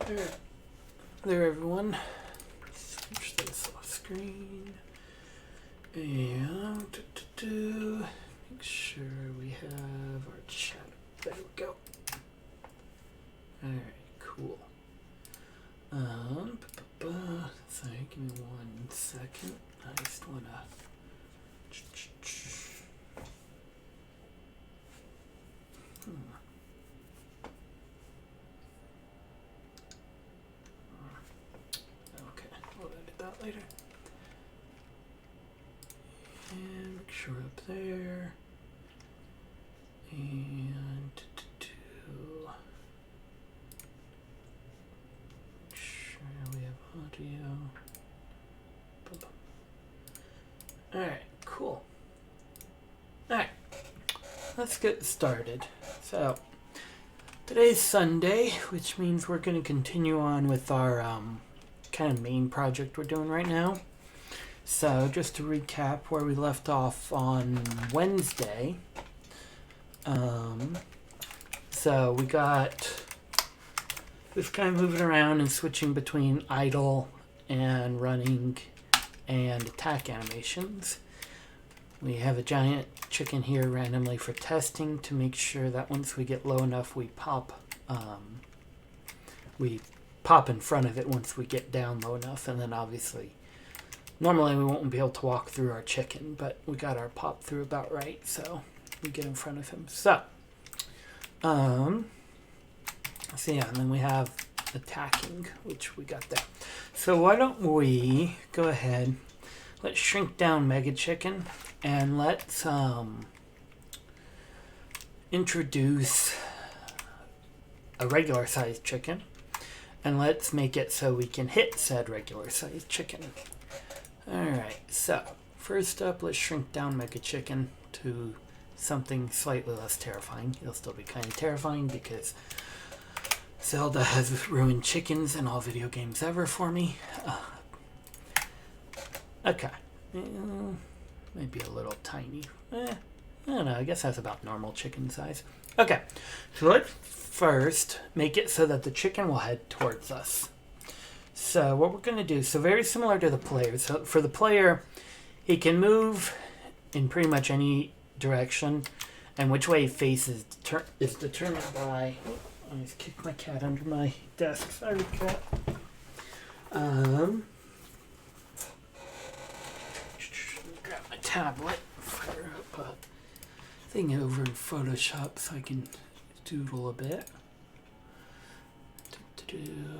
There everyone. Switch this off screen. And make sure we have our chat. There we go. Alright, cool. Sorry, give me 1 second. I just wanna Okay, we'll edit that later. And make sure up there. And make sure we have audio. Alright, cool. Alright, let's get started. So, today's Sunday, which means we're going to continue on with our kind of main project we're doing right now. So, just to recap where we left off on Wednesday. So we got this guy moving around and switching between idle and running and attack animations. We have a giant chicken here randomly for testing to make sure that once we get low enough we pop in front of it once we get down low enough, and then obviously normally we won't be able to walk through our chicken, but we got our pop through about right, so we get in front of him. So yeah, and then we have attacking, which we got there. So why don't we go ahead, let's shrink down Mega Chicken, and let's introduce a regular sized chicken, and let's make it so we can hit said regular sized chicken. Alright, so first up, let's shrink down Mega Chicken to something slightly less terrifying. It'll still be kind of terrifying because Zelda has ruined chickens in all video games ever for me. Okay. Maybe a little tiny. I don't know. I guess that's about normal chicken size. Okay. So let's first make it so that the chicken will head towards us. So what we're going to do, so very similar to the player. So for the player, he can move in pretty much any direction, and which way he faces is determined by... I just kicked my cat under my desk. Sorry, cat. Grab my tablet, fire up a thing over in Photoshop so I can doodle a bit. Duplicate,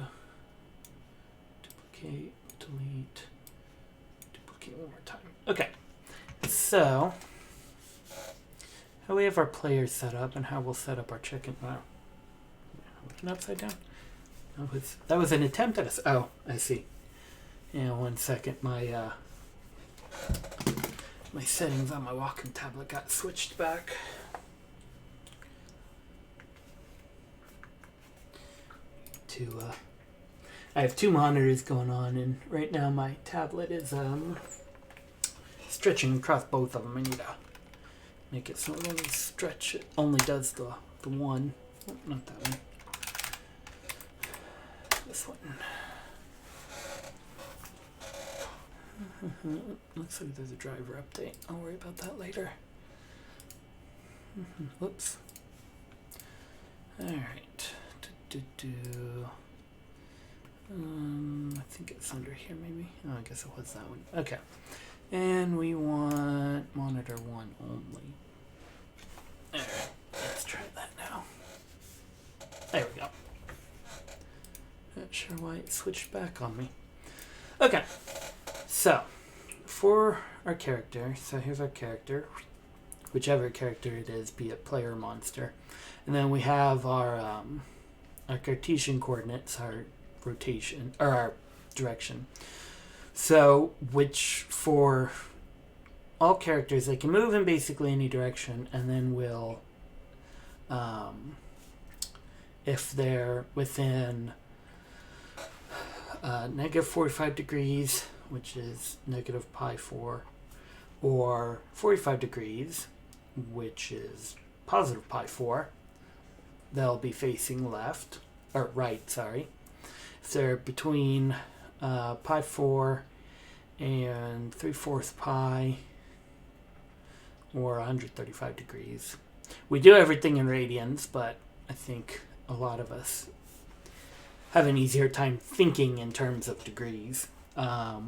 delete, duplicate one more time. Okay, so how we have our players set up and how we'll set up our chicken. Wow. Looking upside down. That was an attempt at a... Oh, I see. Yeah, 1 second. My settings on my Wacom tablet got switched back. I have 2 monitors going on, and right now my tablet is stretching across both of them. I need to make it so it only stretch. It only does the one. Oh, not that one. This one. Looks like there's a driver update. I'll worry about that later. Whoops. Alright. I think it's under here maybe. Oh, I guess it was that one. Okay. And we want monitor 1 only. Alright. Let's try that now. There we go. Not sure why it switched back on me. Okay, so for our character, so here's our character, whichever character it is, be it player or monster, and then we have our Cartesian coordinates, our rotation or our direction. So, which for all characters, they can move in basically any direction, and then we'll, if they're within negative 45 degrees, which is negative pi 4, or 45 degrees, which is positive pi 4, they'll be facing left, or right, sorry. if they're between pi 4 and 3/4 pi, or 135 degrees. We do everything in radians, but I think a lot of us have an easier time thinking in terms of degrees. So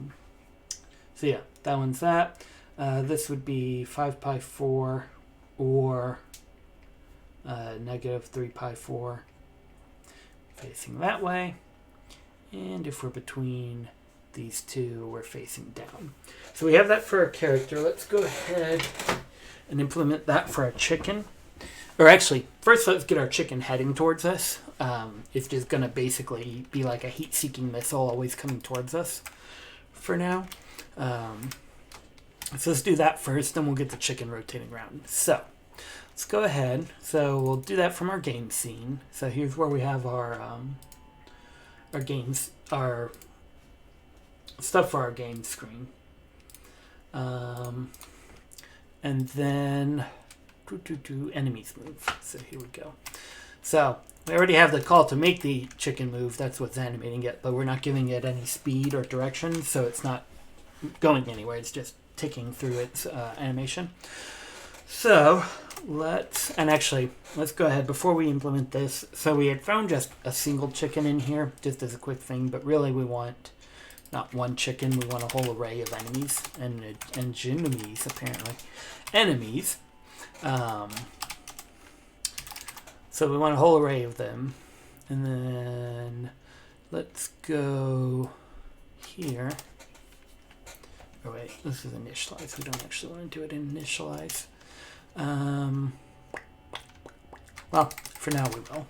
yeah, that one's that. This would be 5 pi 4 or negative 3 pi 4 facing that way. And if we're between these two, we're facing down. So we have that for our character. Let's go ahead and implement that for our chicken. Or actually, first let's get our chicken heading towards us. It's just going to basically be like a heat-seeking missile always coming towards us for now. So let's do that first, then we'll get the chicken rotating around. So let's go ahead. So we'll do that from our game scene. So here's where we have our games, our stuff for our game screen. And then enemies move. So here we go. So we already have the call to make the chicken move. That's what's animating it, but we're not giving it any speed or direction, so it's not going anywhere. It's just ticking through its animation. So let's go ahead before we implement this. So we had found just a single chicken in here, just as a quick thing, but really we want not one chicken, we want a whole array of enemies and enemies, apparently. Enemies. So we want a whole array of them. And then let's go here. Oh wait, this is initialize. We don't actually want to do it in initialize. Well, for now we will.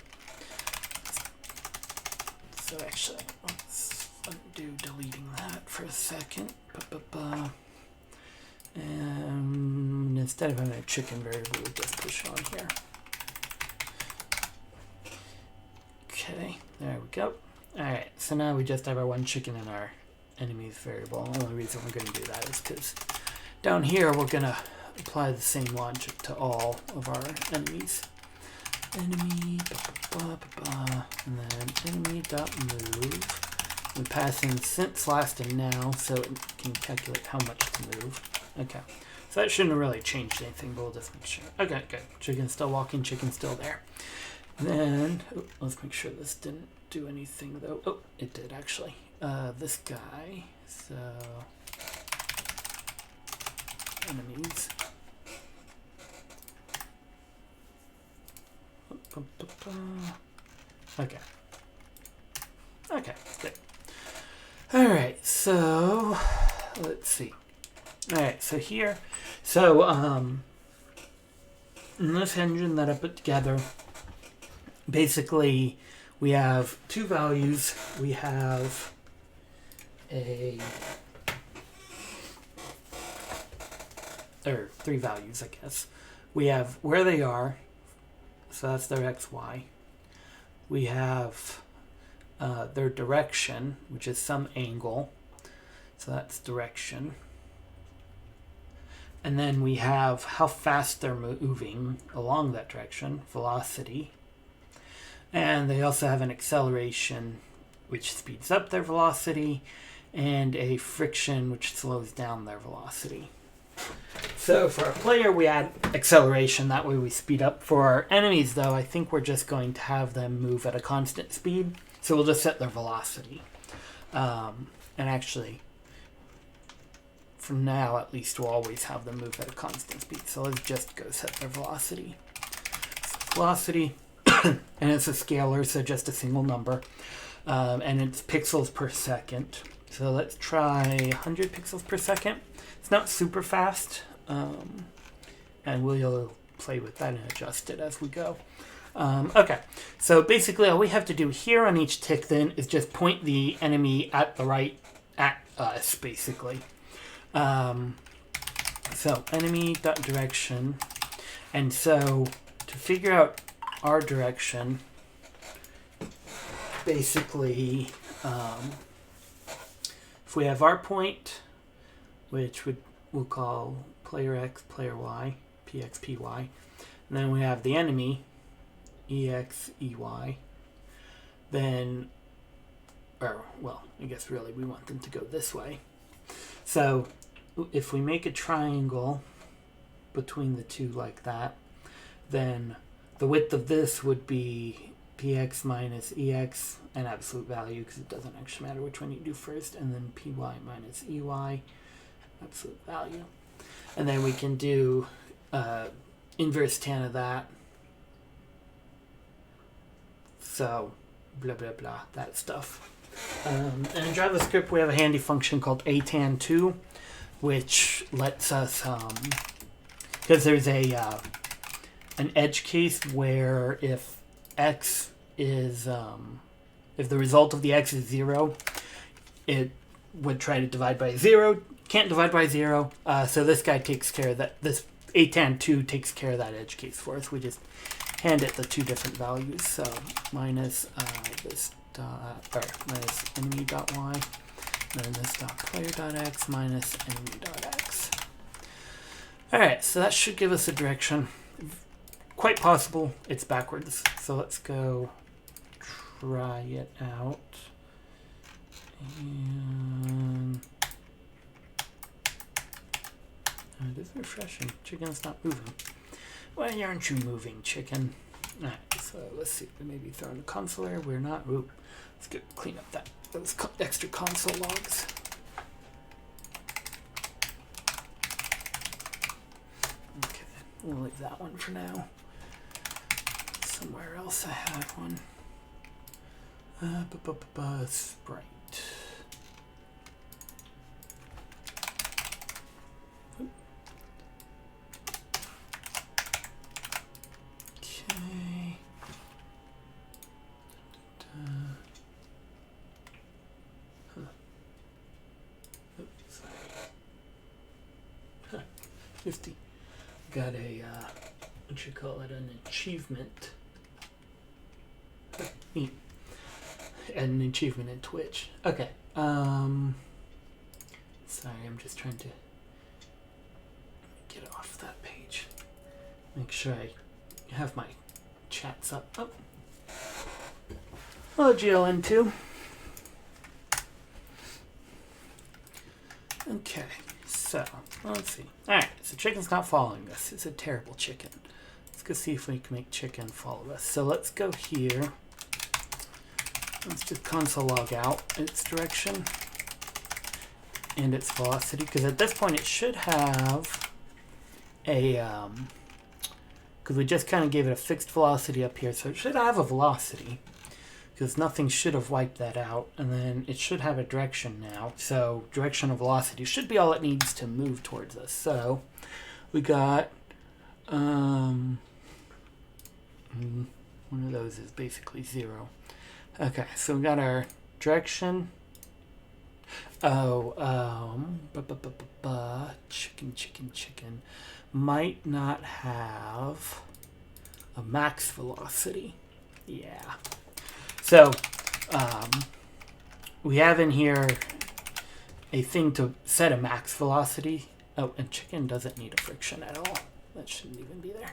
So actually, let's undo deleting that for a second. And instead of having a chicken variable, we just push on here. Okay, there we go. Alright, so now we just have our one chicken in our enemies variable. The only reason we're going to do that is because down here we're going to apply the same logic to all of our enemies. Enemy, and then enemy.move. We pass in since, last, and now, so it can calculate how much to move. Okay, so that shouldn't have really changed anything, but we'll just make sure. Okay, good. Chicken's still walking, chicken's still there. Then, let's make sure this didn't do anything, though. Oh, it did, actually. This guy, so enemies. Okay. Okay, good. Alright, so let's see. Alright, so here, in this engine that I put together, basically we have two values. We have or three values, I guess. We have where they are, so that's their XY. We have their direction, which is some angle, so that's direction. And then we have how fast they're moving along that direction, velocity. And they also have an acceleration, which speeds up their velocity, and a friction, which slows down their velocity. So for our player, we add acceleration. That way we speed up. For our enemies, though, I think we're just going to have them move at a constant speed. So we'll just set their velocity. And actually, from now, at least, we'll always have them move at a constant speed. So let's just go set their velocity. So velocity, and it's a scalar, so just a single number. And it's pixels per second. So let's try 100 pixels per second. It's not super fast, and we'll play with that and adjust it as we go. Okay, so basically all we have to do here on each tick then is just point the enemy at us, basically. So enemy.direction, and so to figure out our direction, basically, if we have our point, which we'll call player X, player Y, PX, PY, and then we have the enemy, EX, EY, then or, well, I guess really we want them to go this way. So if we make a triangle between the two like that, then the width of this would be px minus ex, an absolute value because it doesn't actually matter which one you do first, and then py minus ey, absolute value. And then we can do inverse tan of that. So blah, blah, blah, that stuff. And in JavaScript, we have a handy function called atan2, which lets us, because there's a an edge case where if x is, if the result of the x is 0, it would try to divide by 0. Can't divide by 0. So this guy takes care of that. This atan2 takes care of that edge case for us. We just hand it the two different values. So minus this dot, or minus enemy dot y, and then this dot player dot x minus enemy dot x. All right, so that should give us a direction. Quite possible it's backwards. So let's go try it out. And it is refreshing. Chicken's not moving. Why aren't you moving, chicken? Alright, so let's see. We may be throwing a console error. We're not. Ooh, let's go clean up those extra console logs. Okay, we'll leave that one for now. Somewhere else I had one. Sprite. Okay. Oops. 50. Got a what you call it, an achievement. Neat. An achievement in Twitch. Okay. Sorry, I'm just trying to get off that page. Make sure I have my chats up. Oh. Hello, GLN2. Okay, so let's see. Alright, so chicken's not following us. It's a terrible chicken. Let's go see if we can make chicken follow us. So let's go here. Let's just console log out its direction and its velocity, because at this point it should have a, because we just kind of gave it a fixed velocity up here, so it should have a velocity, because nothing should have wiped that out, and then it should have a direction now. So direction of velocity should be all it needs to move towards us. So we got, one of those is basically 0. Okay, so we got our direction. Oh, chicken might not have a max velocity. Yeah. So, we have in here a thing to set a max velocity. Oh, and chicken doesn't need a friction at all. That shouldn't even be there.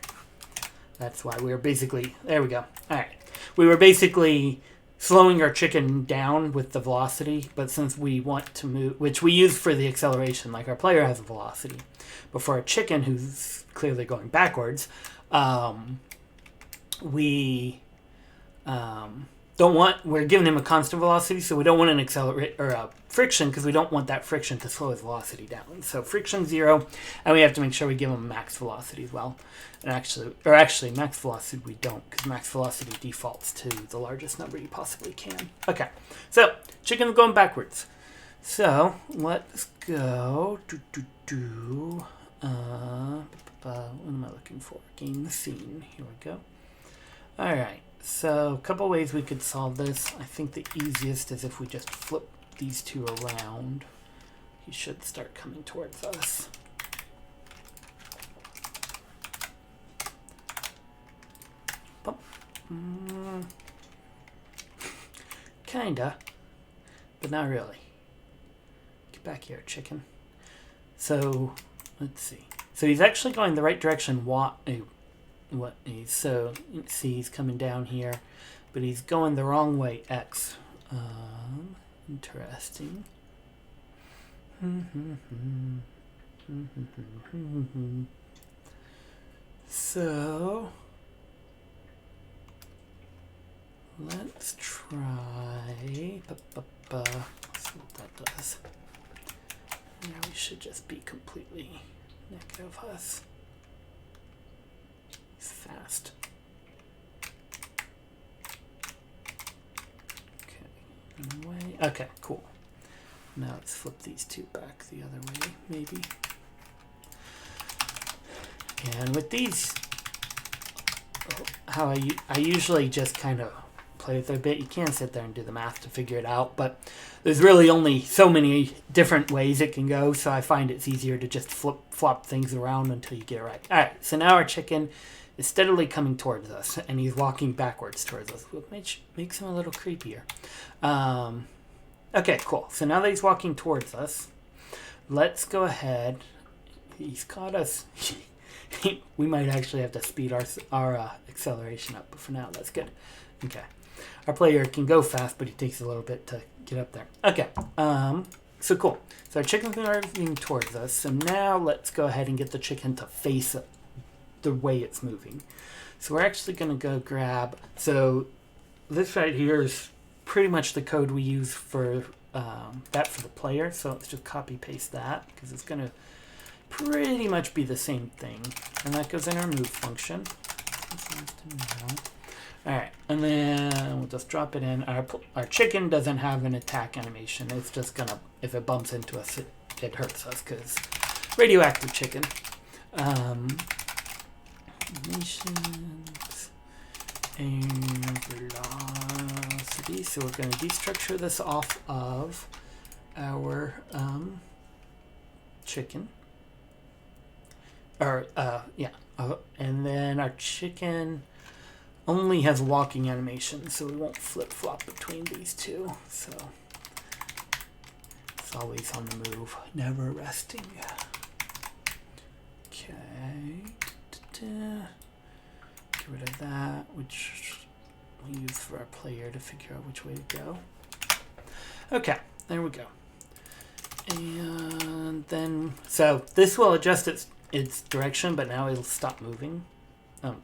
That's why we were basically, there we go. All right. We were basically slowing our chicken down with the velocity, but since we want to move, which we use for the acceleration, like our player has a velocity, but for a chicken who's clearly going backwards, we don't want, we're giving him a constant velocity, so we don't want an accelerate or a friction, because we don't want that friction to slow his velocity down. So friction 0, and we have to make sure we give him max velocity as well. And actually max velocity we don't, because max velocity defaults to the largest number you possibly can. Okay, so chicken's going backwards. So let's go what am I looking for? Game the scene. Here we go. All right. So a couple ways we could solve this. I think the easiest is if we just flip these two around. He should start coming towards us. Kinda, but not really. Get back here, chicken. So let's see. So he's actually going the right direction. So you see he's coming down here, but he's going the wrong way, X. Interesting. So let's try. See what that does. Yeah, we should just be completely negative us. It's fast. Okay, anyway. Okay, cool. Now let's flip these two back the other way, maybe. And with these, how I usually just kind of play with it a bit. You can sit there and do the math to figure it out, but there's really only so many different ways it can go, so I find it's easier to just flop things around until you get it right. Alright, so now our chicken is steadily coming towards us, and he's walking backwards towards us, which makes him a little creepier. Okay, cool. So now that he's walking towards us, let's go ahead. He's caught us. We might actually have to speed our acceleration up, but for now, that's good. Okay. Our player can go fast, but he takes a little bit to get up there. Okay. So cool. So our chicken's moving towards us. So now let's go ahead and get the chicken to face the way it's moving. So we're actually going to go grab. So this right here is pretty much the code we use for that for the player. So let's just copy paste that because it's going to pretty much be the same thing. And that goes in our move function. Alright, and then we'll just drop it in. Our chicken doesn't have an attack animation. It's just gonna, if it bumps into us, it hurts us because radioactive chicken. Animations and velocity. So we're going to destructure this off of our chicken. Or, yeah. And then our chicken only has walking animation, so we won't flip-flop between these two. So it's always on the move, never resting. Okay. Get rid of that, which we use for our player to figure out which way to go. Okay, there we go. And then, so this will adjust its direction, but now it'll stop moving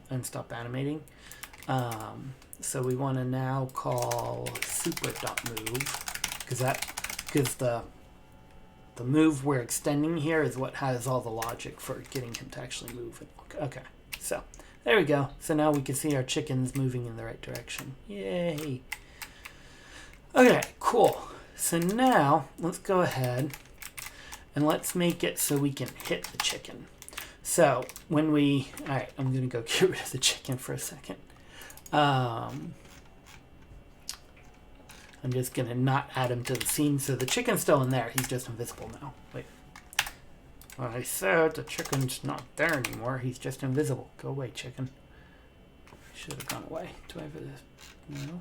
and stop animating. So we want to now call super.move because the move we're extending here is what has all the logic for getting him to actually move. Okay, so there we go. So now we can see our chickens moving in the right direction. Yay! Okay, cool. So now let's go ahead and let's make it so we can hit the chicken. So when we, all right, I'm gonna go get rid of the chicken for a second. I'm just gonna not add him to the scene. So the chicken's still in there. He's just invisible now. Wait. Well, I said the chicken's not there anymore. He's just invisible. Go away, chicken. Should have gone away. Do I have a... No?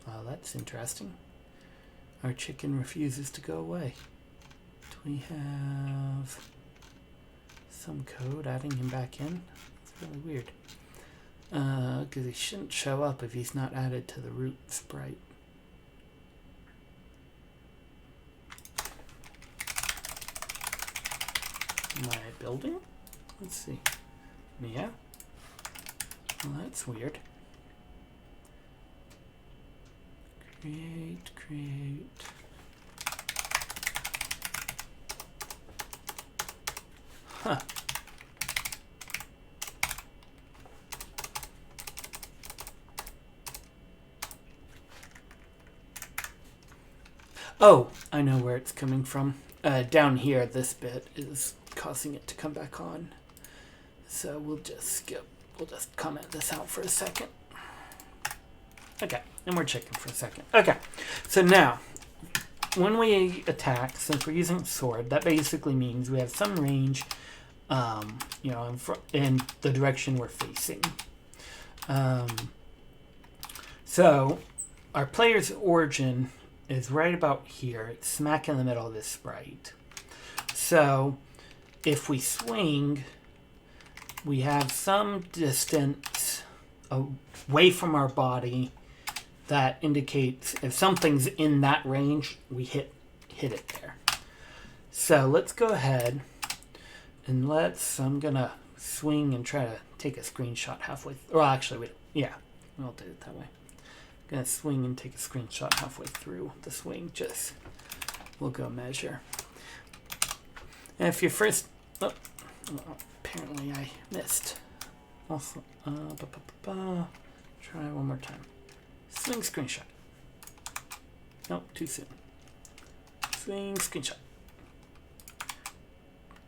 Oh, that's interesting. Our chicken refuses to go away. Do we have some code adding him back in? It's really weird. Because he shouldn't show up if he's not added to the root sprite. Am I building? Let's see. Yeah. Well, that's weird. Create. Huh. Oh, I know where it's coming from. Down here, this bit is causing it to come back on. So we'll just skip. We'll just comment this out for a second. Okay, and we're checking for a second. Okay, so now, when we attack, since we're using sword, that basically means we have some range, you know, in the direction we're facing. So our player's origin is right about here. It's smack in the middle of this sprite. So if we swing, we have some distance away from our body that indicates if something's in that range, we hit it there. So let's go ahead and I'm gonna swing and try to take a screenshot halfway. Well, actually, we'll do it that way. I'm gonna swing and take a screenshot halfway through the swing. We'll go measure. And if you're first, apparently I missed. Also, try one more time. Swing screenshot. Nope, too soon. Swing screenshot.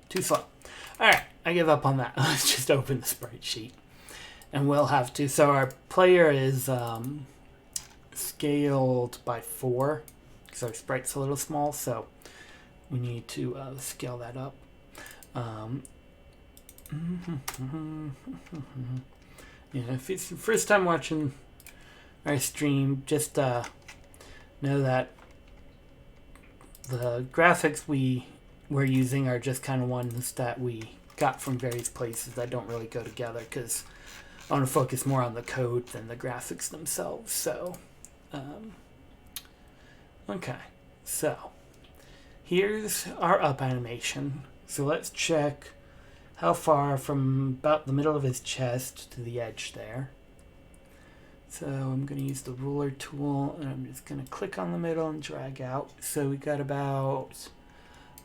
Too slow. Alright, I give up on that. Let's just open the sprite sheet. And we'll have to. So our player is scaled by 4. Because our sprite's a little small, so we need to scale that up. If it's your first time watching our stream, just know that the graphics we're using are just kind of ones that we got from various places that don't really go together, because I want to focus more on the code than the graphics themselves. So, okay, so here's our up animation. So let's check how far from about the middle of his chest to the edge there. So I'm going to use the ruler tool, and I'm just going to click on the middle and drag out. So we got about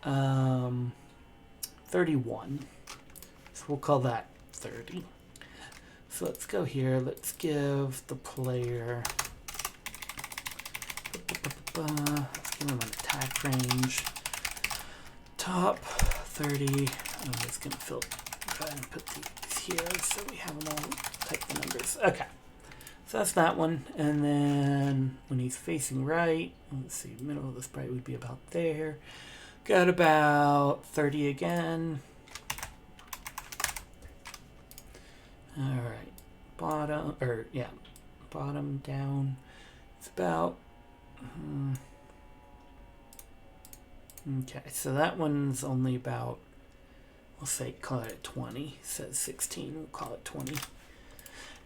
31. So we'll call that 30. So let's go here. Let's give the player, let's give him an attack range. Top 30. I'm just going to go ahead and put these here so we have them all, type the numbers. Okay. So that's that one. And then when he's facing right, let's see, middle of the sprite would be about there. Got about 30 again. All right. Bottom down. It's about... okay, so that one's only about, we'll say, call it 20. It says 16, we'll call it 20.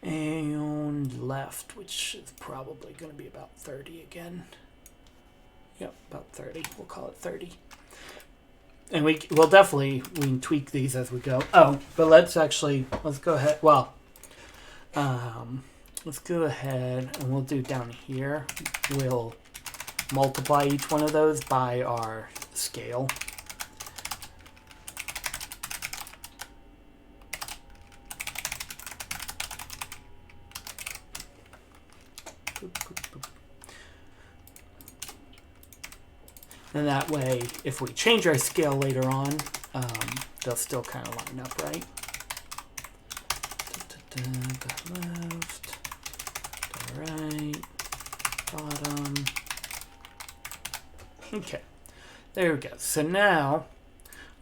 And left, which is probably going to be about 30 again. Yep, about 30. We'll call it 30. And we can tweak these as we go. Oh, but let's go ahead. Well, let's go ahead and we'll do down here. We'll multiply each one of those by our scale. And that way, if we change our scale later on, they'll still kind of line up, right? Left, right, bottom. Okay, there we go. So now,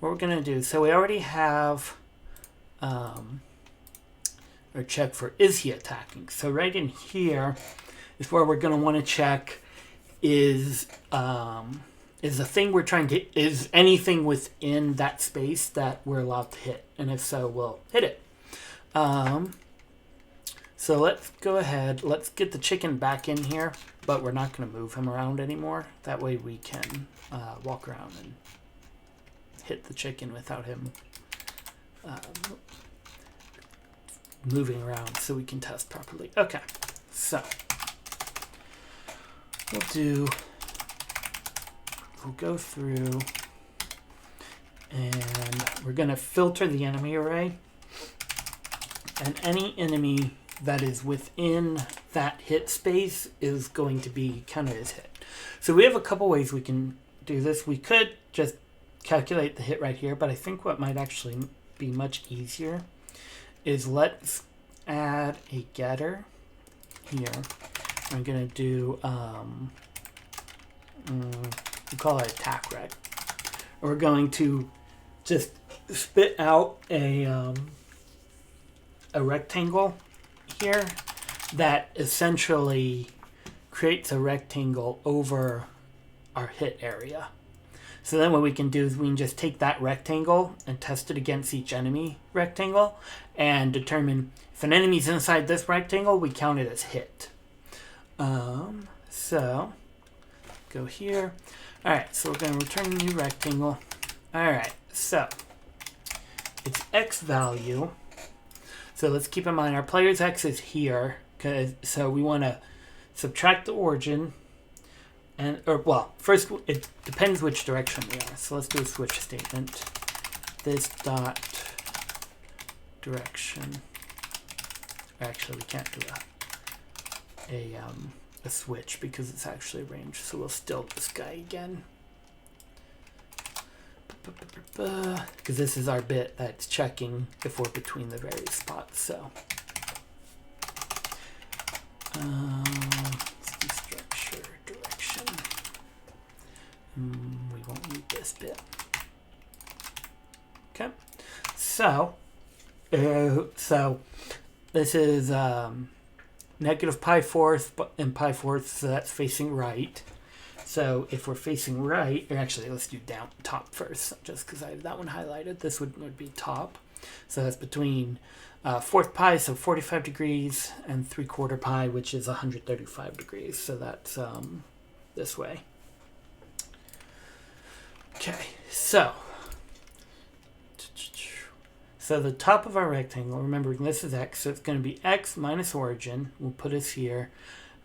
what we're going to do, so we already have our check for is he attacking. So right in here is where we're going to want to check is the thing we're trying to, is anything within that space that we're allowed to hit? And if so, we'll hit it. So let's go ahead, let's get the chicken back in here, but we're not going to move him around anymore. That way we can walk around and hit the chicken without him moving around so we can test properly. Okay, so we'll go through and we're going to filter the enemy array, and any enemy that is within that hit space is going to be counted as hit. So we have a couple ways we can do this. We could just calculate the hit right here, but I think what might actually be much easier is let's add a getter here. I'm going to do we call it attack rect. We're going to just spit out a rectangle here that essentially creates a rectangle over our hit area. So then what we can do is we can just take that rectangle and test it against each enemy rectangle and determine if an enemy's inside this rectangle, we count it as hit. So go here. All right, so we're going to return a new rectangle. All right, so its x value. So let's keep in mind our player's x is here, so we want to subtract the origin, first it depends which direction we are. So let's do a switch statement. This dot direction. Actually, we can't do a switch because it's actually range. So we'll still this guy again. Because this is our bit that's checking if we're between the various spots. So let's do structure direction. We won't need this bit. Okay. So this is negative pi fourth and pi fourth, so that's facing right. So if we're facing right, or actually let's do down top first, just because I have that one highlighted. This would be top. So that's between fourth pi, so 45 degrees, and 3/4 pi, which is 135 degrees. So that's this way. Okay, so the top of our rectangle, remembering this is x, so it's going to be x minus origin. We'll put us here,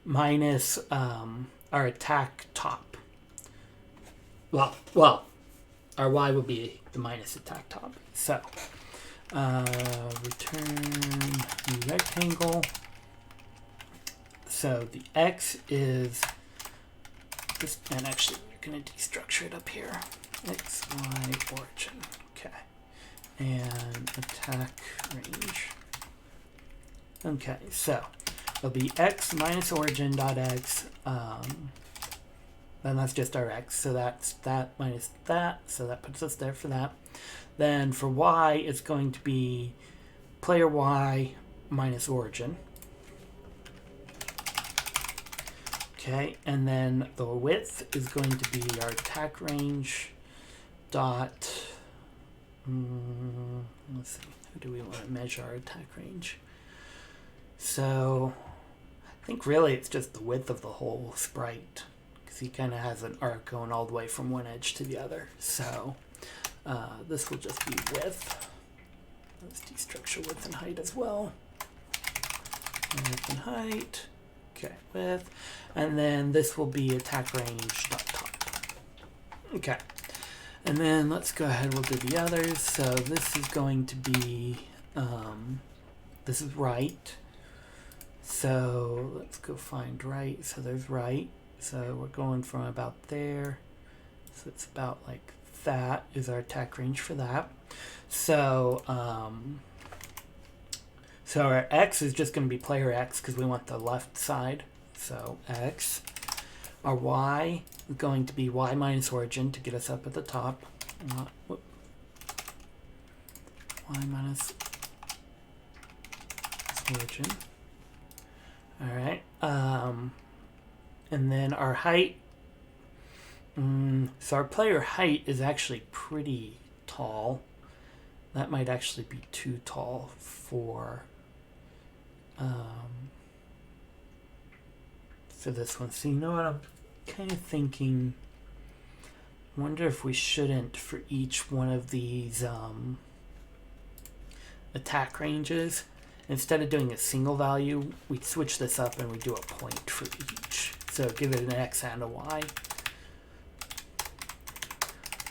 minus our attack top. Well, our y will be the minus attack top. So return new rectangle. So the x is this, and actually we're going to destructure it up here. X, y, origin. Okay. And attack range. Okay, so it'll be x minus origin dot x. Then that's just our x, so that's that minus that, so that puts us there for that. Then for y, it's going to be player y minus origin. Okay, and then the width is going to be our attack range dot. Let's see, who do we want to measure our attack range? So I think really it's just the width of the whole sprite, because he kind of has an arc going all the way from one edge to the other. So this will just be width. Let's destructure width and height as well. Width and height. Okay, width. And then this will be attack range dot top. Okay. And then let's go ahead, we'll do the others. So this is going to be, this is right. So let's go find right. So there's right. So we're going from about there. So it's about like that is our attack range for that. So, so our x is just going to be player x because we want the left side. So x. Our y is going to be y minus origin to get us up at the top. Y minus origin. All right. And then our height. So our player height is actually pretty tall. That might actually be too tall for this one. So you know what I'm kind of thinking? Wonder if we shouldn't, for each one of these attack ranges, instead of doing a single value, we switch this up and we do a point for each. So give it an x and a y.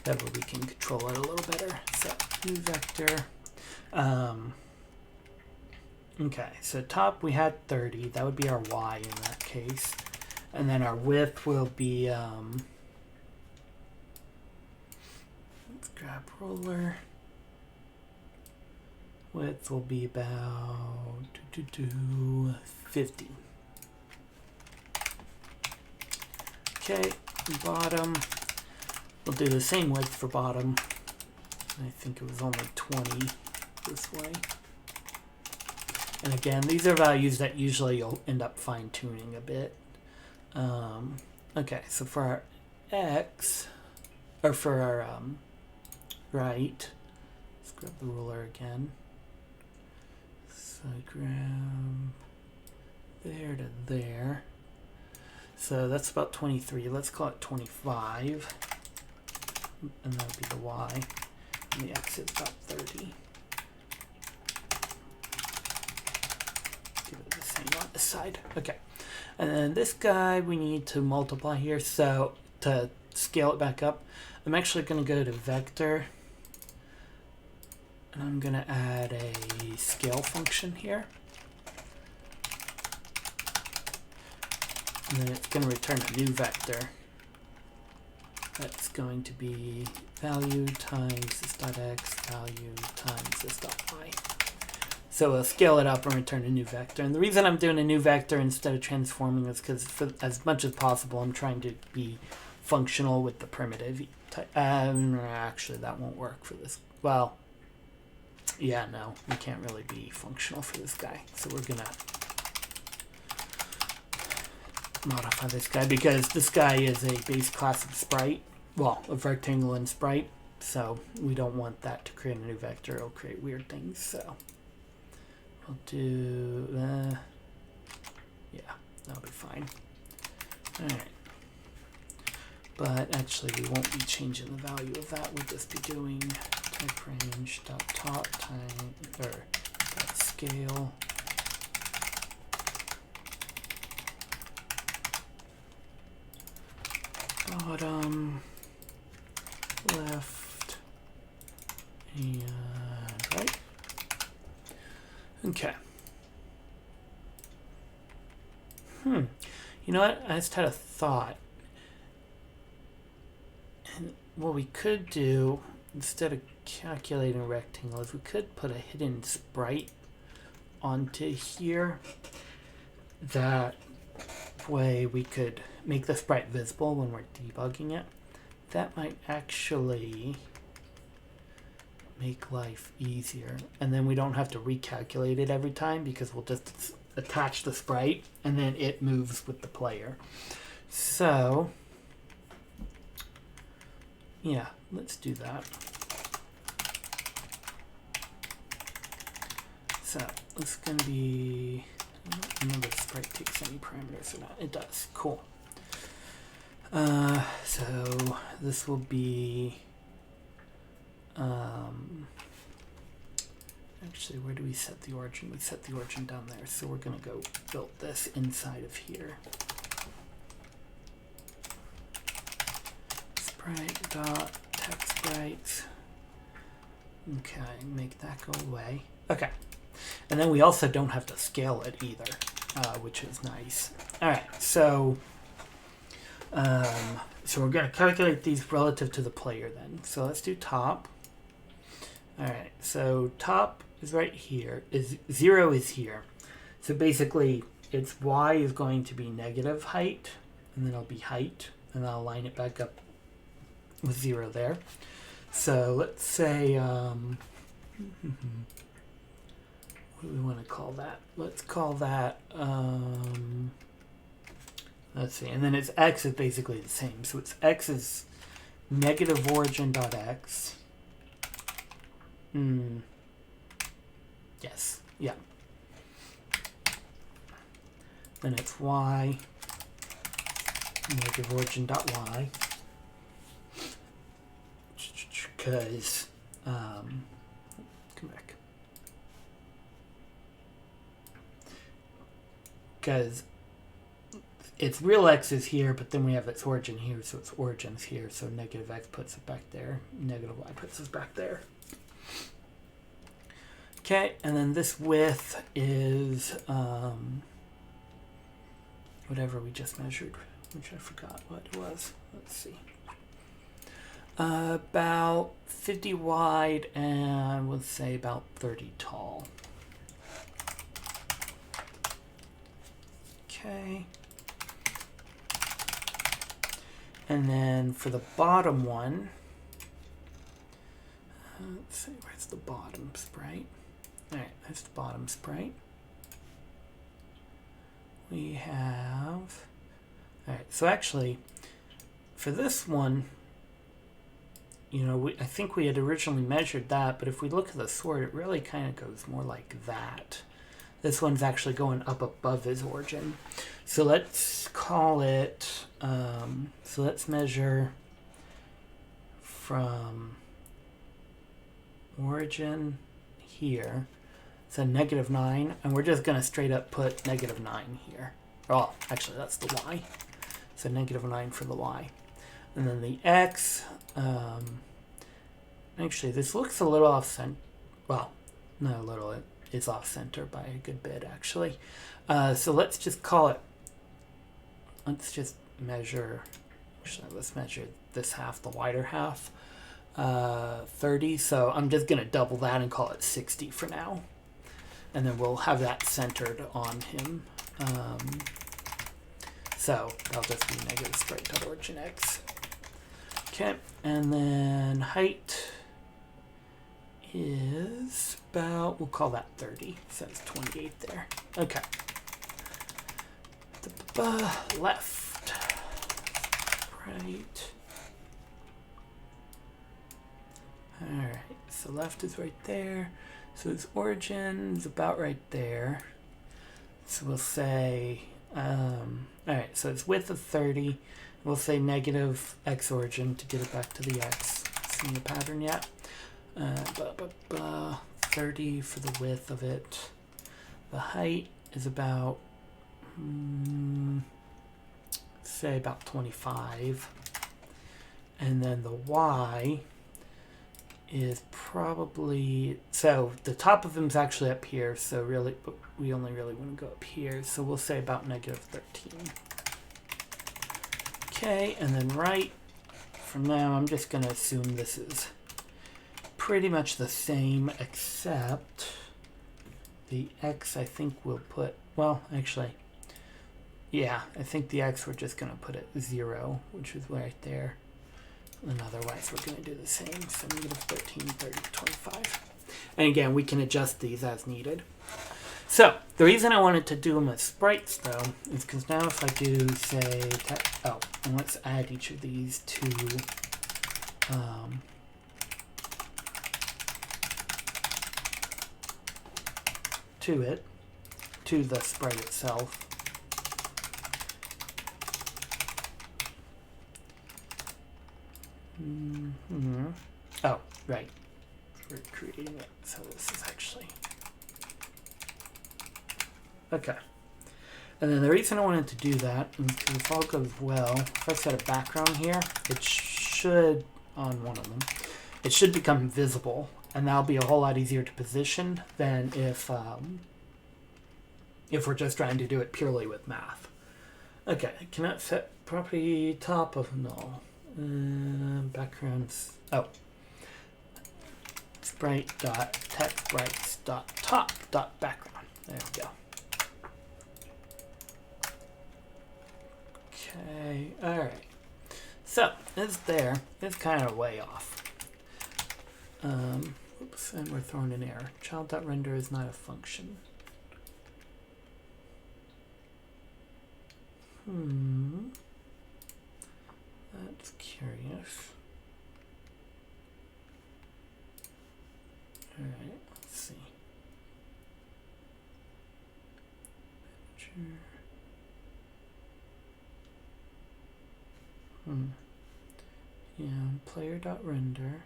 That way we can control it a little better. So new vector. Okay, so top we had 30. That would be our y in that case. And then our width will be, let's grab ruler. Width will be about 50. Okay, bottom. We'll do the same width for bottom. I think it was only 20 this way. And again, these are values that usually you'll end up fine-tuning a bit. Okay, so for our x, or for our right, let's grab the ruler again. So I grab there to there. So that's about 23. Let's call it 25. And that would be the y. And the x is about 30. Give it the same on this side. Okay. And then this guy we need to multiply here. So to scale it back up, I'm actually going to go to vector. And I'm going to add a scale function here. And then it's going to return a new vector. That's going to be value times this.x, value times this.y. So we'll scale it up and return a new vector. And the reason I'm doing a new vector instead of transforming is because for as much as possible, I'm trying to be functional with the primitive type. Actually, that won't work for this. Well, yeah, no, we can't really be functional for this guy. So we're going to modify this guy because this guy is a base class of sprite, well, of rectangle and sprite, so we don't want that to create a new vector. It'll create weird things. So I'll do yeah, that'll be fine. All right, but actually we won't be changing the value of that. We'll just be doing type range dot top time or dot scale. Bottom, left, and right. Okay. You know what? I just had a thought. And what we could do, instead of calculating rectangles, we could put a hidden sprite onto here. That way we could make the sprite visible when we're debugging it. That might actually make life easier. And then we don't have to recalculate it every time because we'll just attach the sprite and then it moves with the player. So, yeah, let's do that. So, it's going to be, I don't remember if sprite takes any parameters or not. It does. Cool. So this will be, actually, where do we set the origin? We set the origin down there. So we're going to go build this inside of here. Sprite dot text sprites. Okay, make that go away. Okay. And then we also don't have to scale it either, which is nice. All right, so we're going to calculate these relative to the player then. So let's do top. All right, so top is right here. 0 is here. So basically, its y is going to be negative height, and then it'll be height, and I'll line it back up with 0 there. So let's say, what do we want to call that? Let's call that, let's see, and then its x is basically the same. So its x is negative origin dot x. Yes, yeah. Then it's y, negative origin dot y. Because, come back. Because its real x is here, but then we have its origin here, so its origin's here. So negative x puts it back there, negative y puts us back there. Okay, and then this width is whatever we just measured, which I forgot what it was. Let's see. About 50 wide and we'll say about 30 tall. Okay. And then for the bottom one, let's see, where's the bottom sprite? All right, that's the bottom sprite. We have, all right, so actually for this one, you know, I think we had originally measured that, but if we look at the sword, it really kind of goes more like that. This one's actually going up above his origin. So let's call it, so let's measure from origin here, so -9, and we're just going to straight up put -9 here. Oh, actually that's the y, so -9 for the y. And then the x, actually this looks a little off center, well, not a little, it's off center by a good bit actually. So let's just call it, let's just measure, actually let's measure this half, the wider half, 30. So I'm just going to double that and call it 60 for now. And then we'll have that centered on him. So that'll just be negative sprite.origin x. Okay, and then height is about, we'll call that 30, so it's 28 there. Okay. Left, right. Alright, so left is right there. So its origin is about right there. So we'll say, alright, so it's width of 30. We'll say negative x origin to get it back to the x. Seen the pattern yet? 30 for the width of it. The height is about, say about 25. And then the y is probably, so the top of him is actually up here, so really, but we only really want to go up here, so we'll say about -13. Okay, and then right, from now I'm just going to assume this is pretty much the same, except the x I think we'll put, well actually, yeah, I think the x we're just going to put at 0, which is right there. And otherwise we're going to do the same, so -13, 30, 25. And again, we can adjust these as needed. So the reason I wanted to do them as sprites though is because now if I do say, oh, and let's add each of these to the sprite itself. Oh, right. We're creating it. So this is actually... Okay. And then the reason I wanted to do that is because if all goes well, if I set a background here, it should, on one of them, it should become visible. And that'll be a whole lot easier to position than if we're just trying to do it purely with math. Okay, I cannot set property top of null. Backgrounds, oh, sprite dot text sprites dot top dot background. There we go. Okay, all right. So it's there. It's kind of way off. Oops, and we're throwing an error. Child.render is not a function. That's curious. All right, let's see. Yeah, player.render.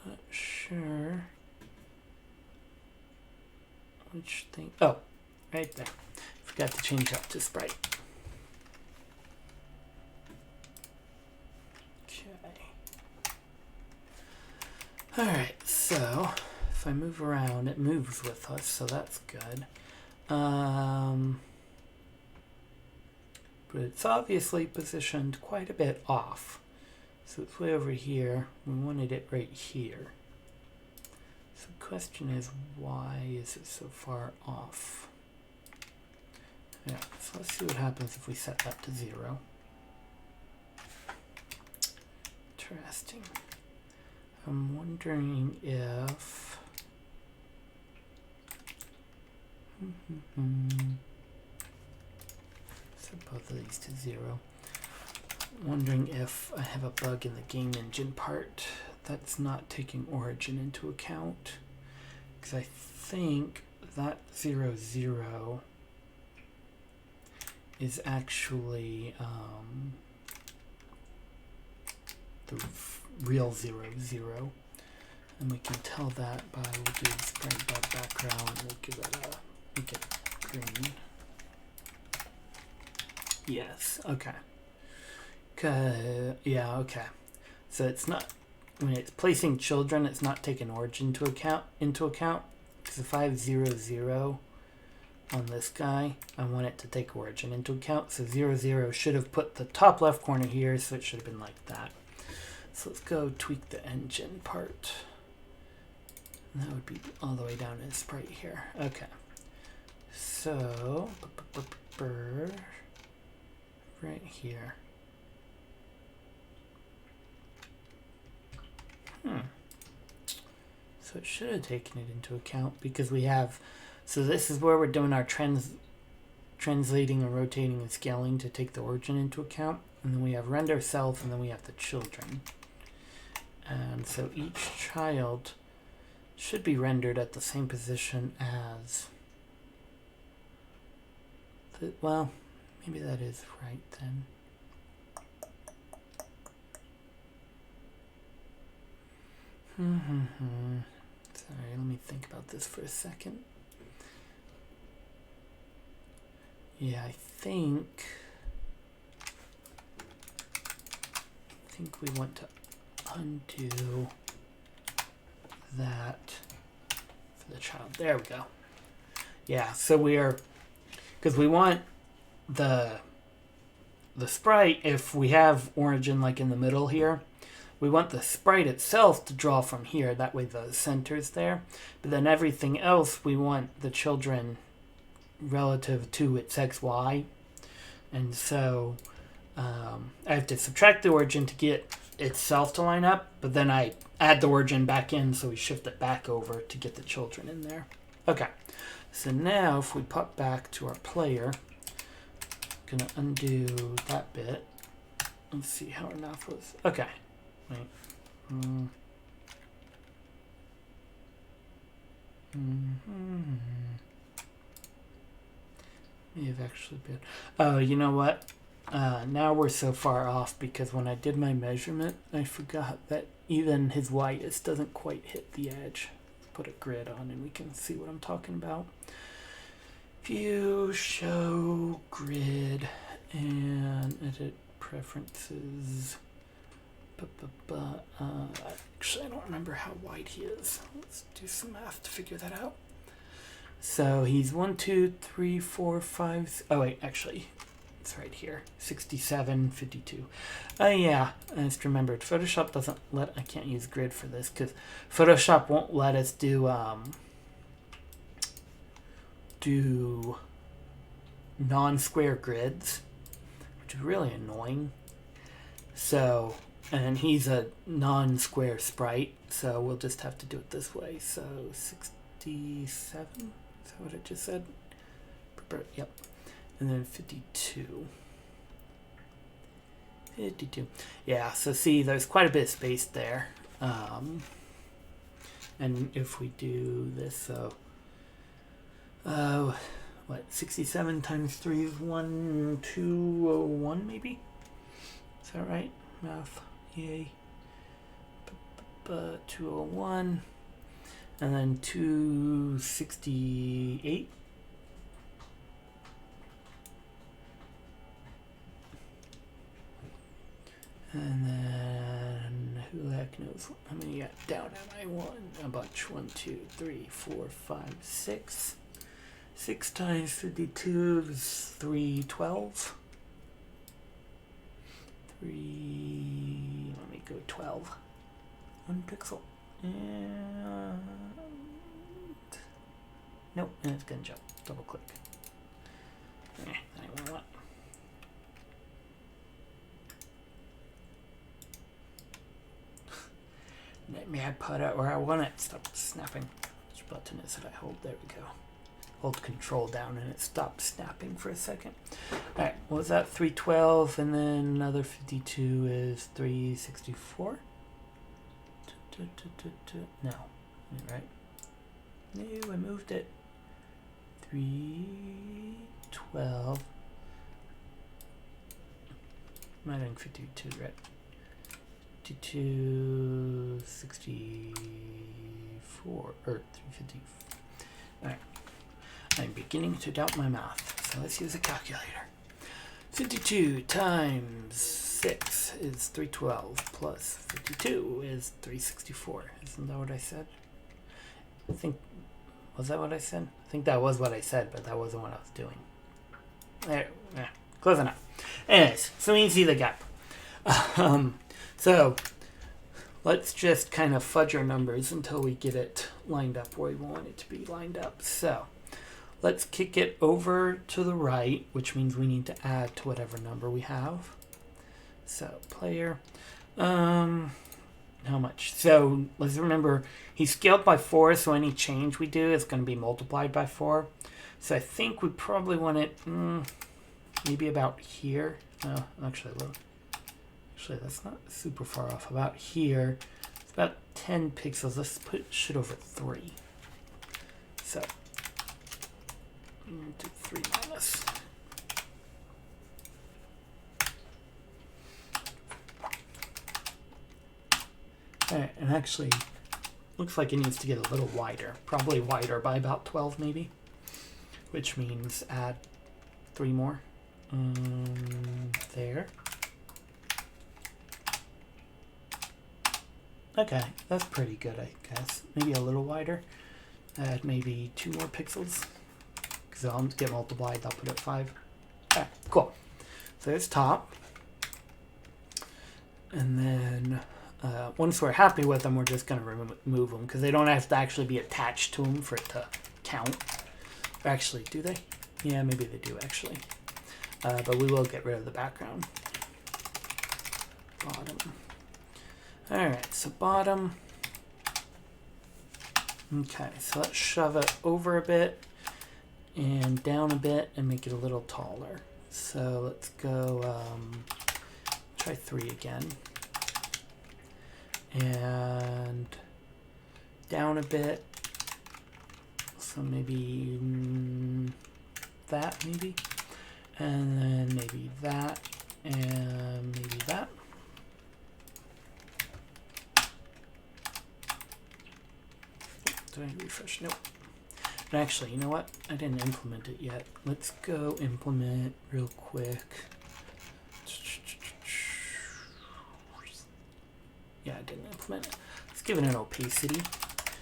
Not sure which thing. Oh, right there. Forgot to change that to sprite. Okay. All right, so if I move around, it moves with us, so that's good. But it's obviously positioned quite a bit off. So it's way over here. We wanted it right here. So the question is, why is it so far off? Yeah, so let's see what happens if we set that to 0. Interesting. I'm wondering if... Set both of these to 0. Wondering if I have a bug in the game engine part that's not taking origin into account. because I think that 0, 0 is actually the real 0, 0. And we can tell that by, we'll do sprite.background, and we'll give it make it green. Yes, okay. Yeah, okay. So it's not, when it's placing children, it's not taking origin into account. Because if I have 0, 0 on this guy, I want it to take origin into account. So 0, 0 should have put the top left corner here, so it should have been like that. So let's go tweak the engine part. And that would be all the way down in sprite here. Okay. So, right here. So it should have taken it into account because we have, so this is where we're doing our translating and rotating and scaling to take the origin into account. And then we have render self, and then we have the children. And so each child should be rendered at the same position as the, well, maybe that is right then. Sorry, let me think about this for a second. Yeah, I think we want to undo that for the child. There we go. Yeah, so we are, because we want the sprite, if we have origin like in the middle here, we want the sprite itself to draw from here. That way the center's there. But then everything else, we want the children relative to its XY. And so I have to subtract the origin to get itself to line up, but then I add the origin back in, so we shift it back over to get the children in there. Okay, so now if we pop back to our player, I'm gonna undo that bit. Let's see how our math was. Okay, wait. May have actually been. Oh, you know what? Now we're so far off because when I did my measurement, I forgot that even his y-is doesn't quite hit the edge. Put a grid on and we can see what I'm talking about. View, show, grid, and edit preferences. Actually, I don't remember how wide he is. Let's do some math to figure that out. So he's 1, 2, 3, 4, 5. Oh wait, actually, it's right here. 67, 52. Yeah, I just remembered. Photoshop doesn't let. I can't use grid for this because Photoshop won't let us do non-square grids, which is really annoying. So, and he's a non-square sprite, so we'll just have to do it this way. So 67. Is that what it just said? Yep. And then 52. 52. Yeah, so see, there's quite a bit of space there. And if we do this, so, what, 67 times 3 is 1201 maybe? Is that right? Math, yay. 201. And then 268. And then who the heck knows how many got down am I? A bunch. 1, 2, 3, 4, 5, 6. 6 times 52 is 312. 3. Let me go 12. 1 pixel. And nope, and it's gonna jump. Double click. I want what? Let me put it where I want it. Stop snapping. Which button is it I hold? There we go. Hold control down and it stopped snapping for a second. Alright, what was that? 312 and then another 52 is 364? No. Right? No, I moved it. 312. Am I doing 52 right? 5264 or 350. Alright. I'm beginning to doubt my math, so let's use a calculator. 52 times 6 is 312 plus 52 is 364. Isn't that what I said? I think, was that what I said? I think that was what I said, but that wasn't what I was doing. There, yeah, close enough. Anyways, so we can see the gap. So let's just kind of fudge our numbers until we get it lined up where we want it to be lined up. So let's kick it over to the right, which means we need to add to whatever number we have. So player, how much? So let's remember he scaled by 4, so any change we do is going to be multiplied by 4. So I think we probably want it maybe about here. Actually, look. Actually, that's not super far off. About here. It's about 10 pixels. Let's put shit over 3. So, 3 minus. Alright, and actually, looks like it needs to get a little wider. Probably wider by about 12 maybe. Which means add 3 more. There. Okay, that's pretty good, I guess. Maybe a little wider. Add maybe 2 more pixels. Because they'll get multiplied, I'll put it 5. Okay, cool. So there's top. And then once we're happy with them, we're just going to remove them. Because they don't have to actually be attached to them for it to count. Actually, do they? Yeah, maybe they do actually. But we will get rid of the background. Bottom. Alright, so bottom. Okay, so let's shove it over a bit and down a bit and make it a little taller. So let's go try 3 again. And down a bit. So maybe that maybe. And then maybe that and maybe that. Did I refresh? Nope. And actually, you know what? I didn't implement it yet. Let's go implement real quick. Yeah, I didn't implement it. Let's give it an opacity.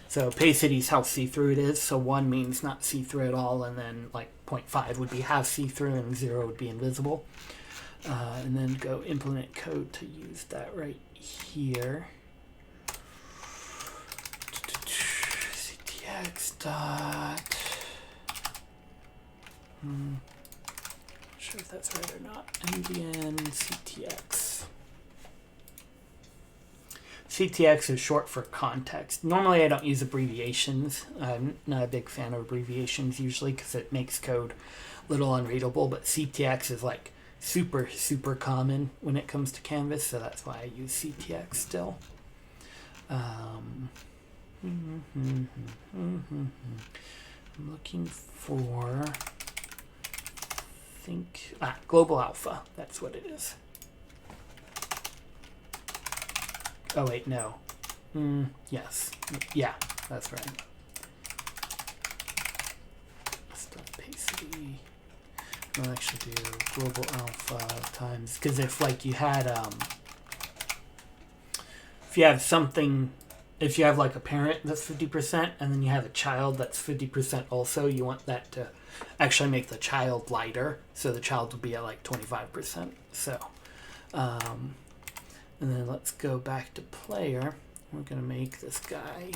So opacity is how see-through it is. So 1 means not see-through at all, and then like 0.5 would be half see-through, and 0 would be invisible. And then go implement code to use that right here. CTX dot. Not sure if that's right or not. MDN CTX. CTX is short for context. Normally I don't use abbreviations. I'm not a big fan of abbreviations usually because it makes code a little unreadable, but CTX is like super common when it comes to Canvas, so that's why I use CTX still. I'm looking for, global alpha. That's what it is. Oh wait, no. Yes. Yeah, that's right. Opacity. I'll actually do global alpha times, because if like you had if you have something, if you have like a parent that's 50% and then you have a child that's 50% also, you want that to actually make the child lighter, so the child will be at like 25%. So and then let's go back to player. We're going to make this guy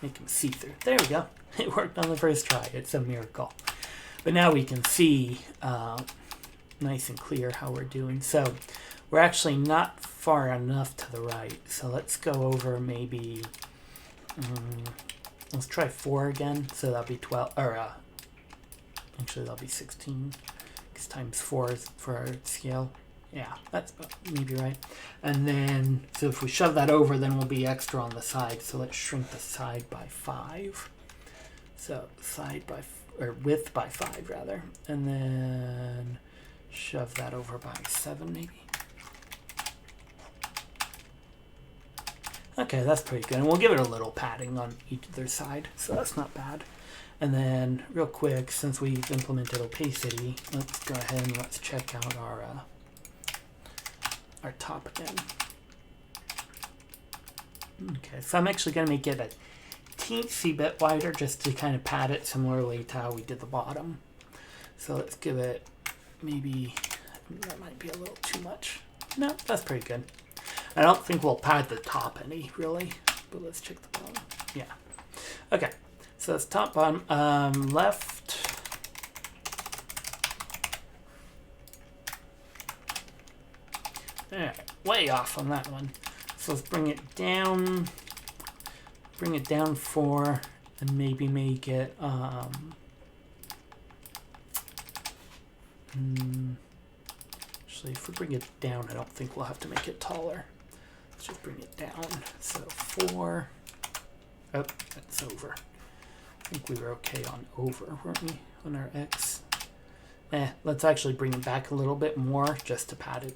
make him see-through. There we go. It worked on the first try. It's a miracle. But now we can see nice and clear how we're doing. So we're actually not far enough to the right. So let's go over maybe, let's try 4 again. So that'll be 12, or actually that'll be 16, because times 4 is for our scale. Yeah, that's maybe right. And then, so if we shove that over, then we'll be extra on the side. So let's shrink the side by 5. So width by 5 rather. And then shove that over by 7 maybe. Okay, that's pretty good. And we'll give it a little padding on either side. So that's not bad. And then real quick, since we've implemented opacity, let's go ahead and let's check out our top again. Okay, so I'm actually going to make it a teensy bit wider just to kind of pad it similarly to how we did the bottom. So let's give it maybe, that might be a little too much. No, that's pretty good. I don't think we'll pad the top any, really, but let's check the bottom. Yeah. Okay, so that's top, bottom, left. Alright, way off on that one. So let's bring it down 4, and maybe make it, actually, if we bring it down, I don't think we'll have to make it taller. Let's just bring it down. So 4. Oh, that's over. I think we were okay on over, weren't we, on our X? Let's actually bring it back a little bit more just to pad it.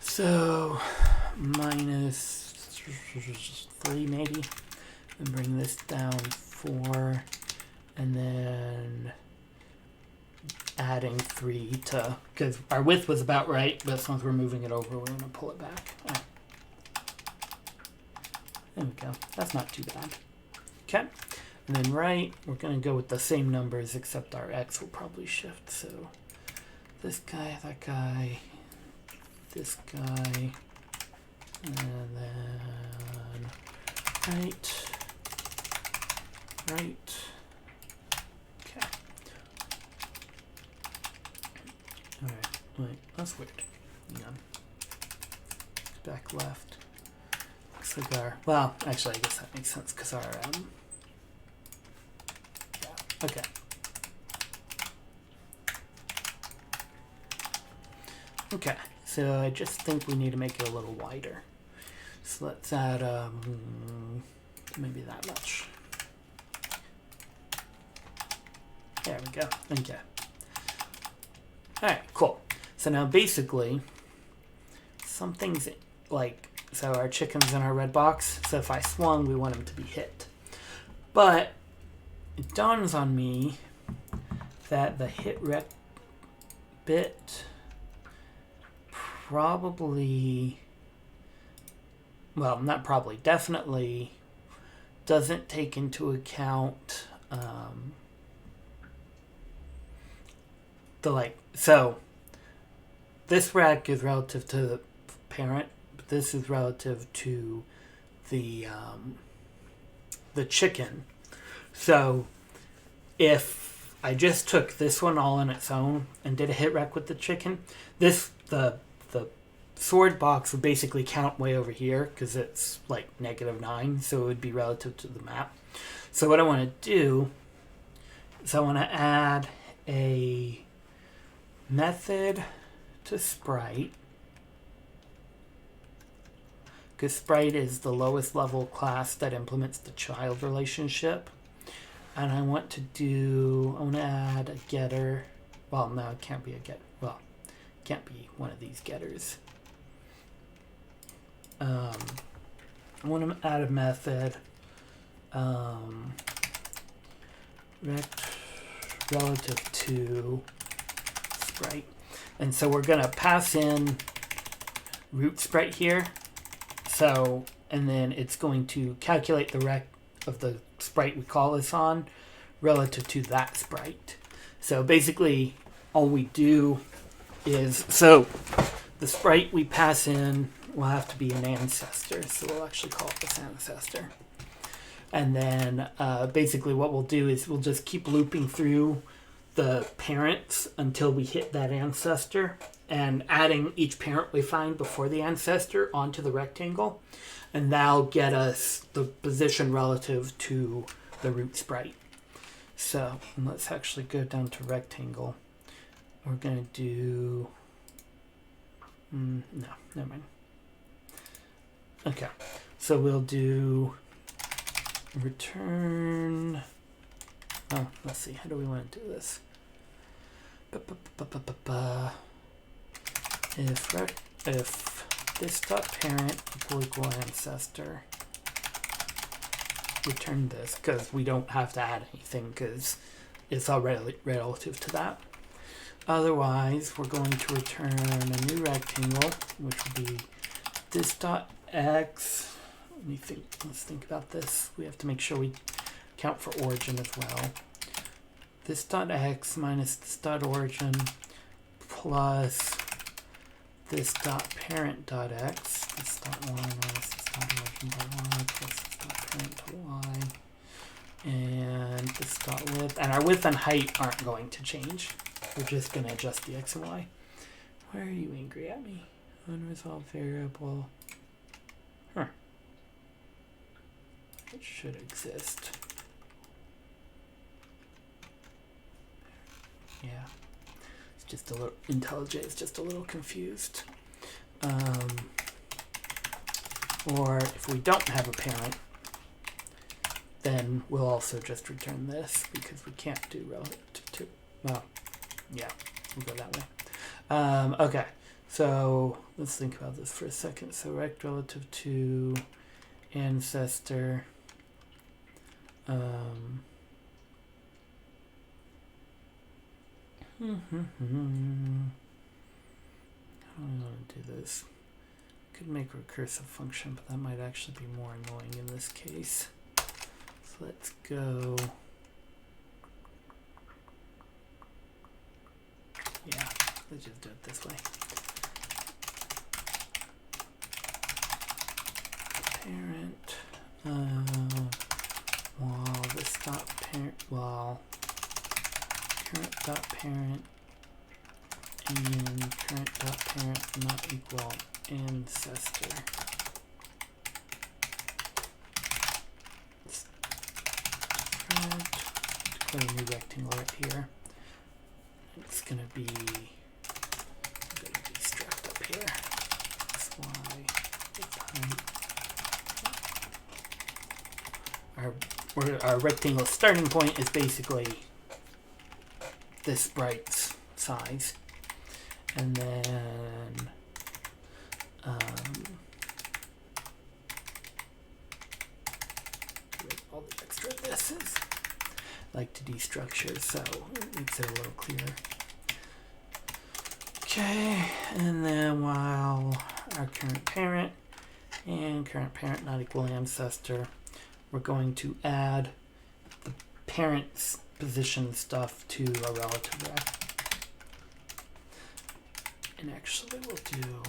So -3 maybe, and bring this down 4, and then adding 3 to, because our width was about right, but since we're moving it over, we're going to pull it back. Right. There we go. That's not too bad. Okay. And then right, we're going to go with the same numbers, except our X will probably shift. So this guy, that guy, this guy, and then right. Okay. Alright, wait, that's weird. Hang on. Back left. Looks like our, well, actually I guess that makes sense because our, yeah, okay. Okay, so I just think we need to make it a little wider. So let's add maybe that much. There we go. Okay. Alright, cool. So now basically, something's like, so our chicken's in our red box, so if I swung, we want him to be hit. But it dawns on me that the hit rec bit probably, well, not probably, definitely doesn't take into account the, like, so this rec is relative to the parent, but this is relative to the chicken. So if I just took this one all on its own and did a hit rec with the chicken, the sword box would basically count way over here because it's like -9, so it would be relative to the map. So what I want to do is I want to add a method to sprite, because sprite is the lowest level class that implements the child relationship. And I want to add a getter. Well, no, it can't be a getter. Well, it can't be one of these getters. I want to add a method relative to sprite. And so we're going to pass in root sprite here. So, and then it's going to calculate the rec of the sprite we call this on relative to that sprite. So basically all we do is, so the sprite we pass in will have to be an ancestor. So we'll actually call it this ancestor. And then basically what we'll do is we'll just keep looping through the parents until we hit that ancestor, and adding each parent we find before the ancestor onto the rectangle, and that'll get us the position relative to the root sprite. So let's actually go down to rectangle. we're going to do, no, never mind. Okay, so we'll do return, oh, let's see, how do we want to do this? If this dot parent equal ancestor, return this, because we don't have to add anything because it's already relative to that. Otherwise, we're going to return a new rectangle, which will be this dot x. Let's think about this. We have to make sure we count for origin as well. This dot x minus this dot origin plus this dot parent dot x, this dot y minus this dot origin dot y plus this dot parent dot y, and this dot width. And our width and height aren't going to change. We're just going to adjust the x and y. Why are you angry at me? Unresolved variable. Huh. It should exist. Yeah. It's just a little, IntelliJ is just a little confused. Or if we don't have a parent, then we'll also just return this because we can't do relative to, well, yeah, we'll go that way. Okay, so let's think about this for a second. So rect relative to ancestor. I don't want to do this. Could make a recursive function, but that might actually be more annoying in this case. So let's go. Yeah, let's just do it this way. Parent, while this dot parent, while current dot parent and current dot parent not equal ancestor. Declare a new rectangle right here. It's going to be destruct up here. X, Y, height. Our rectangle starting point is basically this bright's size. And then all the extra thises. Like to destructure, so it makes it a little clearer. Okay, and then while our current parent and current parent not equal ancestor, we're going to add the parent's position stuff to a relative rec. And actually we'll do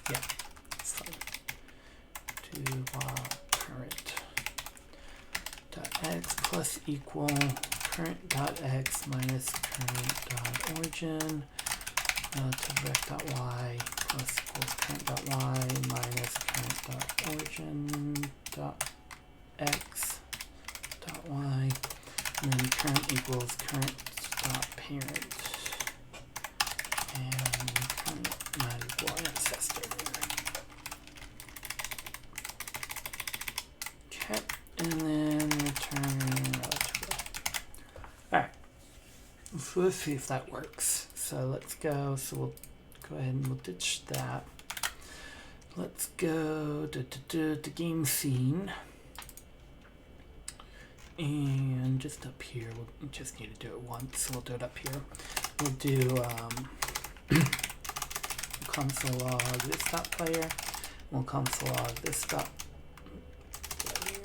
yeah, it's fine. Do while current dot x plus equal current dot x minus current dot origin relative rec dot y plus equals current dot y minus current dot origin dot x dot y, and then current equals current dot parent and current not equal ancestor. Okay, and then return relative. Alright, so let's see if that works. So let's go, so we'll go ahead and we'll ditch that. Let's go to game scene. And just up here, we'll just need to do it once, so we'll do it up here. We'll do console log this dot player. We'll console log this dot player.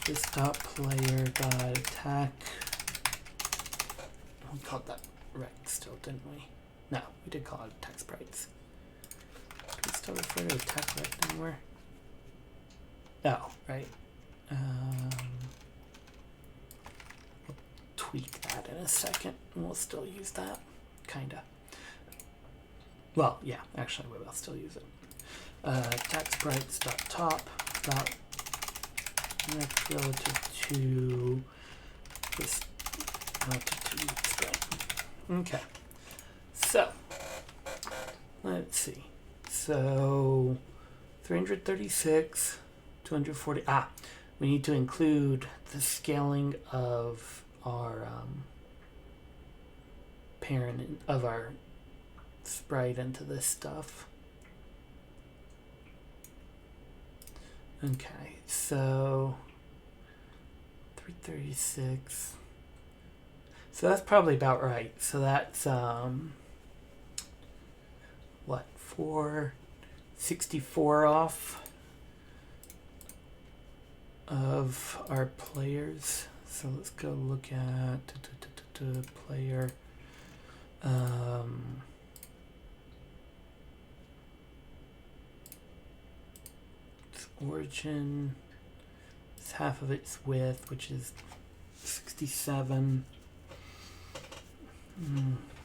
This dot player dot attack. We called that rec still, didn't we? No, we did call it attack sprites. Do we still refer to attack rec anywhere? No, right? Tweak that in a second, and we'll still use that, kinda. Well, yeah, actually we will still use it. Attack sprites dot top dot x relative to this relative to x, right? Okay. So let's see. So 336, 240. We need to include the scaling of our parent of our sprite into this stuff. Okay, so 336. So that's probably about right. So that's what, 464 off of our players. So let's go look at player. Its origin. It's half of its width, which is 67.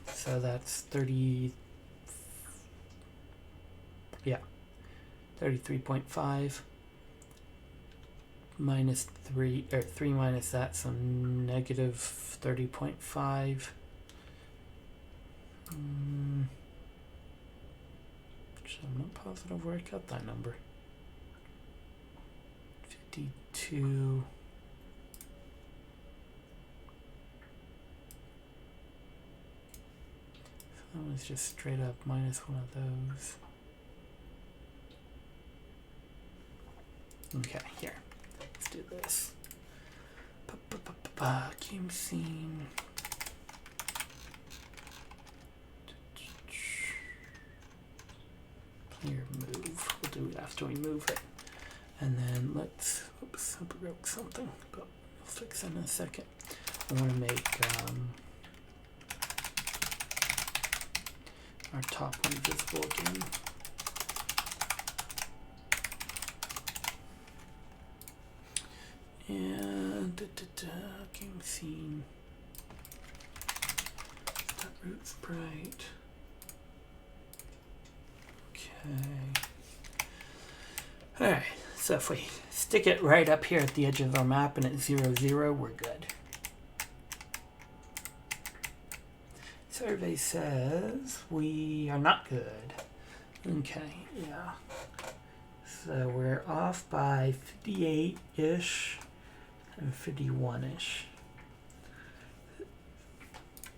So that's 30. Yeah, 33.5 minus 3, or 3 minus that, so negative 30.5. Which I'm not positive where I got that number. 52. So that was just straight up minus one of those. Okay, here. Let's do this. Game scene. Player move. We'll do it after we move it. And then let's, oops, I broke something, but I'll fix it in a second. I want to make our top one visible again. And game scene. Start root sprite. Okay. Alright, so if we stick it right up here at the edge of our map and it's 0, 0, we're good. Survey says we are not good. Okay, yeah. So we're off by 58-ish and 51-ish.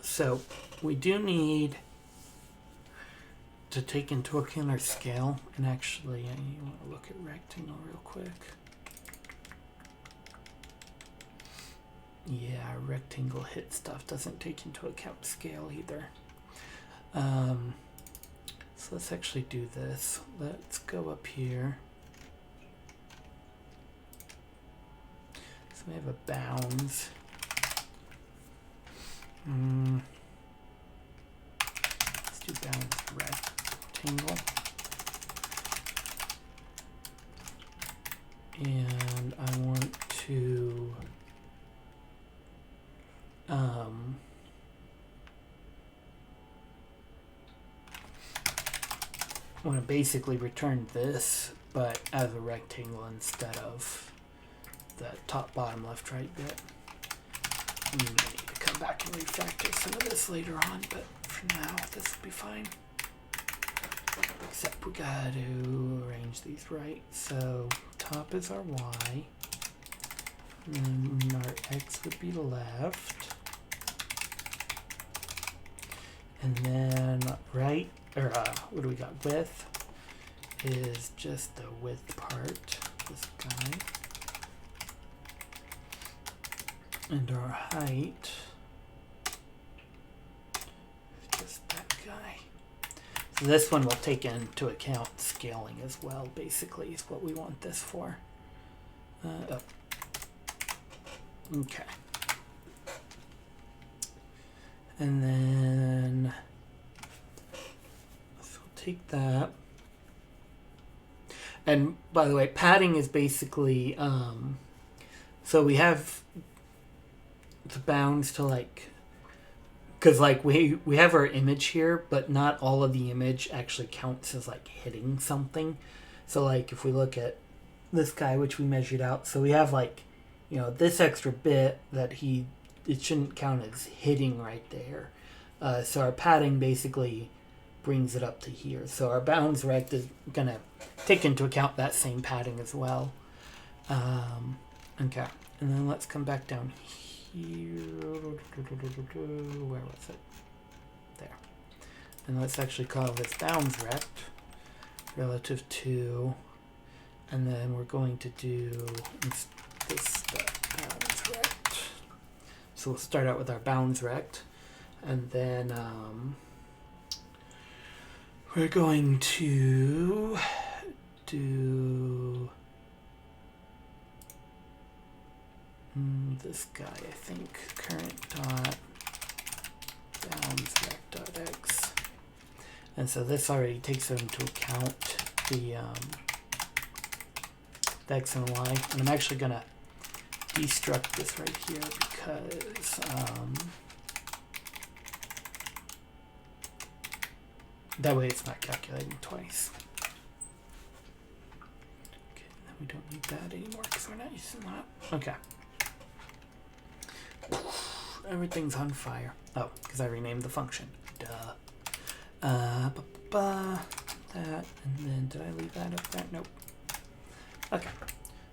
So we do need to take into account our scale, and actually I want to look at rectangle real quick. Yeah, rectangle hit stuff doesn't take into account scale either. So let's actually do this. Let's go up here. So we have a bounds. Let's do bounds rectangle. And I want to basically return this, but as a rectangle instead of the top, bottom, left, right bit. We may need to come back and refactor some of this later on, but for now, this will be fine. Except we gotta arrange these right. So top is our Y, and our X would be left, and then right, or what do we got? Width is just the width part, this guy. And our height is just that guy. So this one will take into account scaling as well, basically, is what we want this for. Okay. And then, so we'll take that. And by the way, padding is basically, so we have the bounds to like, because like we have our image here, but not all of the image actually counts as like hitting something. So like if we look at this guy, which we measured out. So we have like, you know, this extra bit that it shouldn't count as hitting right there. So our padding basically brings it up to here. So our bounds rect is going to take into account that same padding as well. Okay, and then let's come back down here. Where was it? There. And let's actually call this bounds rect relative to, and then we're going to do this bounds rect. So we'll start out with our bounds rect, and then we're going to do this guy, I think, current dot bounds rect dot x. And so this already takes into account the x and y. And I'm actually going to destruct this right here because that way it's not calculating twice. Okay, then we don't need that anymore because we're not using that. Okay. Everything's on fire. Oh, because I renamed the function. Duh. That, and then did I leave that up there? Nope. Okay,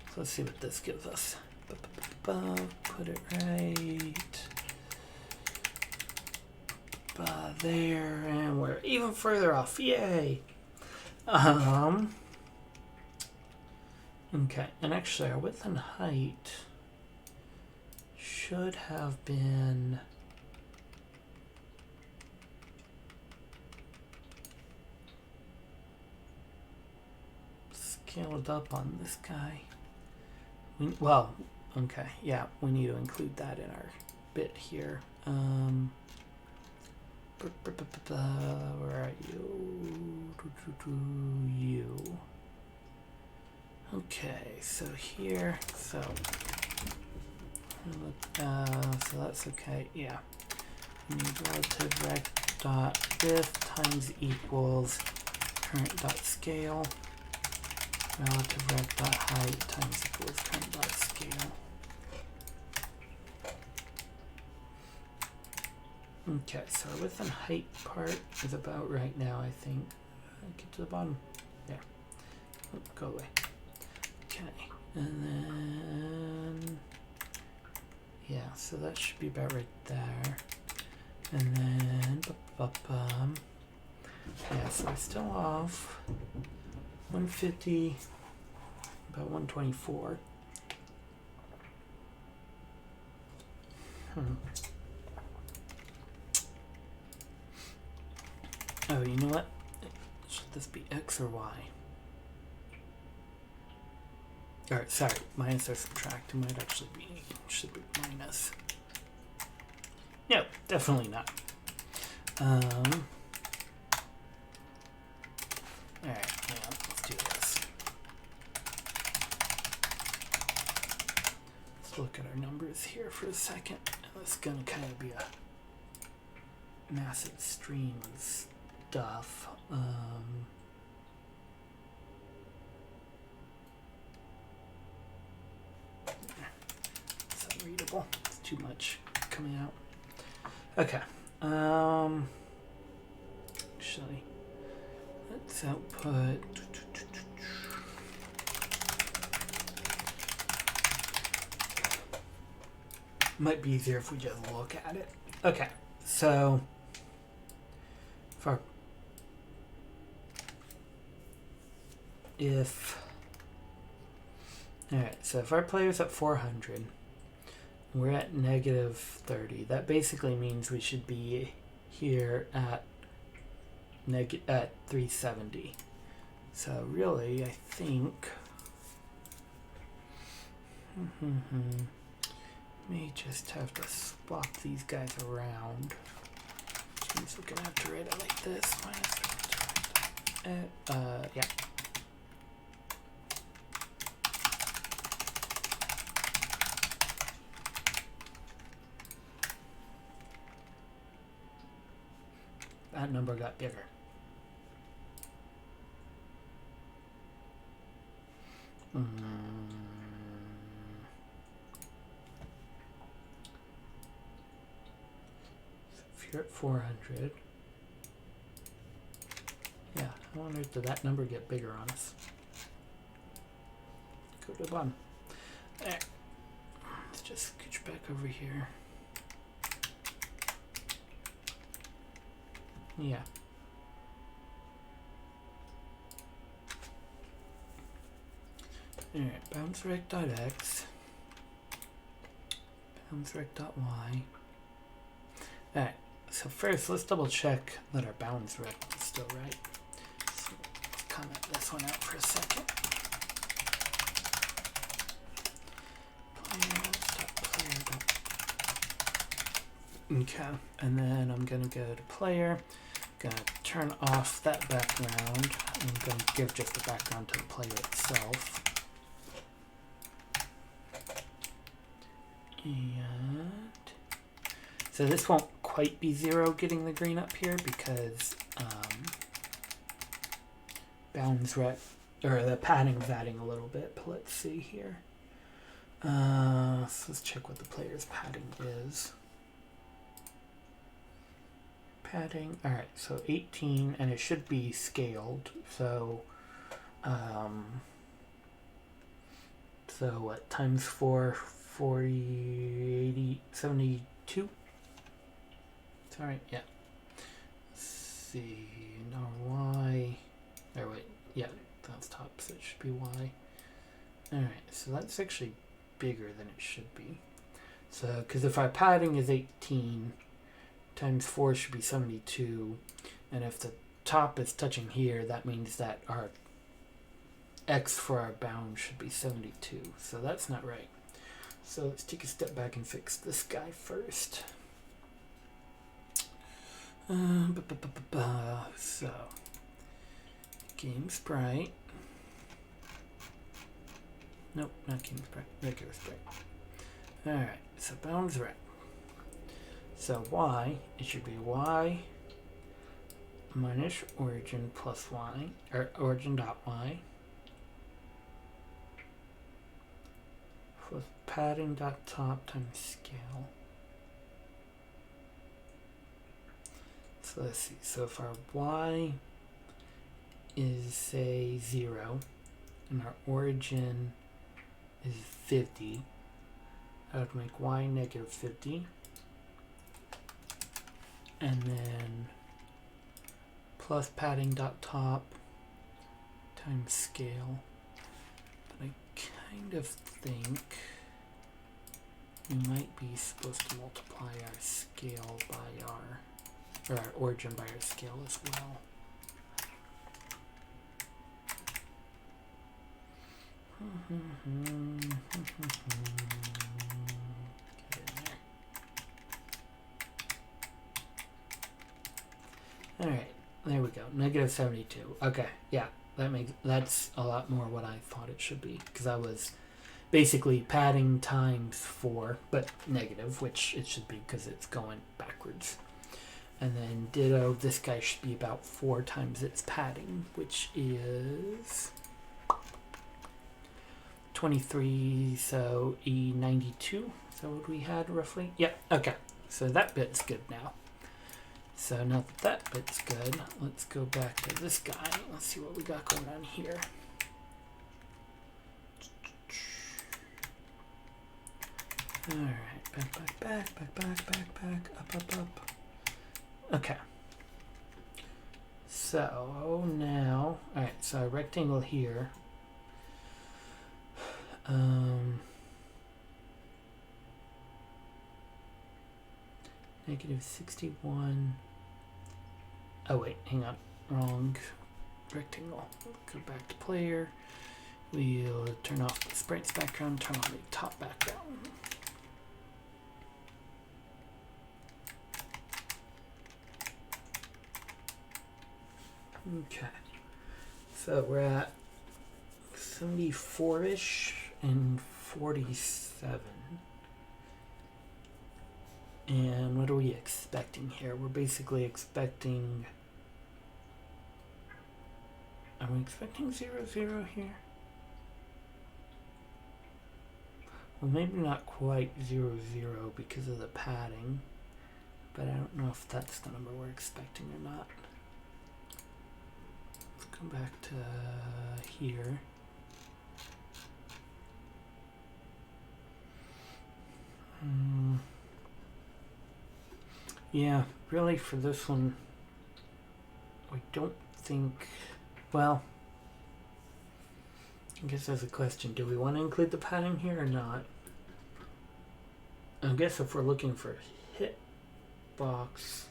so let's see what this gives us. Put it right there, and we're even further off. Yay! Okay, and actually our width and height should have been scaled up on this guy. Well, okay, yeah, we need to include that in our bit here. Where are you? You. Okay, so here, so that's okay, yeah. We need relative rect dot width times equals current dot scale. Relative rect dot height times equals current dot scale. Okay, so our width and height part is about right now, I think. Get to the bottom. There. Oh, go away. Okay, and then yeah, so that should be about right there. And then yeah, so we're still off 150, about 124. Oh, you know what? Should this be X or Y? Alright, sorry, minus or subtract. It might actually be, should be minus. No, definitely not. Alright, yeah, let's do this. Let's look at our numbers here for a second. It's gonna kind of be a massive stream of stuff. It's unreadable. It's too much coming out. Okay. Actually, let's output. Might be easier if we just look at it. Okay, so if our player's at 400, we're at negative 30. That basically means we should be here at 370. So really, I think may just have to swap these guys around. Which means we're gonna have to write it like this. Yeah. That number got bigger. you're at 400. Yeah, I wonder, did that number get bigger on us? Go to the bottom. There. Let's just scooch back over here. Yeah. Alright, bounceRect.x, bounceRect.y. Alright, so first let's double check that our bounceRect is still right. So let's comment this one out for a second. Okay, and then I'm gonna go to player, gonna turn off that background. I'm gonna give just the background to the player itself. And so this won't quite be 0 getting the green up here because bounceRect, or the padding's adding a little bit, but let's see here. So let's check what the player's padding is. Padding, alright, so 18, and it should be scaled, so what, times 4, 40, 80, 72? Sorry, yeah. Let's see, now y, or wait, yeah, that's top, so it should be y. Alright, so that's actually bigger than it should be. So, because if our padding is 18, times 4 should be 72, and if the top is touching here, that means that our x for our bound should be 72, so that's not right. So let's take a step back and fix this guy first. So, game sprite. Nope, not game sprite, regular sprite. Alright, so bounceRect. So y, it should be y minus origin plus y, or origin.y, plus padding.top times scale. So let's see, so if our y is, say, 0, and our origin is 50, that would make y negative 50. And then plus padding.top times scale. But I kind of think we might be supposed to multiply our scale by or our origin by our scale as well. Alright, there we go. Negative 72. Okay, yeah, that's a lot more what I thought it should be, because I was basically padding times 4, but negative, which it should be because it's going backwards. And then ditto, this guy should be about 4 times its padding, which is 23, so E92. Is that what we had roughly? Yep, okay. So that bit's good now. So now that that bit's good, let's go back to this guy. Let's see what we got going on here. Alright, back, up. Okay. So now, alright, so a rectangle here. Negative 61. Oh wait, hang on, wrong rectangle. Go back to player. We'll turn off the sprite's background, turn on the top background. Okay, so we're at 74-ish and 47. And what are we expecting here? We're basically expecting... Are we expecting 0, 0 here? Well, maybe not quite 0, 0 because of the padding. but I don't know if that's the number we're expecting or not. Let's come back to here. Yeah, really for this one, I don't think, well, I guess that's a question. Do we want to include the padding here or not? I guess if we're looking for hitbox,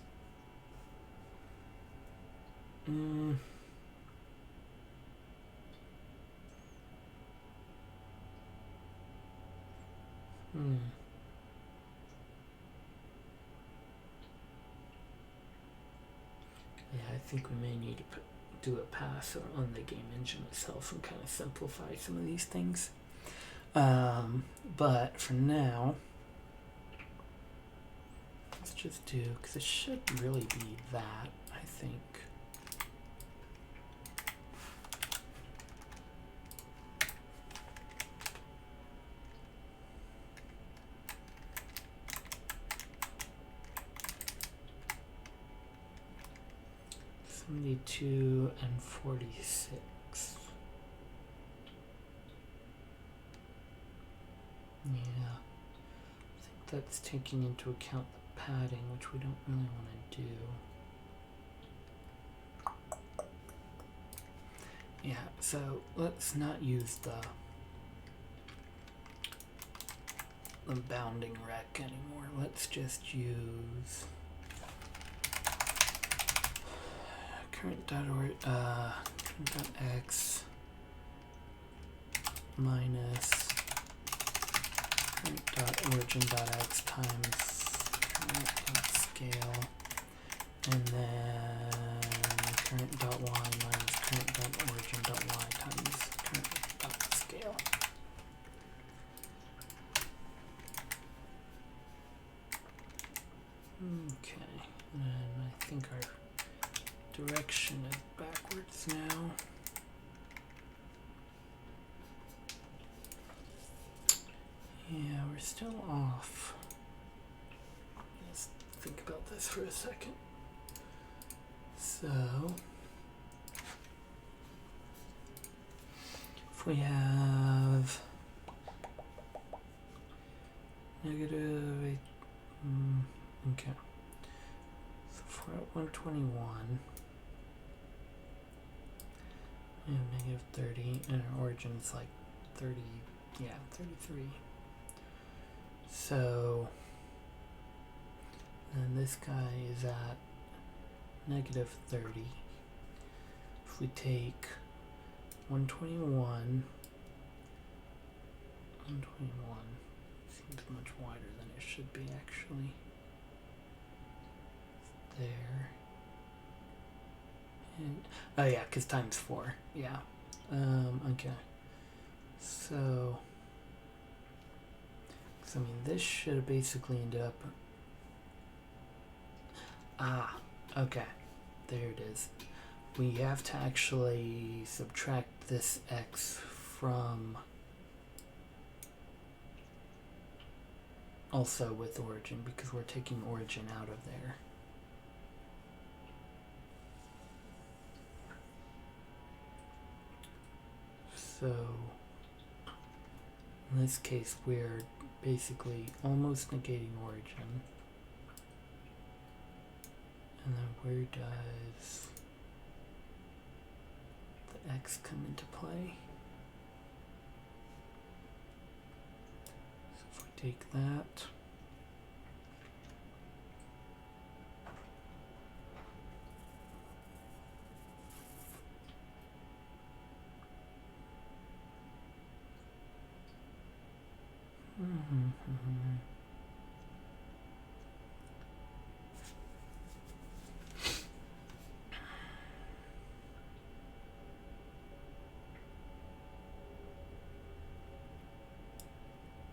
yeah, I think we may need to do a pass on the game engine itself and kind of simplify some of these things. But for now, let's just do, because it should really be that, I think. $72 and $46. Yeah, I think that's taking into account the padding, which we don't really want to do. Yeah, so let's not use the bounding rec anymore. Let's just use current.x minus current.origin.x times current.scale, and then current.y minus current.origin.y times current.scale. Okay, and I think our direction is backwards now. Yeah, we're still off. Let's think about this for a second. So, if we have negative, okay. So if we're at 121, we have negative 30, and our origin is like 30, yeah, 33. So, and this guy is at negative 30. If we take 121 seems much wider than it should be actually. There. And, oh yeah, because times 4. Yeah. Okay. So, I mean, this should have basically ended up. Okay. There it is. We have to actually subtract this x from also with origin because we're taking origin out of there. So in this case, we're basically almost negating origin. And then where does the x come into play? So if we take that,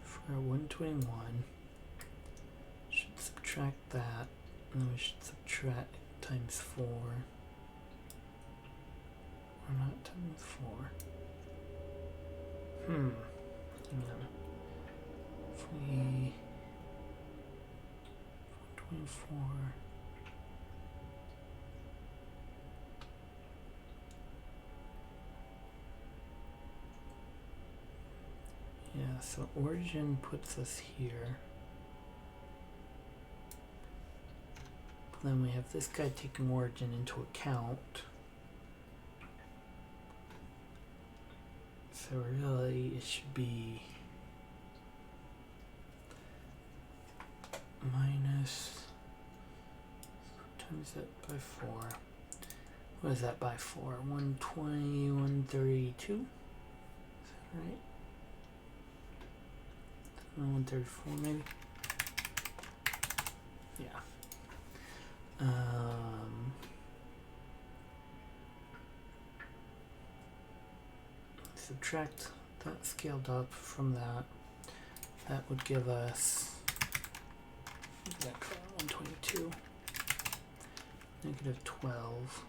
for 121, should subtract that, and then we should subtract times 4. Or not times 4. Hang on. If we 21 4. Yeah, so origin puts us here. But then we have this guy taking origin into account. So really it should be minus, times that by 4. What is that by 4? 120, 132? Is that right? 134 maybe? Yeah. Subtract that scaled up from that. That would give us exactly 122. Negative 12.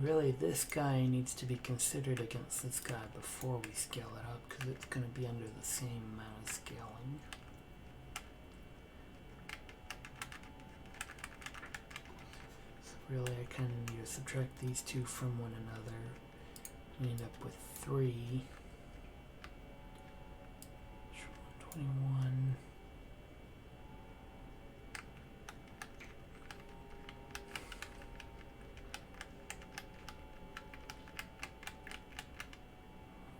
Really, this guy needs to be considered against this guy before we scale it up, because it's going to be under the same amount of scaling. So really, I kind of need to subtract these two from one another. We end up with 3. 21.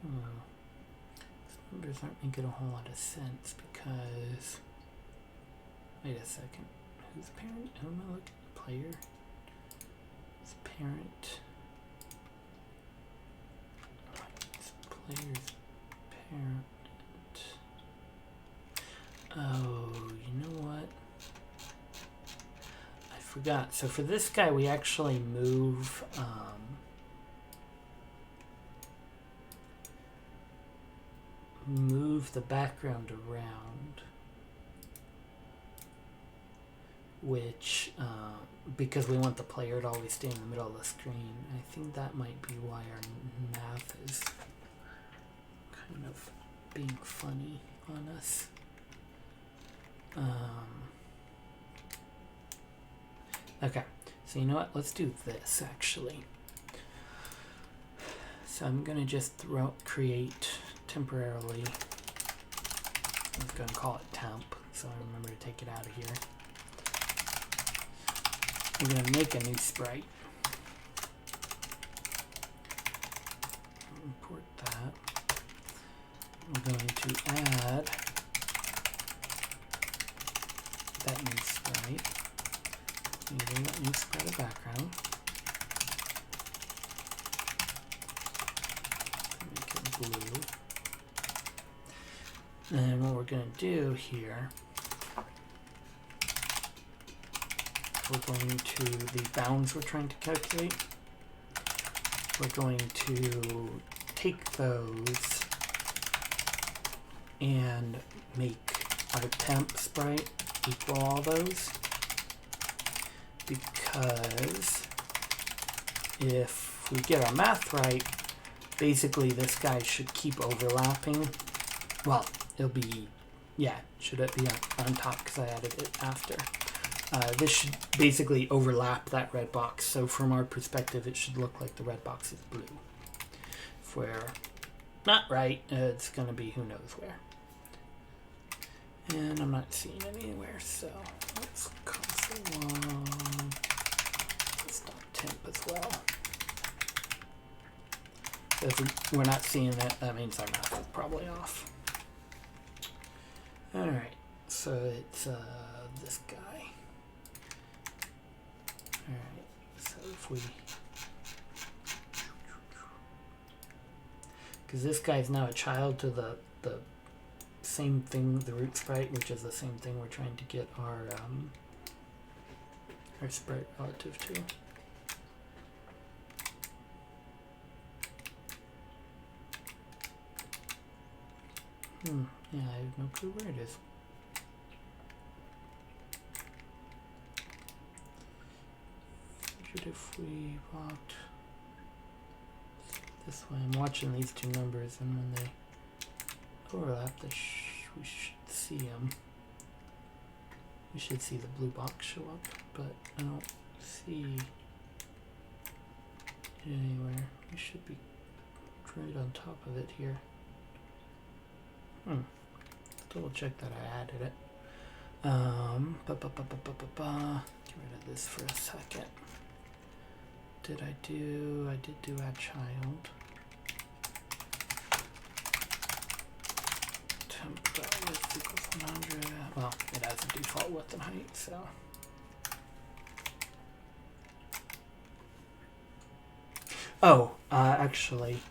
These numbers aren't making a whole lot of sense because, wait a second, who's parent? Who am I looking at? Player? It's parent. It's player's parent. Oh, you know what? I forgot. So for this guy, we actually move the background around, which because we want the player to always stay in the middle of the screen. I think that might be why our math is kind of being funny on us. Okay, so you know what? Let's do this actually. So I'm gonna just create temporarily. I'm just gonna call it temp, so I remember to take it out of here. We're gonna make a new sprite. Import that. We're going to add that new sprite. Using that new sprite background. Make it blue. And what we're going to do here, we're going to, the bounds we're trying to calculate, we're going to take those and make our temp sprite equal all those, because if we get our math right, basically this guy should keep overlapping. Well, it'll be, yeah, should it be on top because I added it after. This should basically overlap that red box. So from our perspective, it should look like the red box is blue. If we're not right, it's going to be who knows where. And I'm not seeing it anywhere, so let's console log. Let's stop temp as well. If we're not seeing it, that means our math is probably off. Alright, so it's this guy. Alright, so if we... Because this guy is now a child to the same thing, the root sprite, which is the same thing we're trying to get our sprite relative to. Yeah, I have no clue where it is. If we walked this way, I'm watching these two numbers, and when they overlap, we should see them. we should see the blue box show up, but I don't see it anywhere. We should be right on top of it here. Double check that I added it. Get rid of this for a second. I did do add child. Temp width equals 100. Well, it has a default width and height, so. Oh, actually,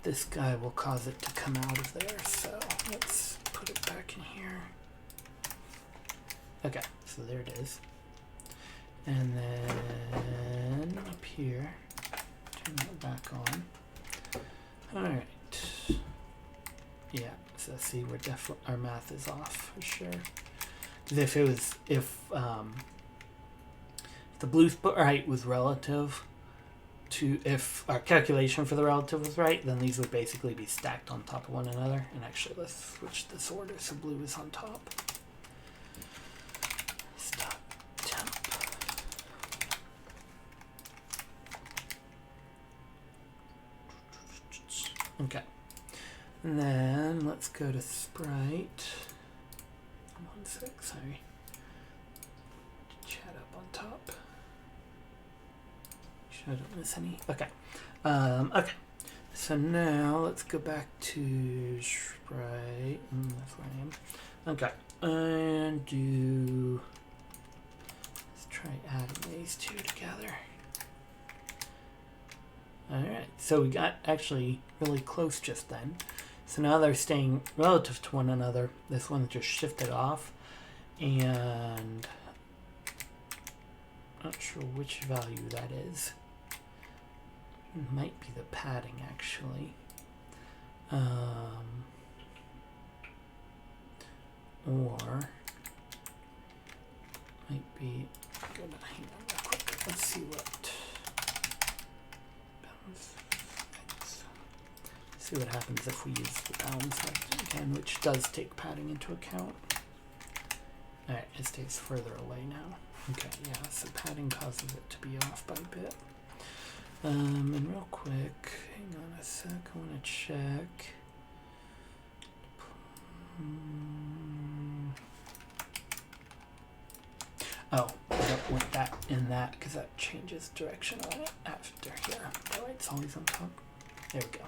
this guy will cause it to come out of there, so let's put it back in here. Okay, so there it is. And then up here, turn that back on. Alright. Yeah, so see, we're definitely, our math is off for sure. Because if the blue right was relative to, if our calculation for the relative was right, then these would basically be stacked on top of one another. And actually, let's switch this order so blue is on top. Stop temp. Okay. And then let's go to sprite. 1 sec, sorry. Chat up on top. Sure I don't miss any. Okay. Okay. So now let's go back to sprite. That's where I am. Okay. And do. Let's try adding these two together. Alright, so we got actually really close just then. So now they're staying relative to one another. This one just shifted off. And not sure which value that is. It might be the padding actually. Or might be, hang on real quick. Let's see what. See what happens if we use the bounds again, which does take padding into account. Alright, it stays further away now. Okay, yeah, so padding causes it to be off by a bit. And real quick, hang on a sec, I want to check. Oh, I don't want that in that because that changes direction on it after here. Oh, it's always on top. There we go.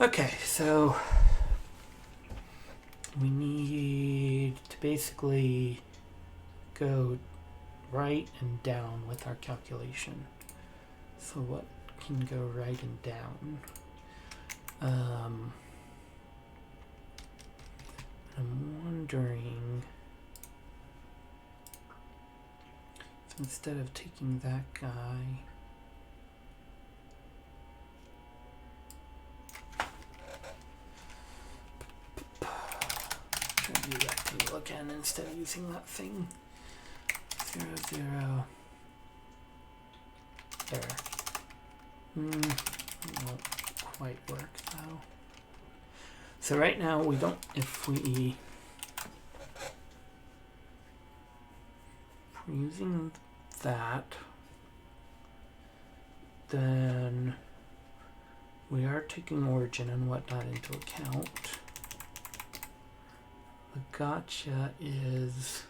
Okay, so we need to basically go right and down with our calculation. So what can go right and down? I'm wondering if instead of taking that guy, do rectangle again instead of using that thing. 0, 0. There. Won't quite work though. So right now we don't, if we're using that, then we are taking origin and whatnot into account. The gotcha is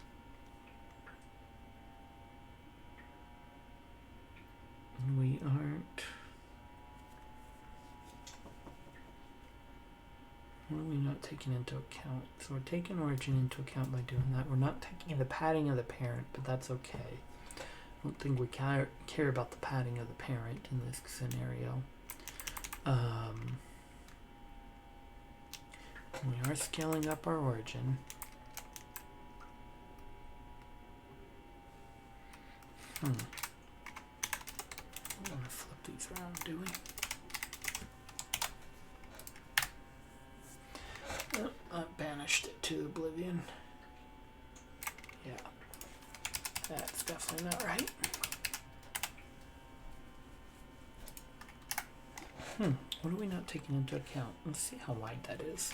we aren't. What are we not taking into account? So we're taking origin into account by doing that. We're not taking the padding of the parent, but that's okay. I don't think we care about the padding of the parent in this scenario. We are scaling up our origin. We don't want to flip these around, do we? Oh, I banished it to oblivion. Yeah, that's definitely not right. What are we not taking into account? Let's see how wide that is.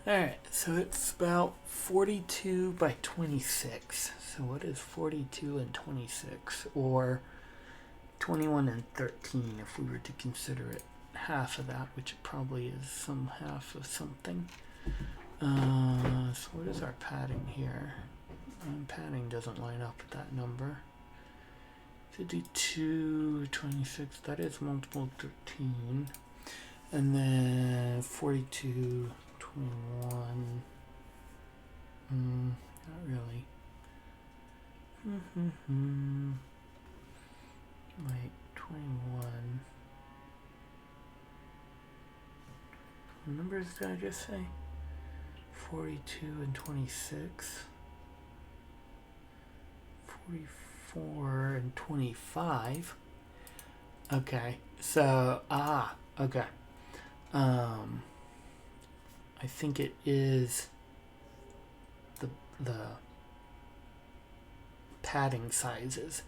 Alright, so it's about 42 by 26. So what is 42 and 26? Or 21 and 13 if we were to consider it half of that, which it probably is some half of something. So what is our padding here? Padding doesn't line up with that number. 52, 26, that is multiple 13. And then 42, 21. Not really. Wait, 21. What numbers did I just say? 42 and 26. 44 and 25. Okay, so, okay. I think it is the padding sizes,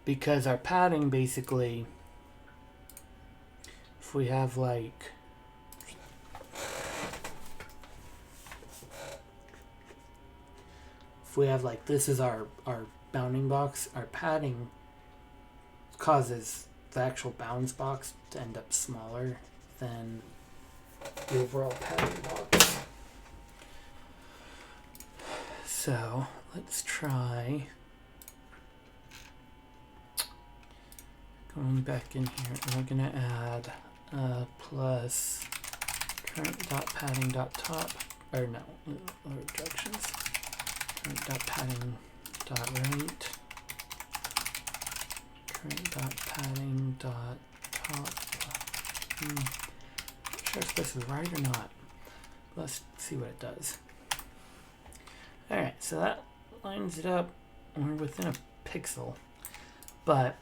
because our padding basically, if we have like this is our bounding box, our padding causes the actual bounds box to end up smaller than the overall padding box. So let's try going back in here, and we're going to add plus current.padding.top, or no, directions, current.padding.right, current.padding.top. Not sure if this is right or not. Let's see what it does. Alright, so that lines it up. We're within a pixel, but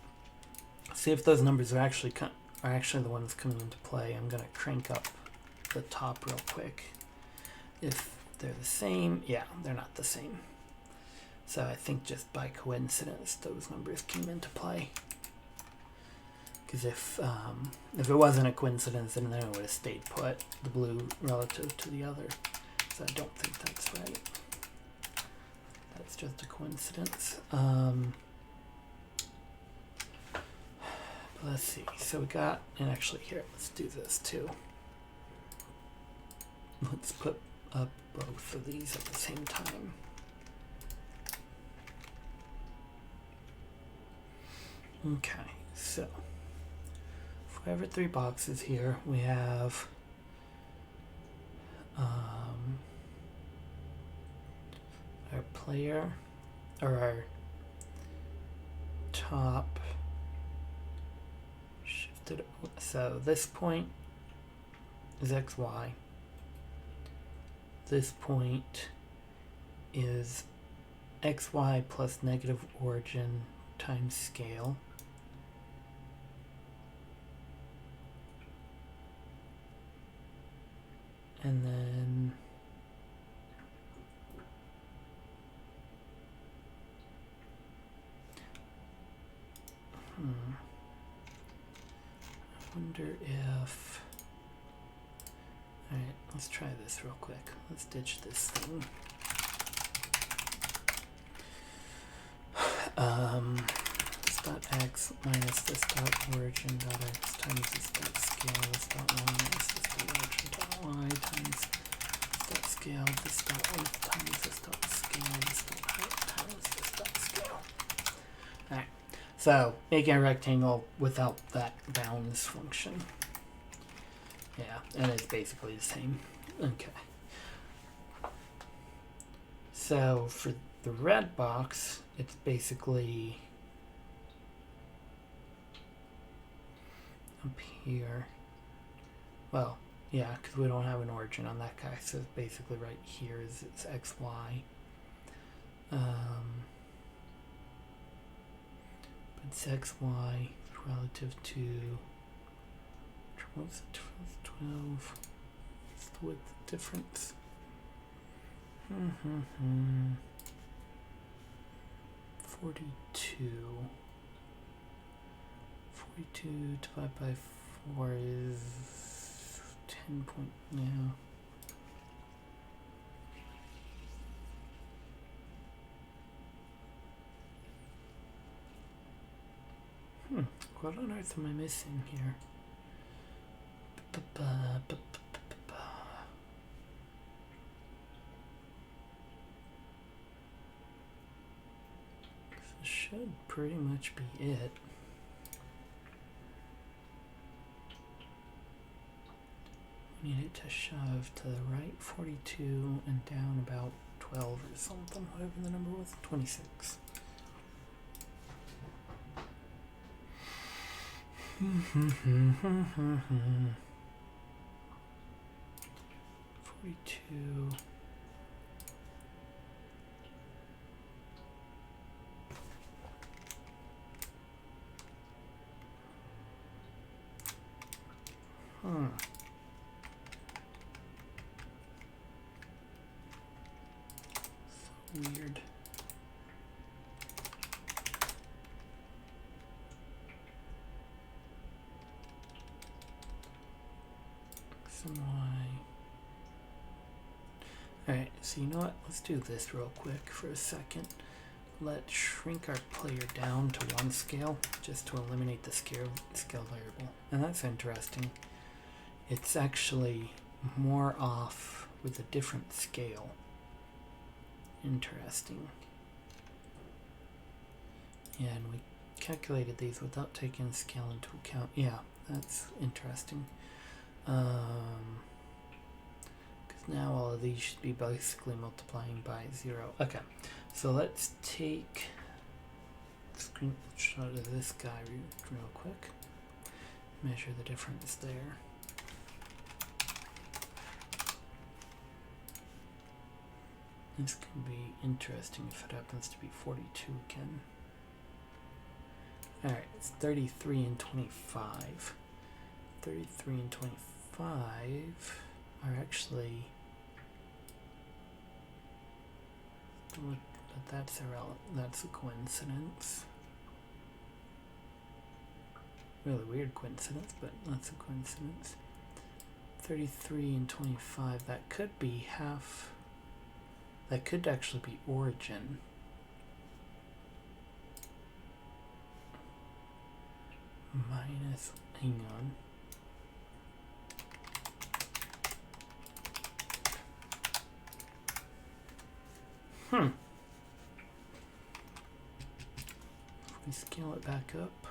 see if those numbers are actually the ones coming into play. I'm going to crank up the top real quick. If they're the same, yeah, they're not the same. So I think just by coincidence those numbers came into play. Because if it wasn't a coincidence, then it would have stayed put, the blue relative to the other. So I don't think that's right. That's just a coincidence. Let's see. So we got, and actually here, let's do this too. Let's put up both of these at the same time. Okay, so if we have our 3 boxes here, we have our player, or our top shifted. So this point is XY. This point is XY plus negative origin times scale. And then I wonder if, alright, let's try this real quick. Let's ditch this thing. This dot x minus this dot origin dot x times this dot scale, this dot y minus this dot origin dot y times this dot scale, this dot width times this dot scale, this dot height times this dot scale. Alright, so making a rectangle without that bounds function. Yeah, and it's basically the same. Okay. So for the red box, it's basically up here. Well, yeah, because we don't have an origin on that guy, so it's basically right here is its XY. But it's XY relative to, what's the difference? 12. What's the width difference? 42. 42 divided by 4 is 10 point, yeah. What on earth am I missing here? This should pretty much be it. We need it to shove to the right 42 and down about 12 or something, whatever the number was, 26. 42. So weird. X and Y. Alright, so you know what? Let's do this real quick for a second. Let's shrink our player down to 1 scale just to eliminate the scale variable. And that's interesting. It's actually more off with a different scale. Interesting. Yeah, and we calculated these without taking scale into account. Yeah, that's interesting. Because now all of these should be basically multiplying by 0. Okay, so let's take a screenshot of this guy real quick. Measure the difference there. This can be interesting if it happens to be 42 again. Alright, it's 33 and 25. 33 and 25 are actually... But that's irrelevant. That's a coincidence. Really weird coincidence, but that's a coincidence. 33 and 25, that could be half... That could actually be origin. Minus, hang on. If we scale it back up,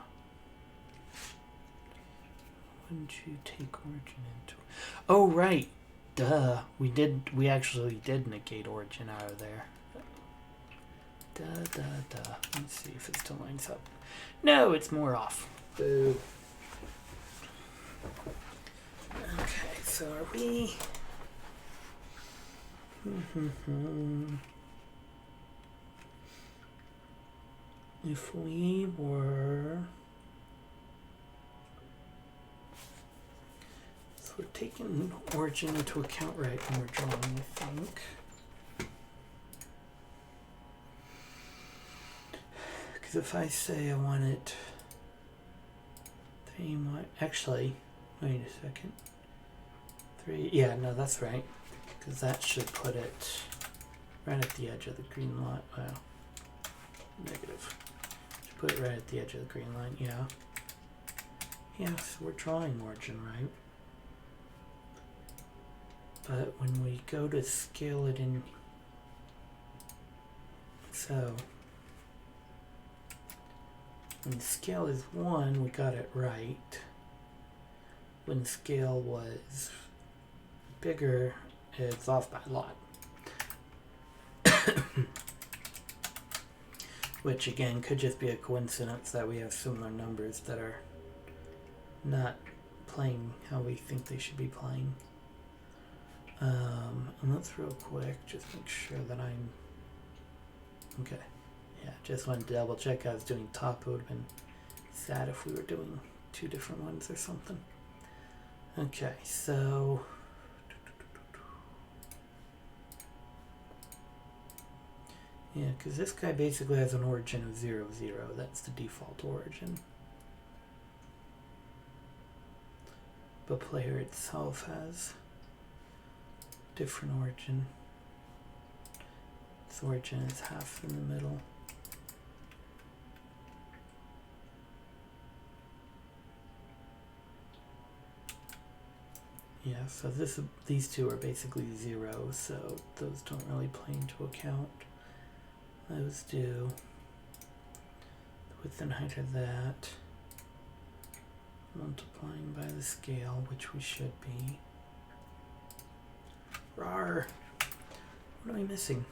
wouldn't you take origin into... Oh, right. Duh. We actually did negate origin out of there. Duh. Let's see if it still lines up. No, it's more off. Boo. Okay, so are we... If we were... So we're taking origin into account right when we're drawing, I think. Because if I say I want it... Actually, wait a second. 3, yeah, no, that's right. Because that should put it right at the edge of the green line. Wow. Negative. Should put it right at the edge of the green line, yeah. Yes, we're drawing origin, right? But when we go to scale it in... So... When scale is 1, we got it right. When scale was bigger, it's off by a lot. Which again could just be a coincidence that we have similar numbers that are not playing how we think they should be playing. And let's real quick just make sure that I'm okay. Yeah, just wanted to double check I was doing top. It would have been sad if we were doing 2 different ones or something. Okay, so yeah, because this guy basically has an origin of 0, 0. That's the default origin. But player itself has different origin. Its origin is half in the middle. Yeah, so these two are basically 0, so those don't really play into account. Those do. The width and height are that. Multiplying by the scale, which we should be. Rawr! What am I missing?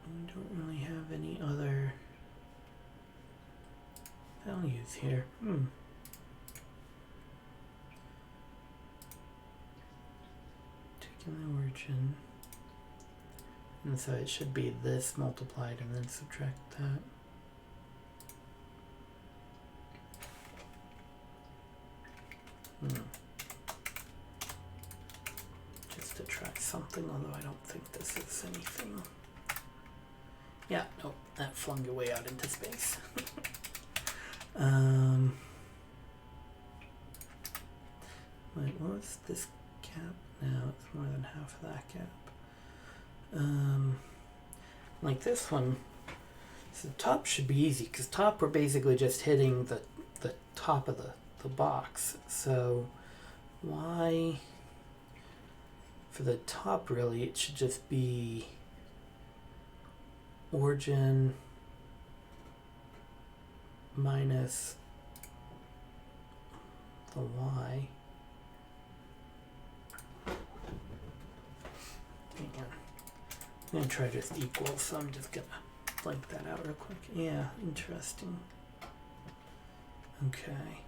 We don't really have any other values here. Taking the origin. And so it should be this multiplied and then subtract that. Just to try something, although I don't think this is anything. Yeah, nope, that flung you way out into space. Wait, what was this gap? No, it's more than half of that gap. Like this one, so the top should be easy, because top we're basically just hitting the top of the box. So why, for the top really, it should just be origin minus the y. Hang on. I'm going to try just equal, so I'm just going to blank that out real quick. Yeah, interesting. Okay.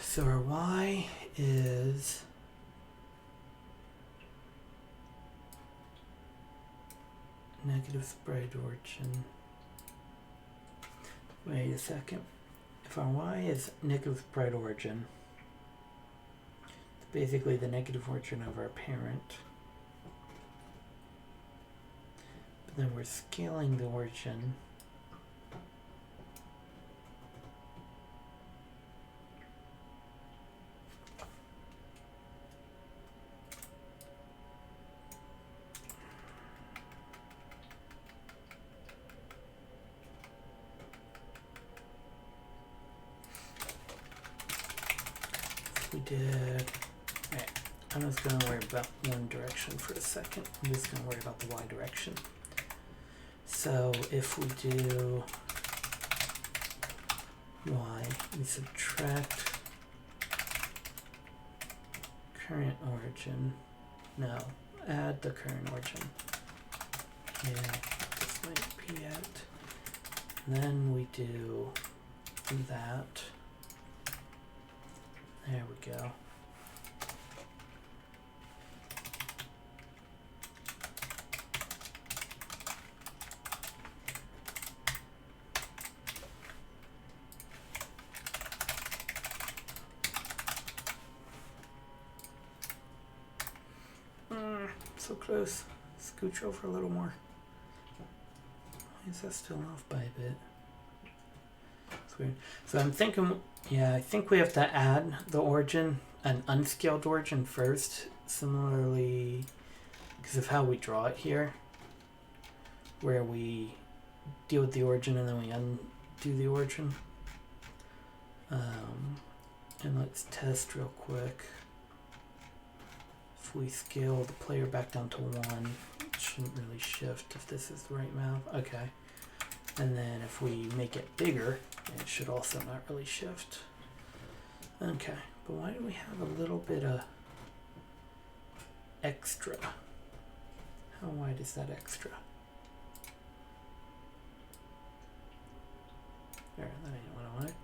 So our y is negative sprite origin. Wait a second. If our y is negative sprite origin, it's basically the negative origin of our parent. But then we're scaling the origin. We did. Right. I'm just going to worry about one direction for a second. I'm just going to worry about the y direction. So if we do y, we subtract current origin. No, add the current origin. Yeah, this might be it. Then we do that. There we go. So close. Scooch over a little more. Why is that still off by a bit? It's weird. So I'm thinking, yeah, I think we have to add the origin, an unscaled origin first. Similarly, because of how we draw it here, where we deal with the origin and then we undo the origin. And let's test real quick. If we scale the player back down to 1, it shouldn't really shift if this is the right map. Okay. And then if we make it bigger, it should also not really shift. Okay, but why do we have a little bit of extra? How wide is that extra? There, that ain't what I wanted.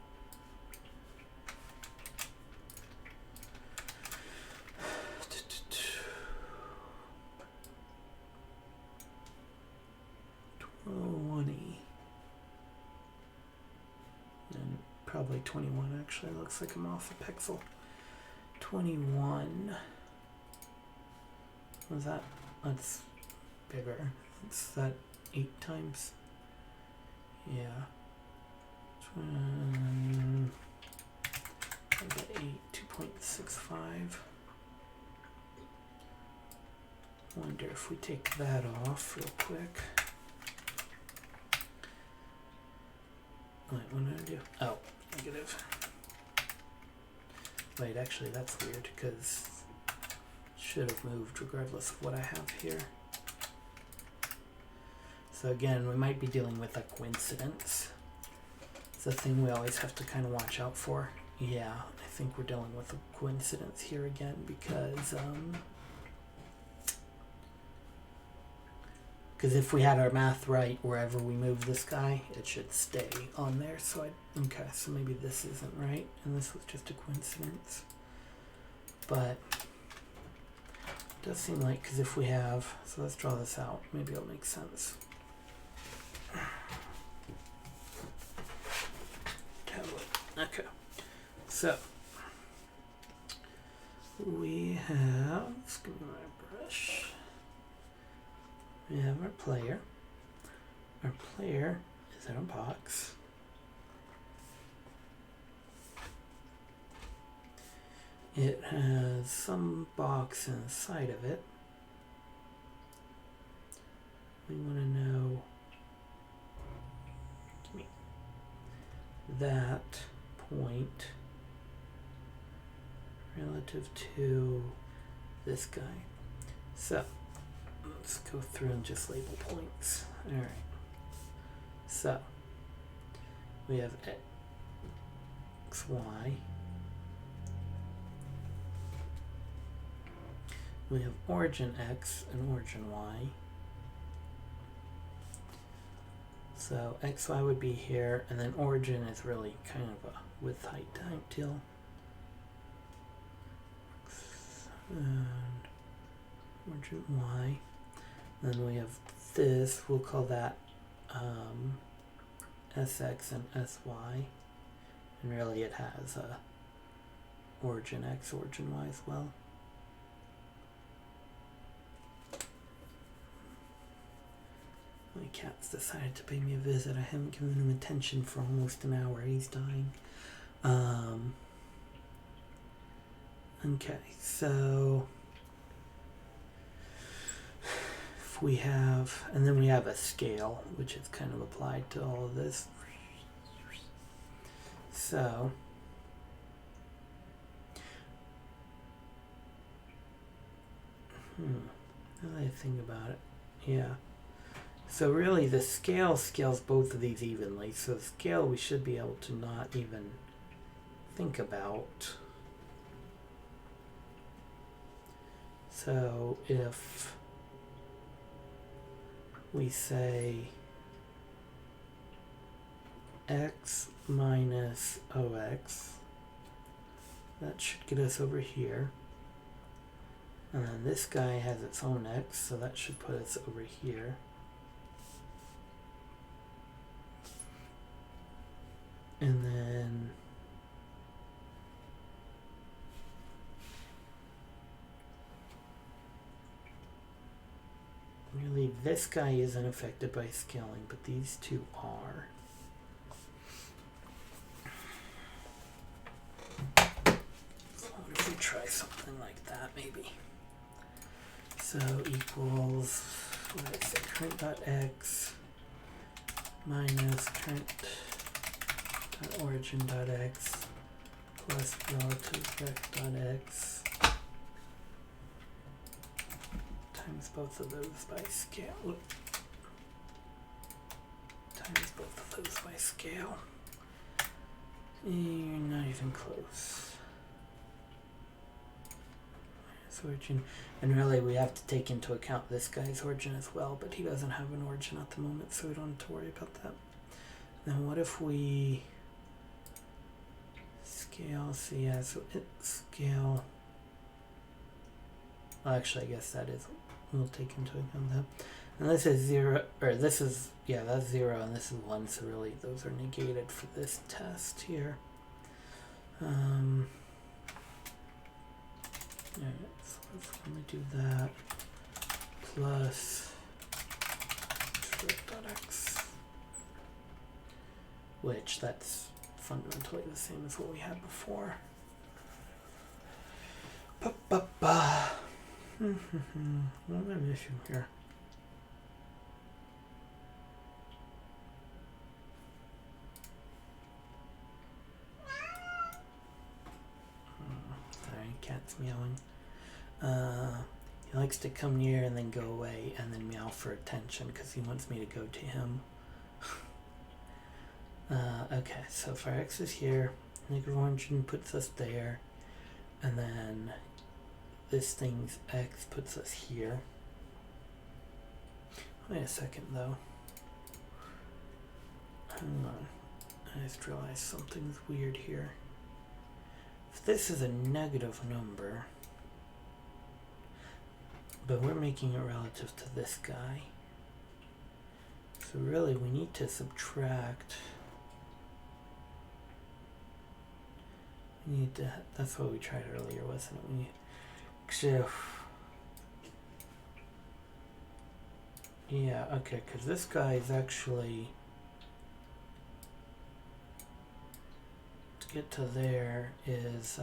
And probably 21 actually. Looks like I'm off a pixel. 21. Was that? That's bigger. It's that 8 times. Yeah. 8, 2.65. wonder if we take that off real quick. Wait, what did I do? Oh, negative. Wait, actually that's weird because it should have moved regardless of what I have here. So again, we might be dealing with a coincidence. It's a thing we always have to kind of watch out for. Yeah, I think we're dealing with a coincidence here again because if we had our math right, wherever we move this guy, it should stay on there. So okay, so maybe this isn't right, and this was just a coincidence. But it does seem like, because if we have, so let's draw this out. Maybe it'll make sense. Okay, so we have, let's give me my brush. We have our player. Our player is in a box. It has some box inside of it. We want to know that point relative to this guy. So let's go through and just label points. All right. So we have x, y. We have origin x and origin y. So xy would be here, and then origin is really kind of a width height type deal. And origin y. Then we have this, we'll call that sx and sy. And really it has a origin x, origin y as well. My cat's decided to pay me a visit. I haven't given him attention for almost an hour. He's dying. Okay, so if we have, and then we have a scale, which is kind of applied to all of this. So now that I think about it, yeah. So really the scale scales both of these evenly. So the scale we should be able to not even think about. So if we say x minus ox, that should get us over here. And then this guy has its own x, so that should put us over here. And then really this guy isn't affected by scaling, but these two are. So what if we try something like that maybe? So equals, what did I say, current.x minus current.origin.x plus relative vec.x times both of those by scale. Times both of those by scale. You're not even close. Origin, and really we have to take into account this guy's origin as well, but he doesn't have an origin at the moment, so we don't have to worry about that. Then what if we scale? So yeah, so it scale. Well, actually, I guess that is, we'll take into account that. And this is 0, or this is, yeah, that's 0, and this is 1, so really those are negated for this test here. Alright, so let's only do that plus script.x, which that's fundamentally the same as what we had before. What am I missing here? Sorry, cat's meowing. He likes to come near and then go away and then meow for attention because he wants me to go to him. Okay, so if our x is here, negative origin puts us there, and then this thing's x puts us here. Wait a second though. Hang on. I just realized something's weird here. If this is a negative number, but we're making it relative to this guy, so really we need to subtract. We need to, that's what we tried earlier, wasn't it? Yeah, okay, because this guy is actually, to get to there is,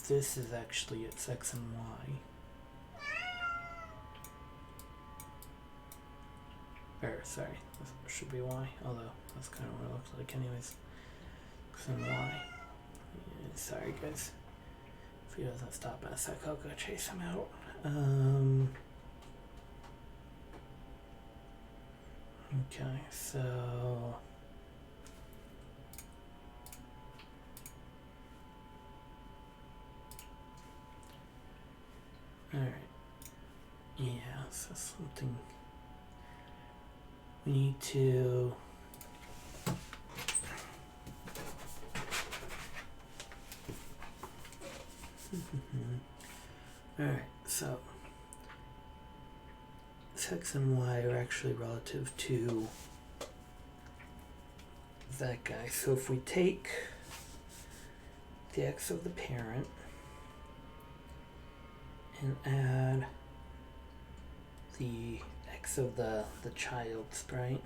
this is actually its x and y. Or, sorry, this should be y, although that's kind of what it looks like anyways. X and y. Yeah, sorry guys. If he doesn't stop in a sec, I'll go chase him out. Okay, so... Alright. Yeah, so something... We need to... Alright, so... X and y are actually relative to that guy. So if we take the x of the parent and add the x of the child, right?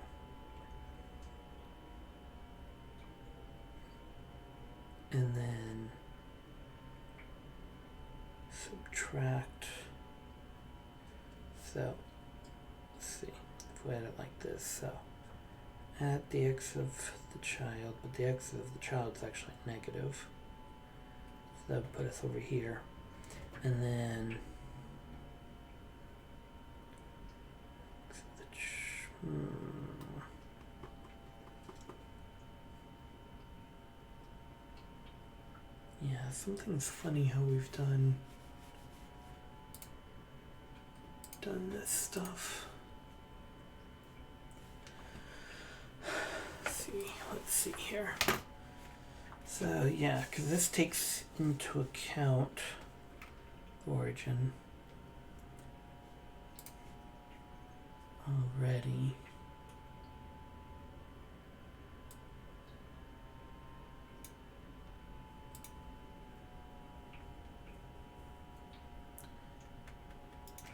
And then subtract. So let's see if we had it like this. So add the x of the child, but the x of the child is actually negative. So that would put us over here. And then yeah, something's funny how we've done this stuff. Let's see here. So yeah, because this takes into account origin already.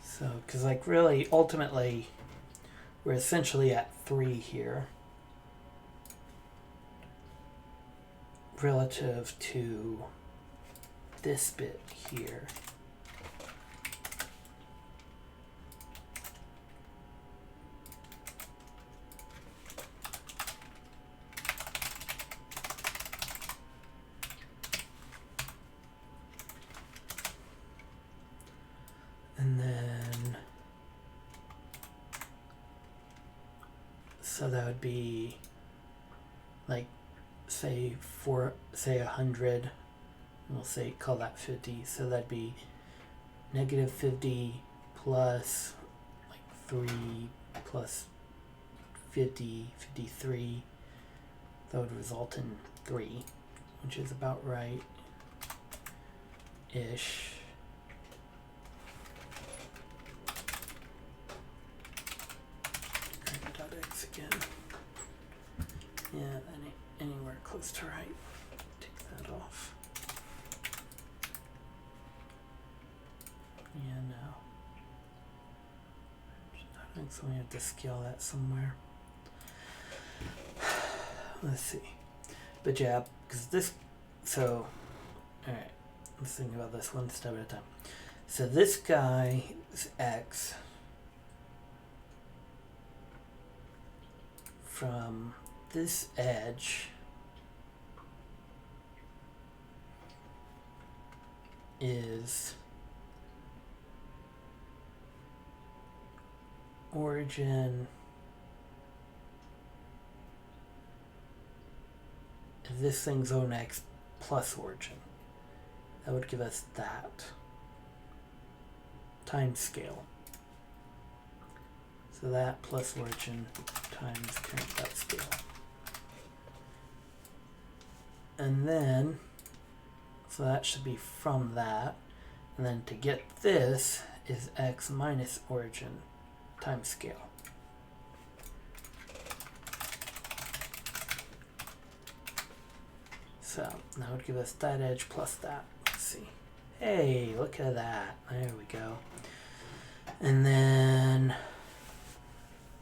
So, because like really, ultimately, we're essentially at 3 here relative to this bit here. And then, so that would be like, say 100, we'll say, call that 50, so that'd be negative 50 plus like 3 plus 50, 53, that would result in 3, which is about right ish. X again. Yeah, that ain't anywhere close to right. Take that off. Yeah, no. I think so. We have to scale that somewhere. Let's see. But yeah, because this so, alright, let's think about this one step at a time. So this guy is x from this edge is origin of this thing's own x plus origin. That would give us that times scale. So that plus origin times current dot scale. And then, so that should be from that. And then to get this is x minus origin times scale. So that would give us that edge plus that. Let's see. Hey, look at that. There we go. And then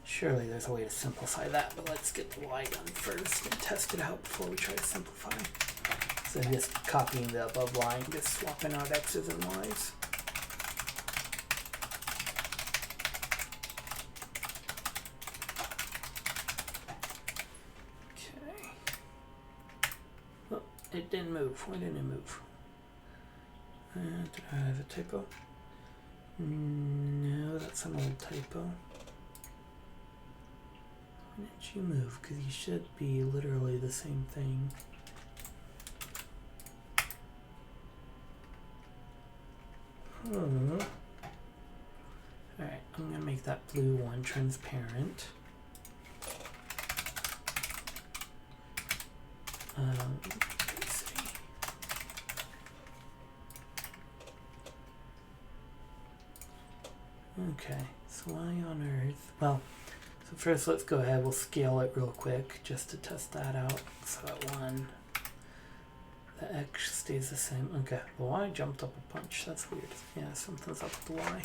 surely there's a way to simplify that, but let's get the y done first and test it out before we try to simplify. So just copying the above line, just swapping out x's and y's. Okay. Oh, it didn't move. Why didn't it move? Did I have a typo? No, that's an old typo. Why did you move? Because you should be literally the same thing. Alright, I'm going to make that blue one transparent. Let's see. Okay, so why on earth? Well, so first let's go ahead, we'll scale it real quick just to test that out. So that one, the x stays the same. Okay, the y jumped up a bunch, that's weird. Yeah, something's up with the y.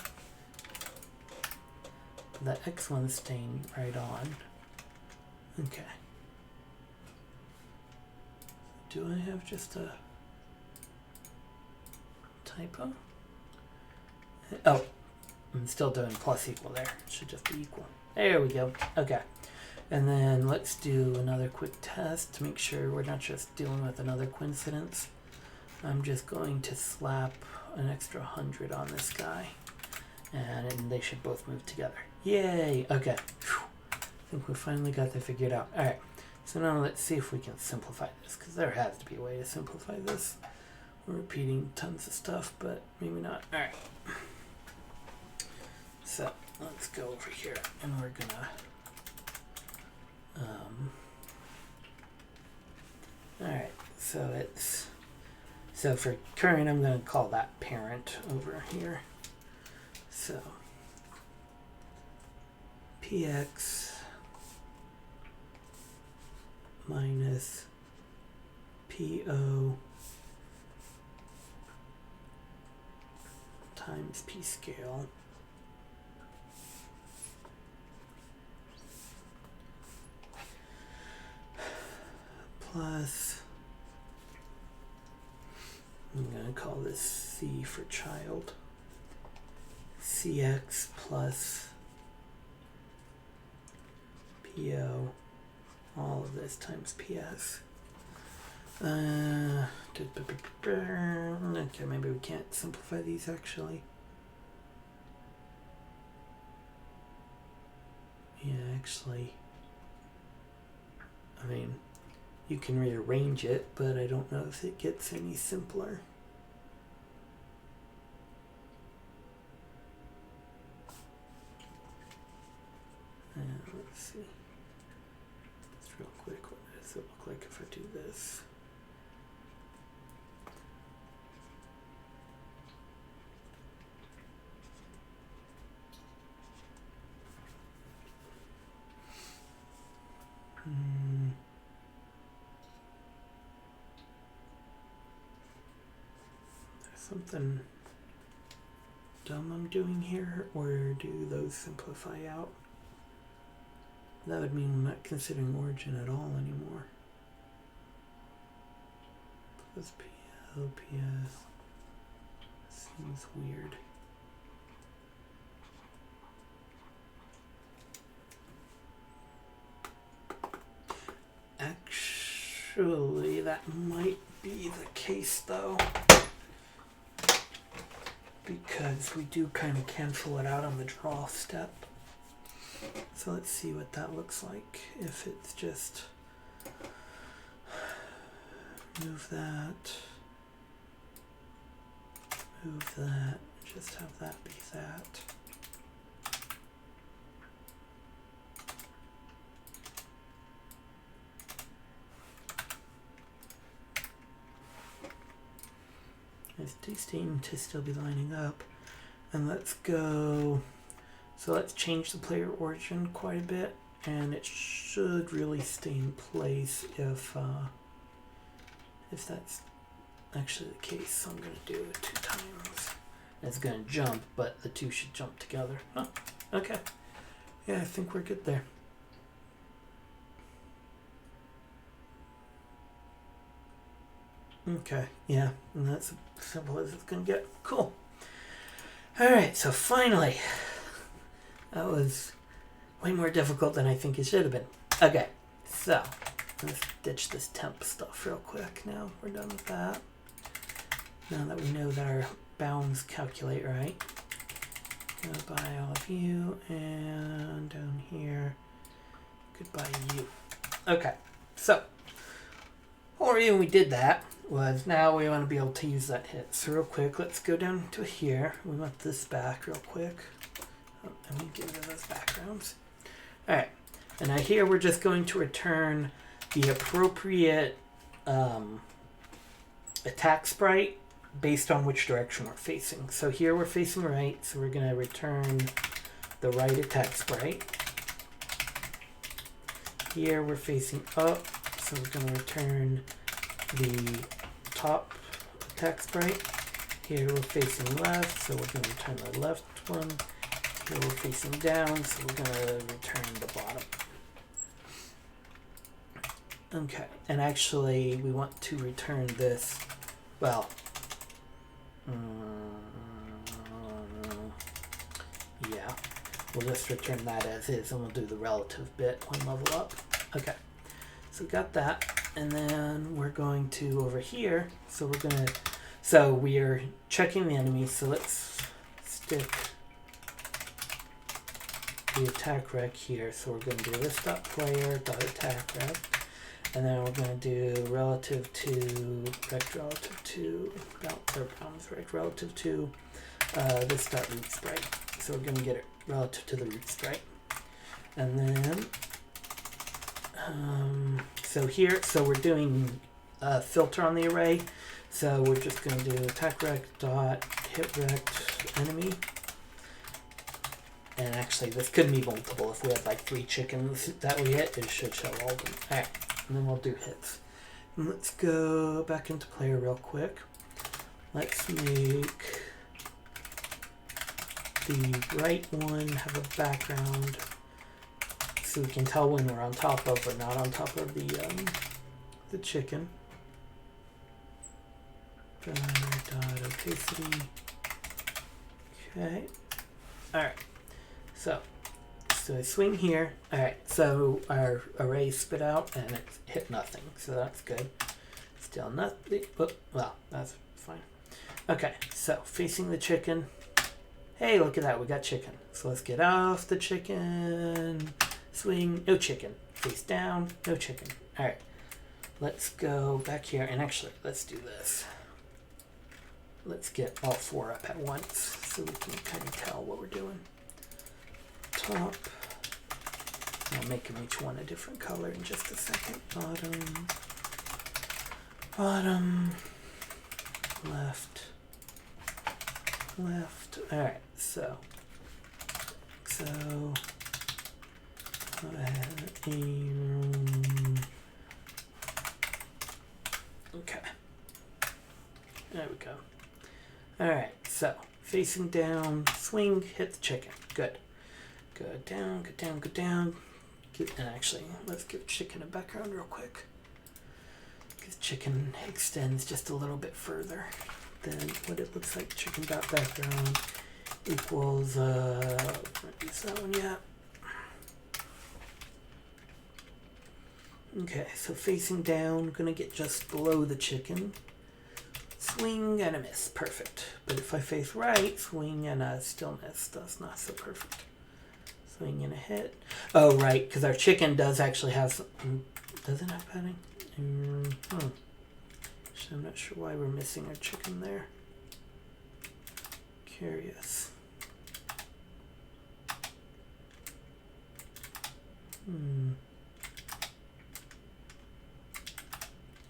The x one's staying right on. Okay. Do I have just a typo? Oh, I'm still doing plus equal there. It should just be equal. There we go. Okay. And then let's do another quick test to make sure we're not just dealing with another coincidence. I'm just going to slap an extra 100 on this guy. And they should both move together. Yay! Okay. Whew. I think we finally got that figured out. Alright. So now let's see if we can simplify this, because there has to be a way to simplify this. We're repeating tons of stuff, but maybe not. Alright. So let's go over here and we're gonna alright, so for current I'm gonna call that parent over here. So px minus po times p scale plus, I'm going to call this C for child, CX plus PO, all of this times PS. Okay, maybe we can't simplify these actually. Yeah, actually, I mean, you can rearrange it, but I don't know if it gets any simpler. Let's see. Just real quick, what does it look like if I do this? Something dumb I'm doing here, or do those simplify out? That would mean I'm not considering origin at all anymore. was PLPS. Seems weird. Actually, that might be the case though, because we do kind of cancel it out on the draw step. So let's see what that looks like if it's just move that, just have that be that. They seem to still be lining up. And let's go, so let's change the player origin quite a bit, and it should really stay in place if that's actually the case. So I'm going to do it 2 times. It's going to jump, but the 2 should jump together. Oh, okay. Yeah, I think we're good there. Okay, yeah, and that's as simple as it's going to get. Cool. Alright, so finally, that was way more difficult than I think it should have been. Okay, so let's ditch this temp stuff real quick now. We're done with that. Now that we know that our bounds calculate right. Goodbye all of you, and down here, goodbye you. Okay, so the reason we did that was now we want to be able to use that hit. So real quick, let's go down to here. We want this back real quick. Oh, and we get rid of those backgrounds. All right, and now here we're just going to return the appropriate attack sprite based on which direction we're facing. So here we're facing right, so we're going to return the right attack sprite. Here we're facing up, so we're going to return the top attack sprite. Here we're facing left, so we're going to return the left one. Here we're facing down, so we're going to return the bottom. Okay, and actually we want to return this, well, yeah, we'll just return that as is, and we'll do the relative bit one level up. Okay, so we got that. And then we're going to over here, so we are checking the enemy, so let's stick the attack rec here. So we're going to do this.player.attack rec, and then we're going to do relative to this.root sprite. So we're going to get it relative to the root sprite. And then so we're doing a filter on the array. So we're just going to do attack rec dot hit rect enemy. And actually, this could be multiple. If we had like 3 chickens that we hit, it should show all of them. All right, and then we'll do hits. And let's go back into player real quick. Let's make the right one have a background, so we can tell when we're on top of or not on top of the chicken. Opacity. Okay. All right. So I swing here. All right. So our array spit out and it hit nothing. So that's good. Still nothing. Oh, well, that's fine. Okay. So facing the chicken. Hey, look at that. We got chicken. So let's get off the chicken. Swing, no chicken. Face down, no chicken. All right, let's go back here, and actually, let's do this. Let's get all 4 up at once, so we can kind of tell what we're doing. Top. I'll make them each one a different color in just a second. Bottom. Bottom. Left. Left. All right, so. Okay. There we go. Alright, so facing down, swing, hit the chicken. Good. Go down, go down, go down. And actually, let's give chicken a background real quick. because chicken extends just a little bit further than what it looks like. Chicken dot background equals, not use that one yet. Okay, so facing down, gonna get just below the chicken. Swing and a miss, perfect. But if I face right, swing and a still miss. That's not so perfect. Swing and a hit. Oh, right, because our chicken does actually have some, does it have padding? Actually, I'm not sure why we're missing our chicken there. Curious.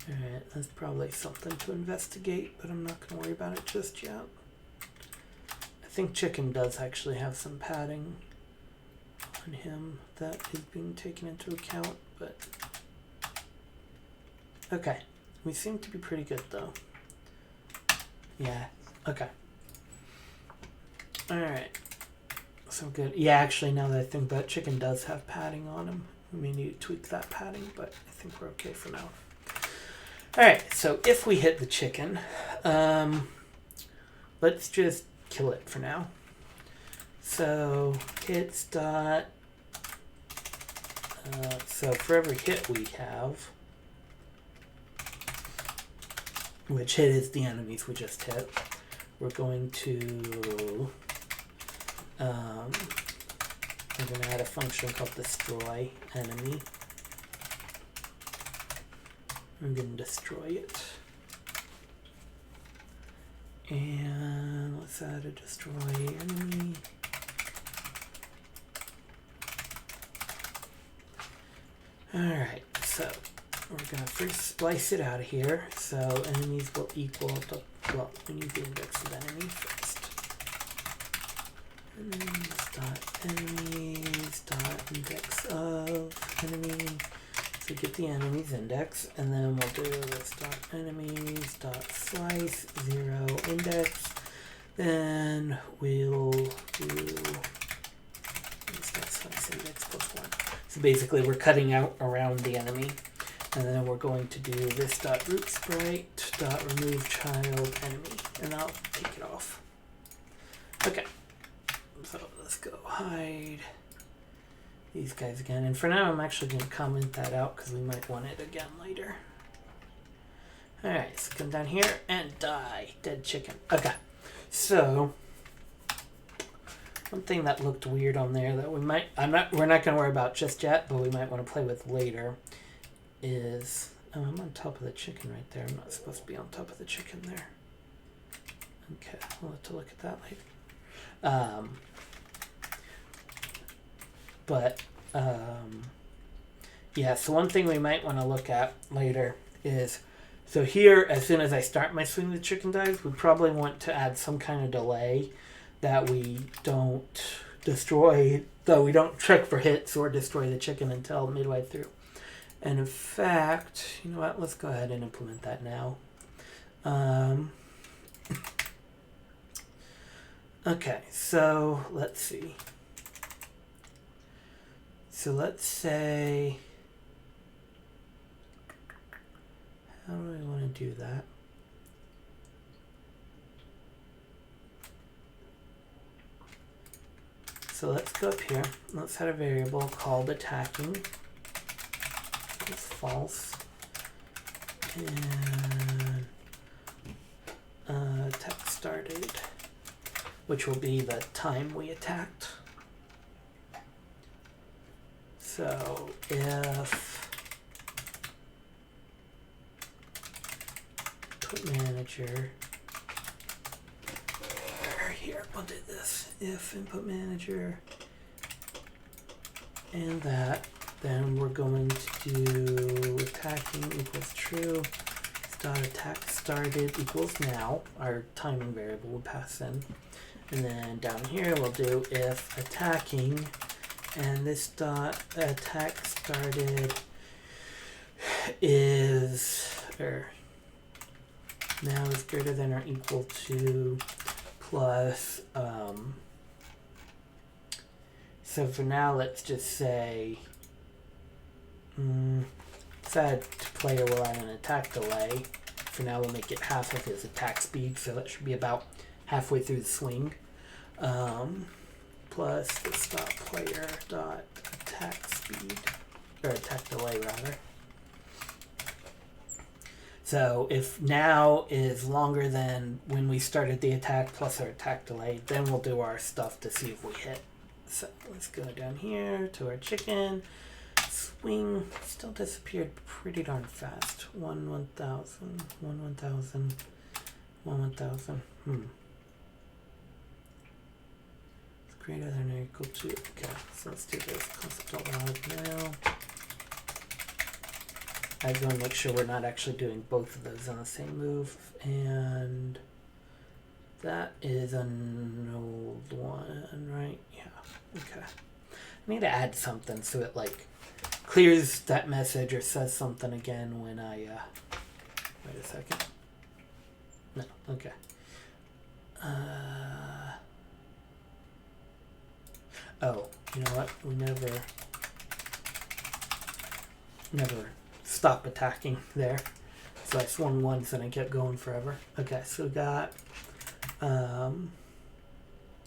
Alright, that's probably something to investigate, but I'm not going to worry about it just yet. I think chicken does actually have some padding on him that is being taken into account, but okay. We seem to be pretty good though. Yeah, okay. Alright. So good. Yeah, actually, now that I think about it, chicken does have padding on him. We may need to tweak that padding, but I think we're okay for now. Alright, so if we hit the chicken, let's just kill it for now. So hits dot, so for every hit we have, which hit is the enemies we just hit, we're going to, we're going to add a function called destroy enemy. I'm going to destroy it. And let's add a destroy enemy. Alright, so we're going to first splice it out of here. So enemies will equal to, well, we need the index of enemy first. Enemies dot index of enemy. So get the enemies index, and then we'll do this dot enemies dot slice 0 index. Then we'll do this dot slice index plus 1. So basically, we're cutting out around the enemy, and then we're going to do this dot root sprite dot remove child enemy, and I'll take it off. Okay. So let's go hide these guys again. And for now, I'm actually going to comment that out because we might want it again later. Alright, so come down here and die. Dead chicken. Okay. So, one thing that looked weird on there that we might, we're not going to worry about just yet, but we might want to play with later is, oh, I'm on top of the chicken right there. I'm not supposed to be on top of the chicken there. Okay, we'll have to look at that later. Yeah, so one thing we might want to look at later is, so here, as soon as I start my swing the chicken dies, we probably want to add some kind of delay that we don't destroy, though we don't check for hits or destroy the chicken until midway through. And in fact, you know what, let's go ahead and implement that now. Okay, so let's see. So let's say, how do I want to do that? So let's go up here. Let's add a variable called attacking. It's false. And attack started, which will be the time we attacked. So if input manager, here, we'll do this. If input manager and that, then we're going to do attacking equals true. Dot attack started equals now. Our timing variable will pass in. And then down here we'll do if attacking, and this dot attack started is, or now is greater than or equal to plus, so for now let's just say, let's add to player, we'll add an attack delay. For now, we'll make it half of his attack speed, so that should be about halfway through the swing. Plus the stop player dot attack speed, or attack delay rather. So if now is longer than when we started the attack plus our attack delay, then we'll do our stuff to see if we hit. So let's go down here to our chicken. Swing still disappeared pretty darn fast. 1,000, 1,000, 1,000. It's greater than or equal to. Okay, so let's do this. Concept log now. I just want to make sure we're not actually doing both of those on the same move. And that is an old one, right? Yeah. Okay. I need to add something so it like clears that message or says something again when I wait a second. No, okay. Oh, you know what? We never stop attacking there. So I swung once and I kept going forever. Okay, so we got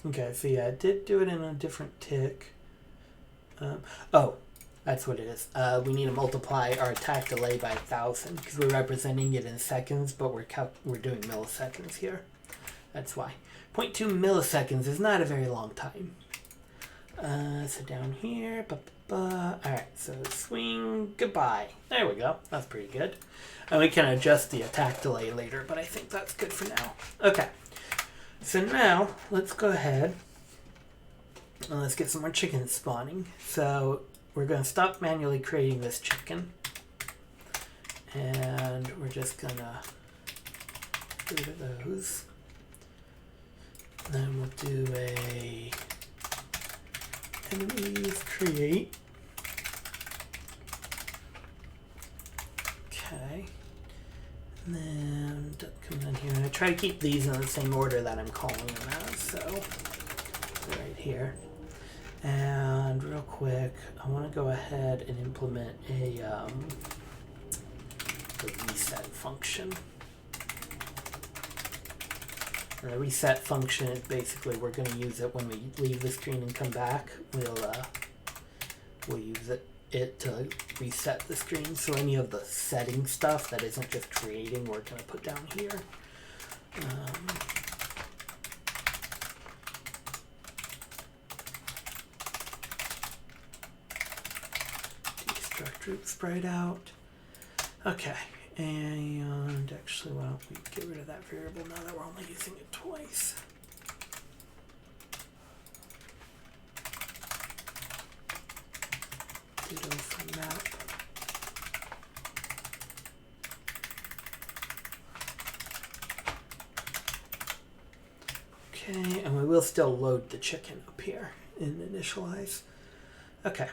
okay, so yeah, I did do it in a different tick. Oh, that's what it is. We need to multiply our attack delay by 1,000 because we're representing it in seconds, but we're doing milliseconds here. That's why. 0.2 milliseconds is not a very long time. So down here, alright, so swing, goodbye. There we go. That's pretty good. And we can adjust the attack delay later, but I think that's good for now. Okay. So now, let's go ahead and let's get some more chickens spawning. So we're going to stop manually creating this chicken. And we're just going to get rid of those. Then we'll do a enemies create. Okay. And then come down here. And I try to keep these in the same order that I'm calling them as. So right here. And real quick, I want to go ahead and implement a the reset function. And the reset function is basically we're going to use it when we leave the screen and come back. We'll use it to reset the screen. So any of the setting stuff that isn't just creating, we're going to put down here. Destruct root sprite out. Okay. And actually, why don't we get rid of that variable now that we're only using it twice. Ditto for map. Okay, and we will still load the chicken up here in initialize. Okay.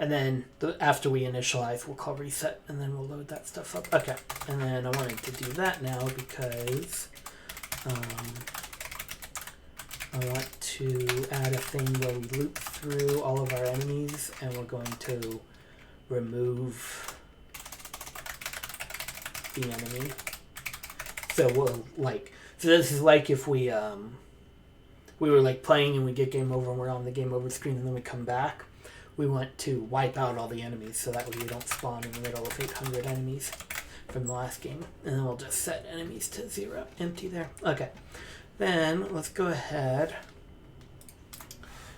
And then after we initialize, we'll call reset, and then we'll load that stuff up. Okay, and then I wanted to do that now because I want to add a thing where we loop through all of our enemies, and we're going to remove the enemy. So we'll so this is like if we were like playing and we get game over and we're on the game over screen and then we come back. We want to wipe out all the enemies so that way we don't spawn in the middle of 800 enemies from the last game. And then we'll just set enemies to 0, empty there. Okay, then let's go ahead.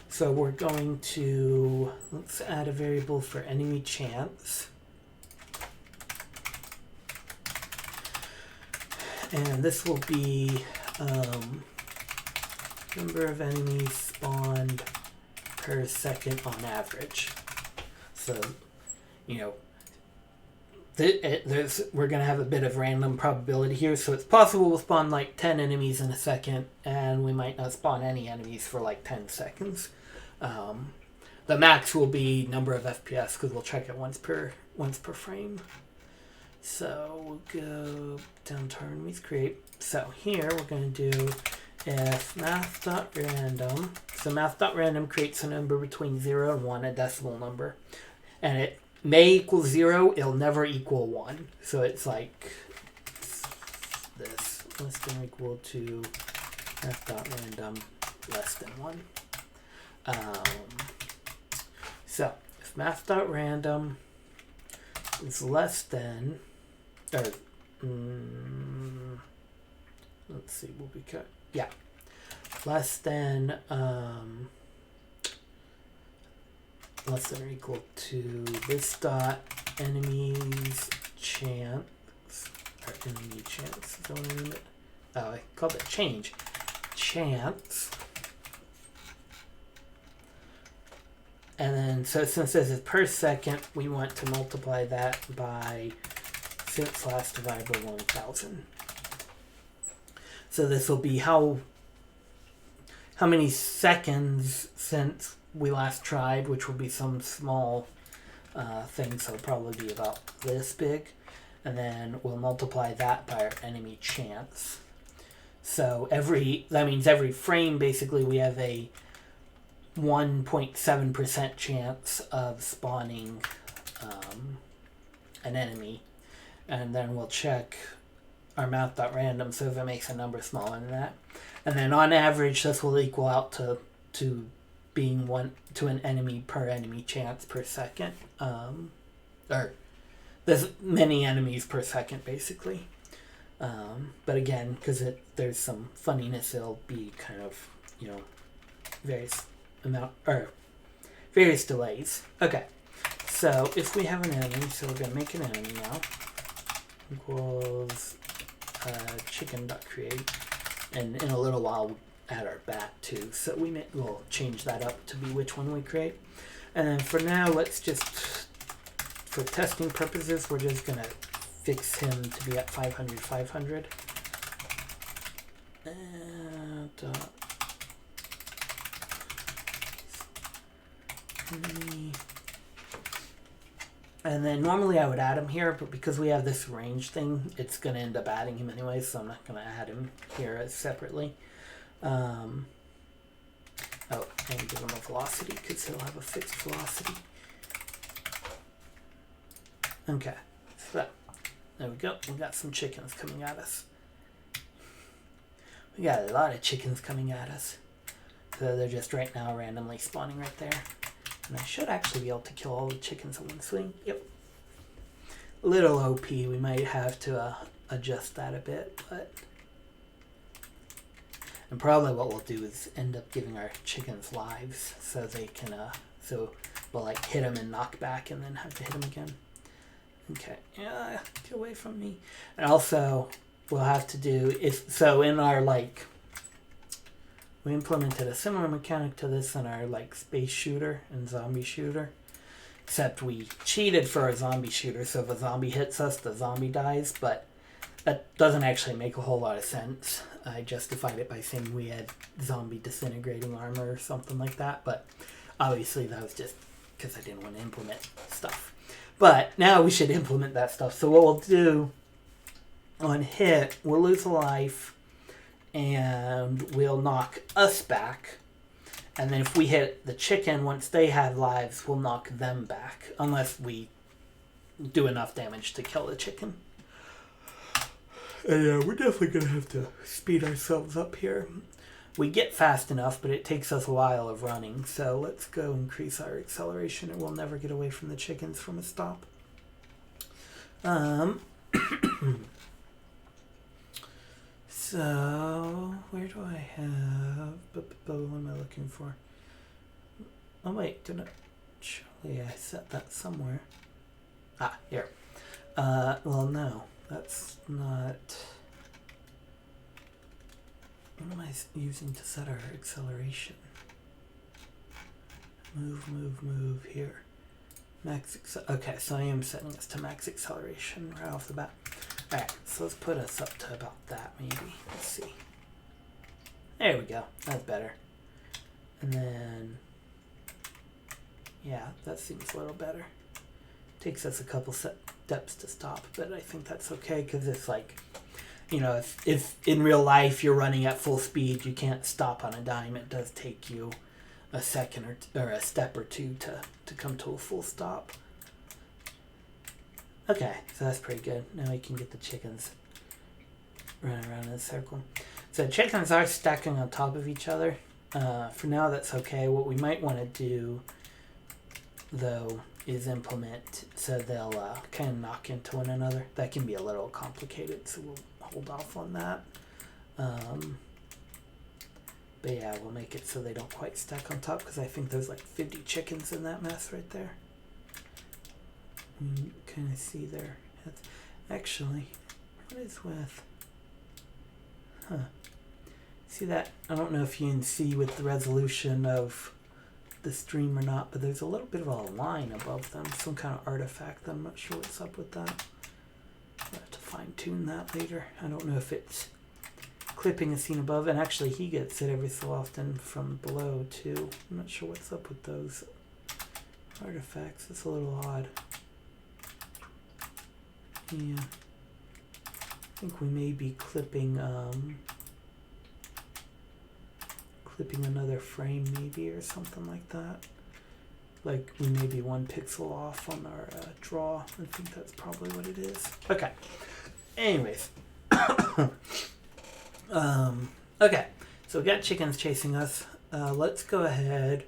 So we're going to, let's add a variable for enemy chance. And this will be number of enemies spawned per second on average. So, you know, we're going to have a bit of random probability here. So it's possible we'll spawn like 10 enemies in a second, and we might not spawn any enemies for like 10 seconds. The max will be number of FPS because we'll check it once per frame. So we'll go down to our enemies create. So here we're going to do if math.random, so math.random creates a number between 0 and 1, a decimal number, and it may equal 0, it'll never equal 1. So it's like this, less than or equal to math.random less than 1. So if math.random is less than, or let's see, will be cut. Yeah, less than or equal to this dot enemy's chance, or enemy chance. Is that what I named it? Oh, I called it change. Chance. And then, so since this is per second, we want to multiply that by since last divided by 1,000. So this will be how many seconds since we last tried, which will be some small thing, so it'll probably be about this big. And then we'll multiply that by our enemy chance. So that means every frame, basically, we have a 1.7% chance of spawning an enemy. And then we'll check our math.random, so if it makes a number smaller than that. And then on average, this will equal out to being an enemy per enemy chance per second. Or there's many enemies per second, basically. But again, because there's some funniness, it'll be kind of, various delays. Okay, so if we have an enemy, so we're going to make an enemy now, equals chicken.create, and in a little while we'll add our bat too, so we'll change that up to be which one we create. And then for now, let's just, for testing purposes, we're just going to fix him to be at 500. And and then normally I would add him here, but because we have this range thing, it's going to end up adding him anyway, so I'm not going to add him here as separately. And give him a velocity, because he'll have a fixed velocity. Okay, so there we go. We got some chickens coming at us. We got a lot of chickens coming at us. So they're just right now randomly spawning right there. And I should actually be able to kill all the chickens in one swing. Yep. A little OP. We might have to adjust that a bit, but... And probably what we'll do is end up giving our chickens lives, so they can, so we'll like hit them and knock back and then have to hit them again. Okay, yeah, get away from me. And also, we'll have to do, in our, we implemented a similar mechanic to this in our, space shooter and zombie shooter. Except we cheated for our zombie shooter, so if a zombie hits us, the zombie dies, but that doesn't actually make a whole lot of sense. I justified it by saying we had zombie disintegrating armor or something like that, but obviously that was just because I didn't want to implement stuff. But now we should implement that stuff. So what we'll do on hit, we'll lose a life and we'll knock us back. And then if we hit the chicken, once they have lives, we'll knock them back. Unless we do enough damage to kill the chicken. And yeah, we're definitely going to have to speed ourselves up here. We get fast enough, but it takes us a while of running. So let's go increase our acceleration, and we'll never get away from the chickens from a stop. So, where do I have... What am I looking for? Oh wait, surely I set that somewhere. Ah, here. Well, no. That's not... What am I using to set our acceleration? Move here. Okay, so I am setting this to max acceleration right off the bat. Alright, so let's put us up to about that, maybe. Let's see. There we go. That's better. And then... Yeah, that seems a little better. Takes us a couple steps to stop, but I think that's okay, because it's like, if in real life you're running at full speed, you can't stop on a dime. It does take you a second or a step or two to come to a full stop. Okay, so that's pretty good. Now we can get the chickens running around in a circle. So chickens are stacking on top of each other. For now, that's okay. What we might want to do, though, is implement so they'll kind of knock into one another. That can be a little complicated, so we'll hold off on that. But yeah, we'll make it so they don't quite stack on top, because I think there's like 50 chickens in that mess right there. You kind of see their heads. Actually, what is with... Huh. See that? I don't know if you can see with the resolution of the stream or not, but there's a little bit of a line above them. Some kind of artifact. I'm not sure what's up with that. I'll have to fine tune that later. I don't know if it's clipping a scene above, and actually he gets it every so often from below too. I'm not sure what's up with those artifacts. It's a little odd. Yeah. I think we may be clipping another frame maybe, or something like that. Like we may be 1 pixel off on our draw. I think that's probably what it is. Okay. Anyways. Okay. So we got chickens chasing us. Let's go ahead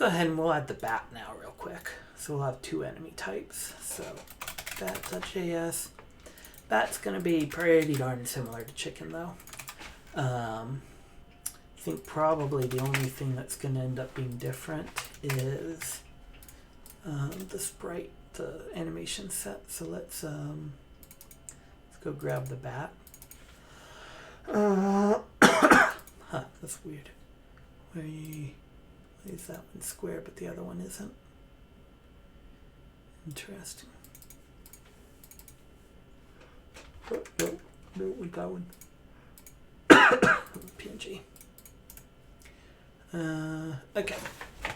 and we'll add the bat now real quick. So we'll have 2 enemy types. So bat.js. Bat's going to be pretty darn similar to chicken though. I think probably the only thing that's going to end up being different is the sprite, the animation set. So let's go grab the bat. Huh, that's weird. Why is that one square but the other one isn't? Interesting. No, we got one. PNG. Okay.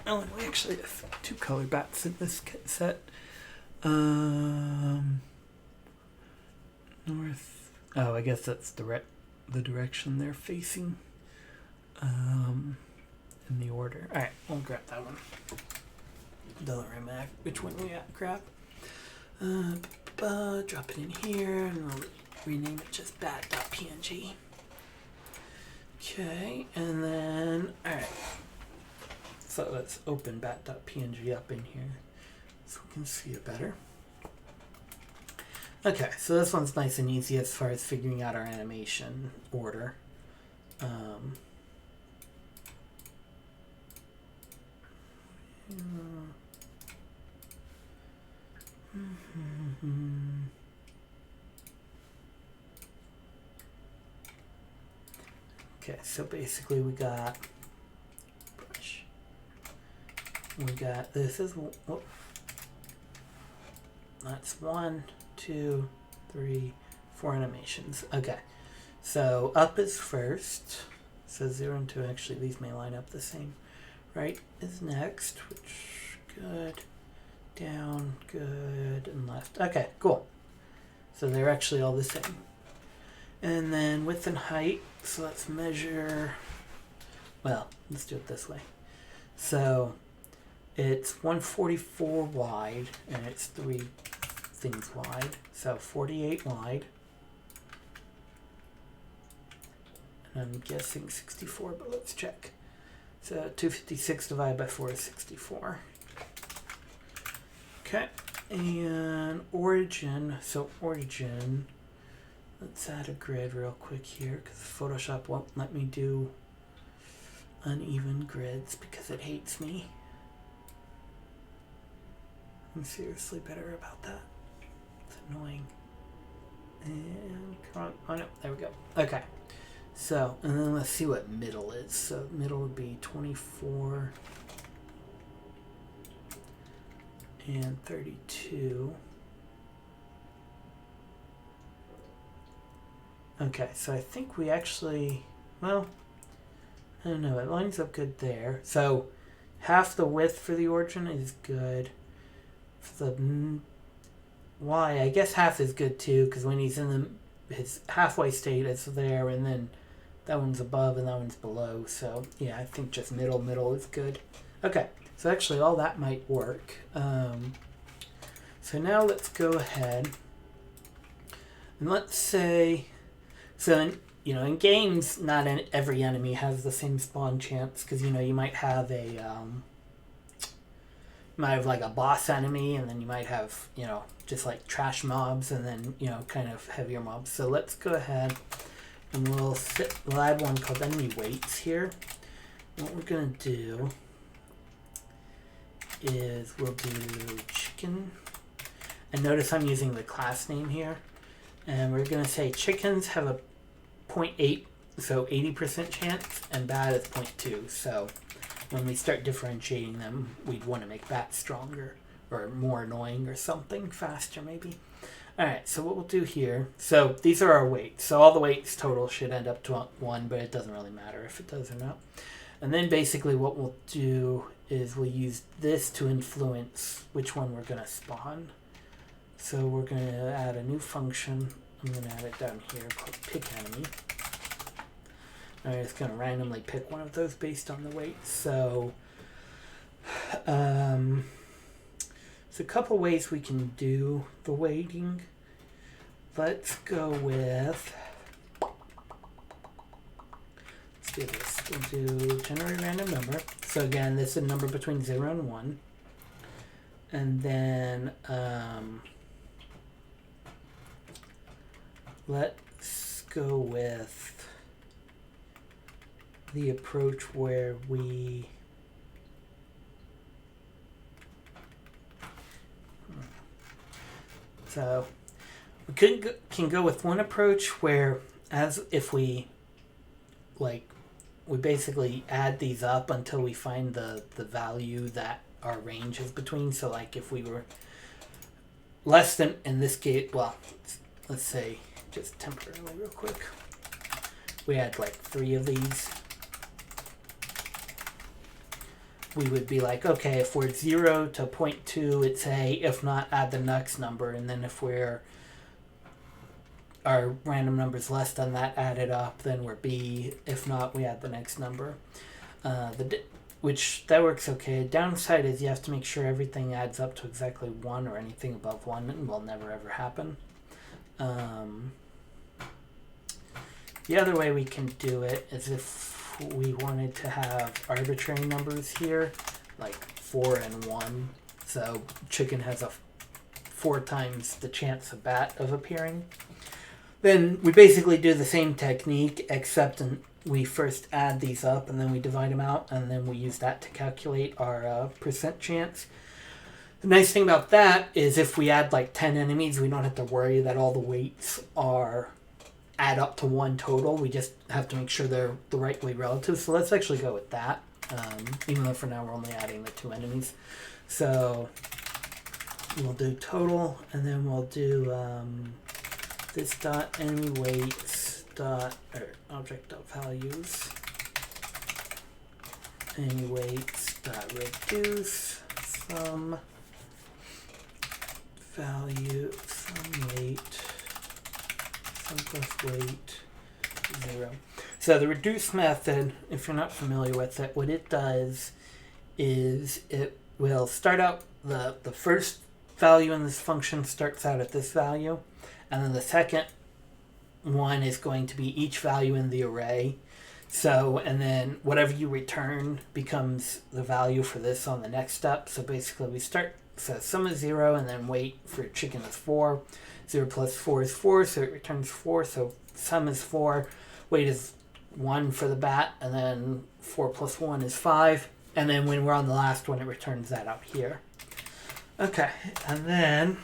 Oh, we actually have 2 color bats in this set. North. Oh, I guess that's the direction they're facing. In the order. All right, we'll grab that one. Doesn't really matter which one we grab. Drop it in here, and we'll rename it just bat.png. Okay, and then, alright. So let's open bat.png up in here so we can see it better. Okay, so this one's nice and easy as far as figuring out our animation order. Okay, so basically we got brush. We got this is that's 1, 2, 3, 4 animations. Okay, so up is first. So 0 and 2. Actually, these may line up the same. Right is next, which good. Down, good, and left. Okay, cool. So they're actually all the same. And then width and height. So let's measure. Well, let's do it this way. So it's 144 wide, and it's 3 things wide. So 48 wide. And I'm guessing 64, but let's check. So 256 divided by 4 is 64. Okay, and origin. So origin, let's add a grid real quick here because Photoshop won't let me do uneven grids because it hates me. I'm seriously better about that. It's annoying. And come on, oh no, there we go. Okay, so, and then let's see what middle is. So middle would be 24 and 32. Okay, so I think we actually, well, I don't know, it lines up good there. So half the width for the origin is good. For the Y, I guess half is good too, because when he's in his halfway state, it's there, and then that one's above and that one's below. So yeah, I think just middle is good. Okay, so actually all that might work. So now let's go ahead and let's say, so in games, not every enemy has the same spawn chance, because you might have like a boss enemy, and then you might have just like trash mobs, and then kind of heavier mobs. So let's go ahead and we'll add one called enemy weights here. And what we're gonna do is we'll do chicken, and notice I'm using the class name here, and we're gonna say chickens have a 0.8, so 80% chance, and bat is 0.2. So when we start differentiating them, we'd want to make bat stronger or more annoying or something, faster maybe. Alright, so what we'll do here, so these are our weights. So all the weights total should end up to 1, but it doesn't really matter if it does or not. And then basically what we'll do is we'll use this to influence which one we're going to spawn. So we're going to add a new function. I'm going to add it down here called pick enemy. I'm just going to randomly pick one of those based on the weight. So there's a couple ways we can do the weighting. Let's go with, let's do this. We'll do generate random number. So again, this is a number between 0 and 1. And then let's go with the approach where we can go with one approach where, as if we basically add these up until we find the value that our range is between. So like if we were less than, in this case, well, let's say just temporarily real quick, we had like 3 of these, we would be like, okay, if we're 0 to 0.2, it's A, if not, add the next number, and then if our random number is less than that, add it up, then we're B, if not, we add the next number. Which, that works okay. Downside is you have to make sure everything adds up to exactly 1, or anything above 1 will never ever happen. The other way we can do it is if we wanted to have arbitrary numbers here, like 4 and 1. So chicken has a 4 times the chance of bat of appearing. Then we basically do the same technique, except we first add these up and then we divide them out, and then we use that to calculate our percent chance. The nice thing about that is if we add like 10 enemies, we don't have to worry that all the weights add up to 1 total. We just have to make sure they're the right way relative. So let's actually go with that, even though for now we're only adding the 2 enemies. So we'll do total, and then we'll do this dot enemy weights dot object dot values enemy weights dot reduce some value some weight some plus weight 0. So the reduce method, if you're not familiar with it, what it does is it will start out the first value in this function starts out at this value, and then the second one is going to be each value in the array. So, and then whatever you return becomes the value for this on the next step. So basically we start, so sum is 0, and then weight for chicken is 4. 0 plus 4 is 4, so it returns 4. So sum is 4, weight is 1 for the bat, and then 4 plus 1 is 5. And then when we're on the last one, it returns that out here. Okay, and then,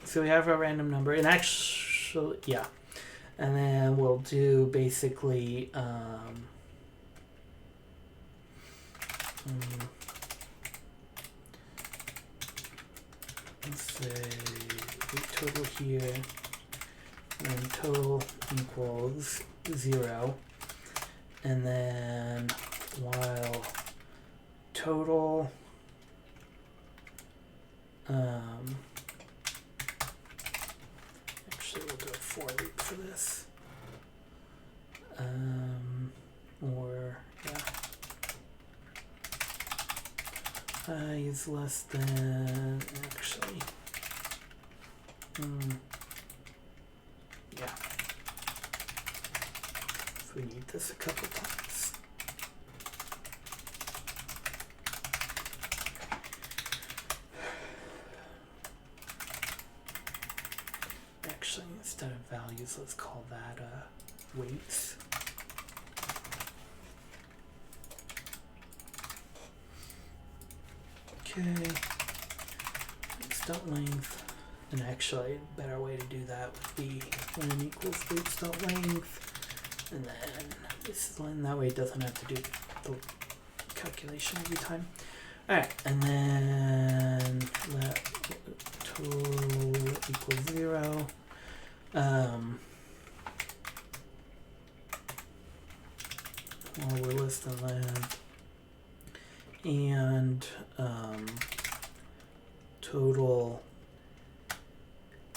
so we have our random number, and actually, yeah. And then we'll do basically, let's say weight total here, and total equals 0. And then while total, actually we'll do a for loop for this, or yeah, I is less than, actually Yeah. So we need this a couple times. Actually, instead of values, let's call that weights. Okay. Weights.length. And actually, a better way to do that would be when equals weights.length. And then this is when that way it doesn't have to do the calculation every time. Alright, and then let total equals 0. Well, we're less than length. And total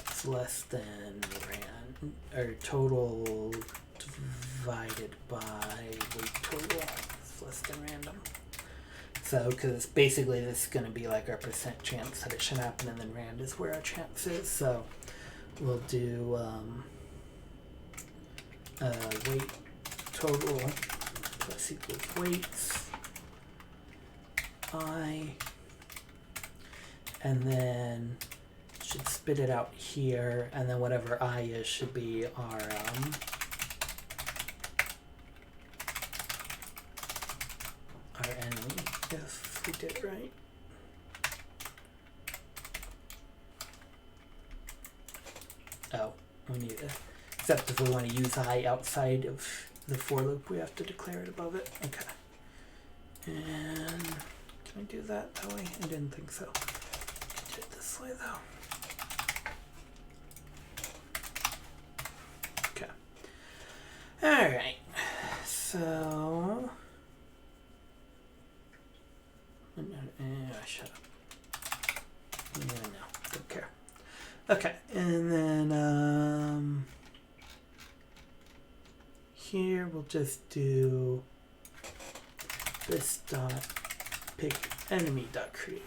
is less than rand, or total divided by weight total is less than random. So, because basically this is going to be like our percent chance that it should happen, and then rand is where our chance is. So we'll do weight total plus equals weights I, and then should spit it out here, and then whatever I is should be our enemy, if we did it right. Oh, we need it. Except if we want to use I outside of the for loop, we have to declare it above it. Okay. And can I do that way? I didn't think so. Do it this way though. Okay. Alright. So shut up. No, don't care. Okay, and then here we'll just do this dot pick enemy dot create.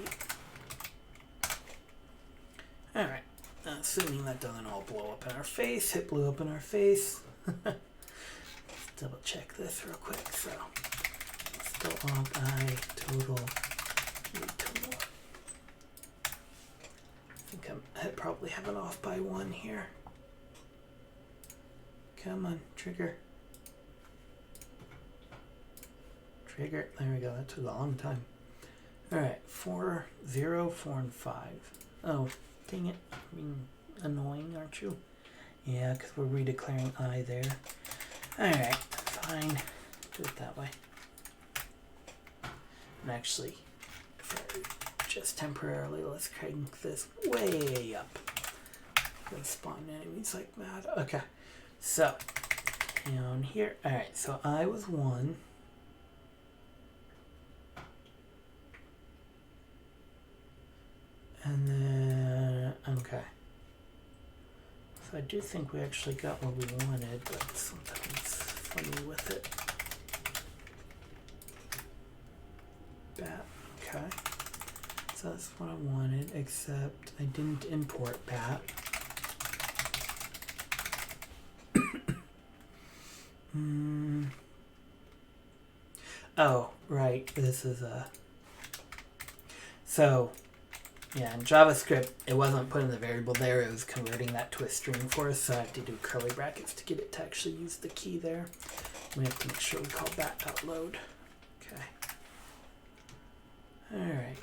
All right, assuming that doesn't all blow up in our face. It blew up in our face. Let's double check this real quick. So still on I total. I probably have it off by 1 here. Come on, trigger. Trigger. There we go. That took a long time. Alright, 4, 0, 4, and 5. Oh, dang it. I mean, annoying, aren't you? Yeah, because we're redeclaring I there. Alright, fine. Do it that way. And actually, just temporarily, let's crank this way up. Gonna spawn enemies like mad. Okay, so down here. All right, so I was 1. And then okay. So I do think we actually got what we wanted, but something's funny with it. Bat. Okay. So that's what I wanted, except I didn't import bat. Oh, right. This is a. So, yeah, in JavaScript, it wasn't putting the variable there. It was converting that to a string for us. So I have to do curly brackets to get it to actually use the key there. We have to make sure we call bat.load. Okay. All right.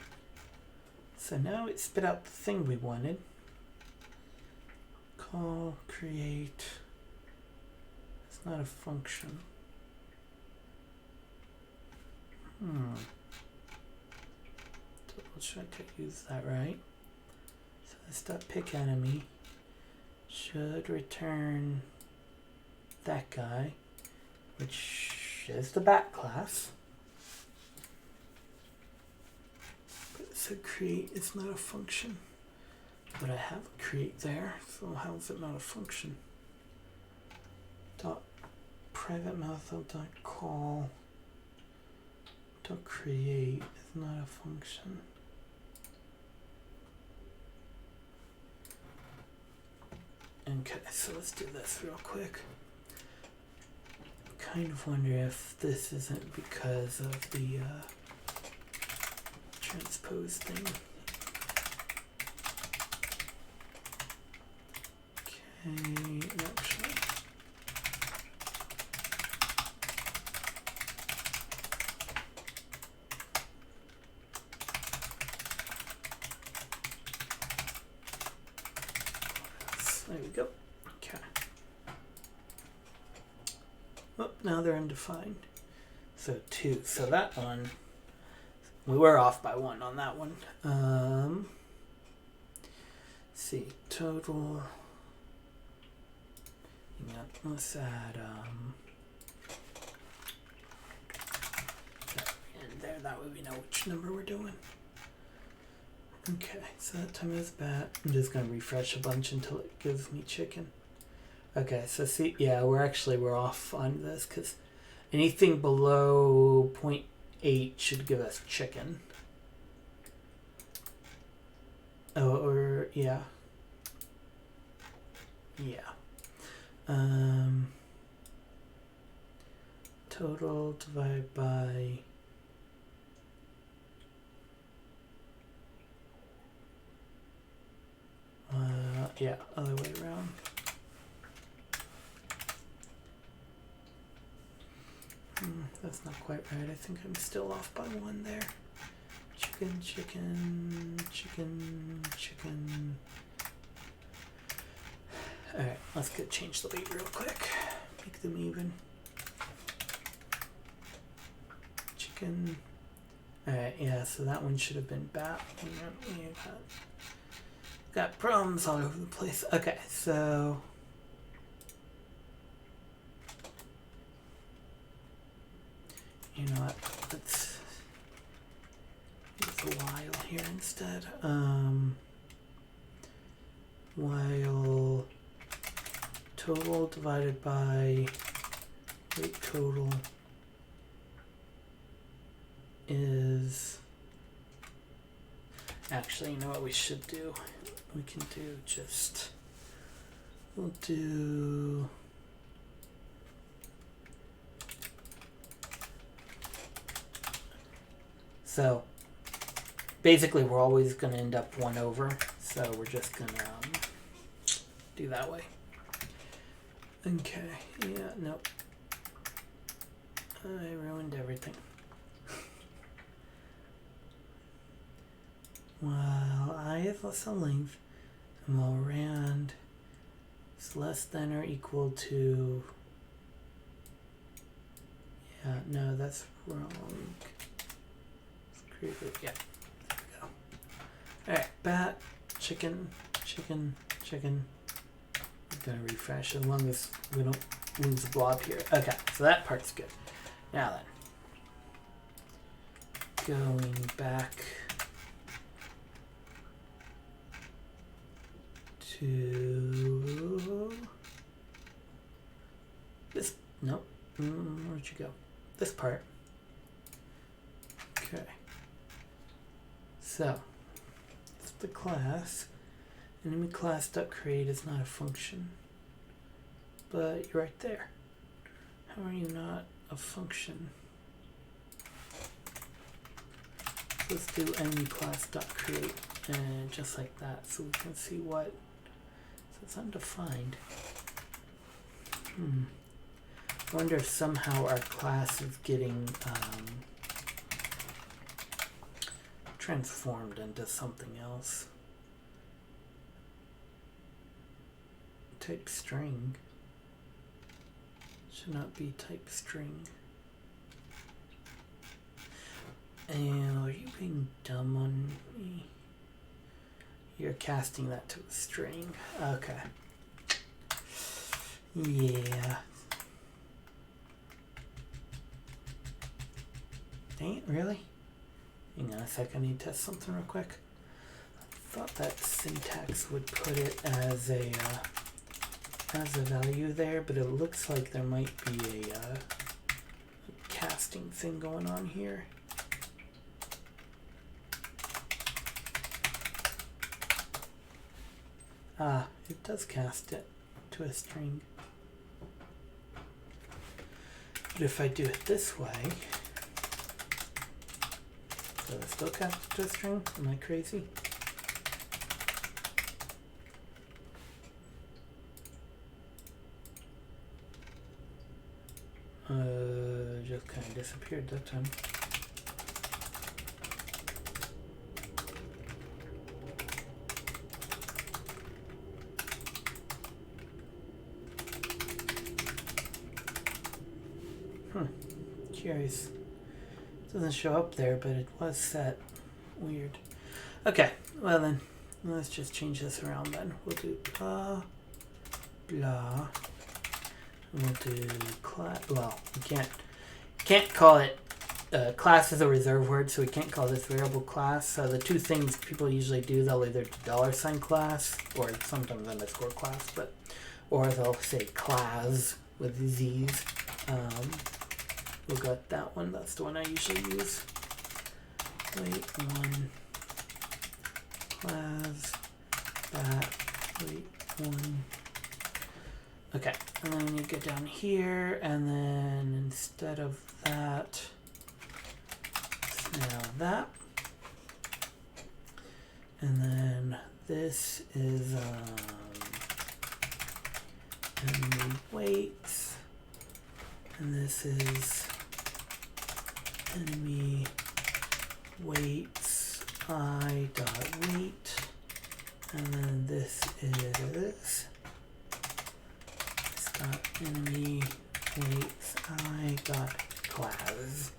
So now it spit out the thing we wanted. Call, create. It's not a function. Double check I use that right. So this dot pick enemy should return that guy, which is the bat class. So create is not a function, but I have a create there, so how is it not a function? Dot private method dot call dot create is not a function. Okay, so let's do this real quick. Kind of wonder if this isn't because of the transpose thing. Okay, actually. There we go. Okay. Oh, now they're undefined. So 2. So that one, we were off by 1 on that one. Let's see, total. Yeah, let's add that in there. That way we know which number we're doing. Okay, so that time is bat. I'm just gonna refresh a bunch until it gives me chicken. Okay, so see, yeah, we're off on this because anything below 0.8 should give us chicken. Oh, or yeah, yeah. Total divided by yeah, other way around. That's not quite right. I think I'm still off by 1 there. Chicken, chicken, chicken, chicken. Alright, let's change the weight real quick. Make them even. Chicken. Alright, yeah, so that one should have been bat. We got problems all over the place. Okay, so you know what? Let's use a while here instead. While total divided by weight total is actually, you know what we should do? We can do just, we'll do so basically we're always going to end up 1 over, so we're just going to do that way. Okay, yeah, nope. I ruined everything. While I is less than length, and while rand is less than or equal to, yeah, no, that's wrong. Yeah, there we go. Alright, bat, chicken, chicken, chicken. I'm gonna refresh as long as we don't lose the blob here. Okay, so that part's good. Now then, going back to this. Nope. Where'd you go? This part. Okay. So, it's the class. Enemy class.create is not a function. But you're right there. How are you not a function? Let's do enemy class.create and just like that so we can see what. So it's undefined. I wonder if somehow our class is getting transformed into something else. Type string should not be type string. And are you being dumb on me? You're casting that to a string. Okay. Yeah. Dang it, really? Hang on a sec, I need to test something real quick. I thought that syntax would put it as a value there, but it looks like there might be a casting thing going on here. Ah, it does cast it. to a string. But if I do it this way, does it still count to a string? Am I crazy? Just kind of disappeared that time. Curious. It doesn't show up there, but it was set. Weird. Okay, well then, let's just change this around then. We'll do blah, blah. We'll do class. Well, we can't call it. Class is a reserve word, so we can't call this variable class. So the two things people usually do, they'll either do $sign class or sometimes underscore class, or they'll say class with z's. We'll go with that one. That's the one I usually use. Wait one class that wait one. Okay, and then you go down here, and then instead of that, now that, and then this is enemy weights, and this is enemy weights I dot weight, and then this is enemy weights I dot class.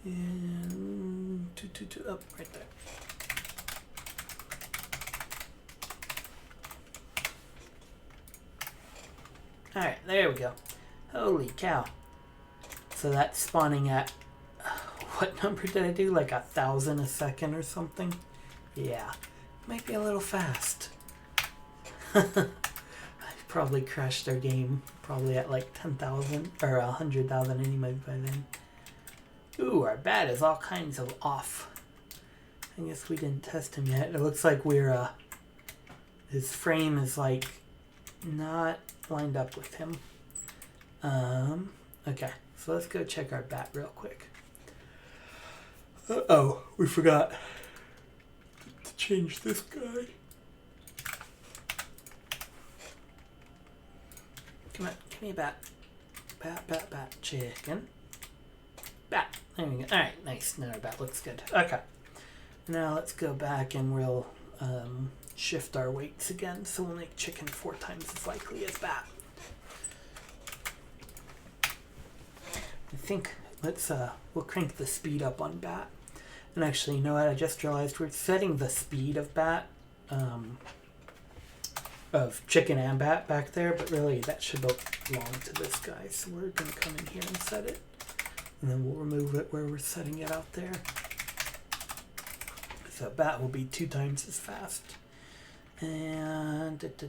And up right there. Alright, there we go. Holy cow. So that's spawning at what number did I do? Like 1,000 a second or something? Yeah. Might be a little fast. I probably crashed our game. Probably at like 10,000 or 100,000 anyway by then. Ooh, our bat is all kinds of off. I guess we didn't test him yet. It looks like we're his frame is like not lined up with him. Okay, so let's go check our bat real quick. Uh-oh, we forgot to change this guy. Come on, give me a bat. Bat, chicken. Bat. There we go. Alright, nice. Now our bat looks good. Okay. Now let's go back and we'll shift our weights again, so we'll make chicken 4 times as likely as bat. I think we'll crank the speed up on bat. And actually, you know what? I just realized we're setting the speed of bat, of chicken and bat back there, but really that should belong to this guy. So we're going to come in here and set it. And then we'll remove it where we're setting it out there. So bat will be 2 times as fast. And let's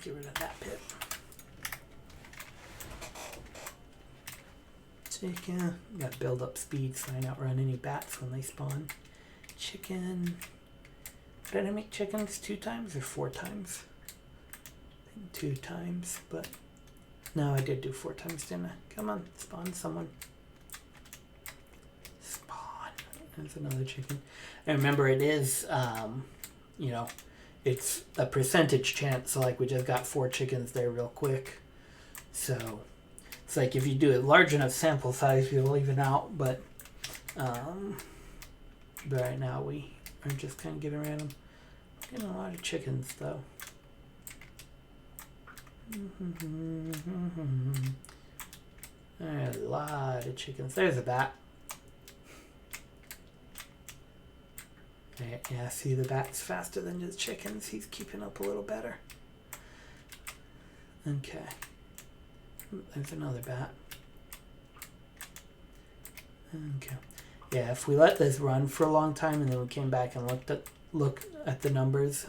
get rid of that bit. Chicken. Got to build up speed so I don't outrun any bats when they spawn. Chicken. Did I make chickens 2 times or 4 times? I think 2 times, but no, I did do 4 times, didn't I? Come on, spawn someone. Spawn. There's another chicken. And remember, it is, you know, it's a percentage chance. So like we just got 4 chickens there real quick. So it's like if you do a large enough sample size, you'll even out. But right now we are just kind of giving random. Getting a lot of chickens though. A lot of chickens. There's a bat. Yeah, see, the bat's faster than the chickens. He's keeping up a little better. Okay. There's another bat. Okay. Yeah, if we let this run for a long time and then we came back and look at the numbers,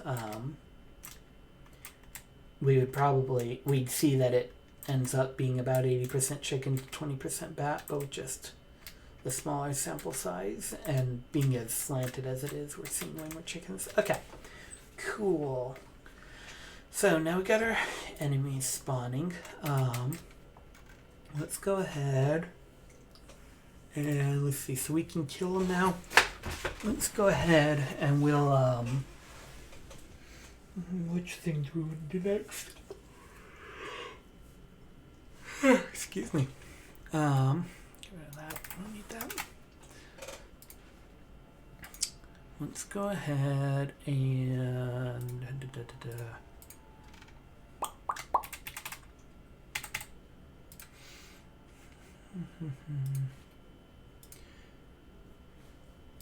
we'd see that it ends up being about 80% chicken, 20% bat, but with just the smaller sample size and being as slanted as it is, we're seeing way more chickens. Okay, cool. So now we got our enemies spawning. Let's go ahead and let's see. So we can kill them now. Let's go ahead and we'll which thing do we want to do next? Excuse me. Get rid of that. I don't need that. Let's go ahead and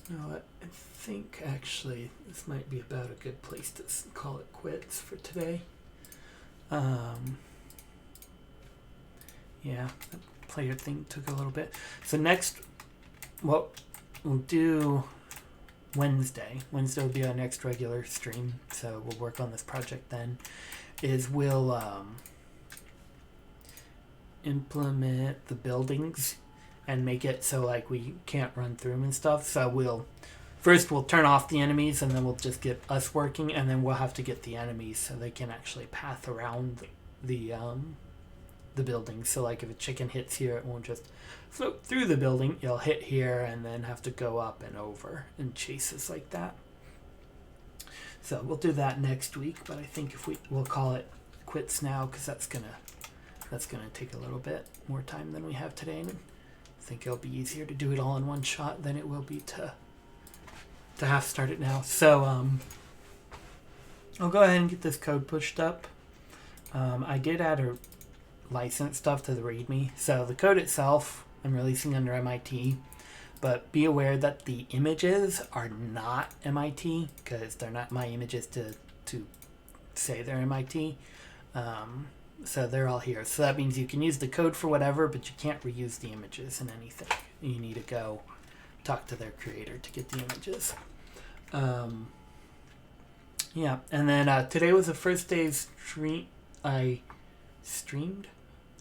no, I think actually this might be about a good place to call it quits for today. Yeah, that player thing took a little bit. So next, what we'll do Wednesday will be our next regular stream, so we'll work on this project then, is we'll implement the buildings and make it so like we can't run through them and stuff. So we'll turn off the enemies and then we'll just get us working, and then we'll have to get the enemies so they can actually path around the building. So like if a chicken hits here, it won't just float through the building, it'll hit here and then have to go up and over and chase us like that. So we'll do that next week, but I think if we'll call it quits now, because that's gonna take a little bit more time than we have today, and I think it'll be easier to do it all in one shot than it will be to half start it now. So I'll go ahead and get this code pushed up. I did add a license stuff to the README. So the code itself I'm releasing under MIT, but be aware that the images are not MIT because they're not my images to say they're MIT. So they're all here. So that means you can use the code for whatever, but you can't reuse the images in anything. You need to go talk to their creator to get the images. Yeah, and then today was the first day's stream. I streamed,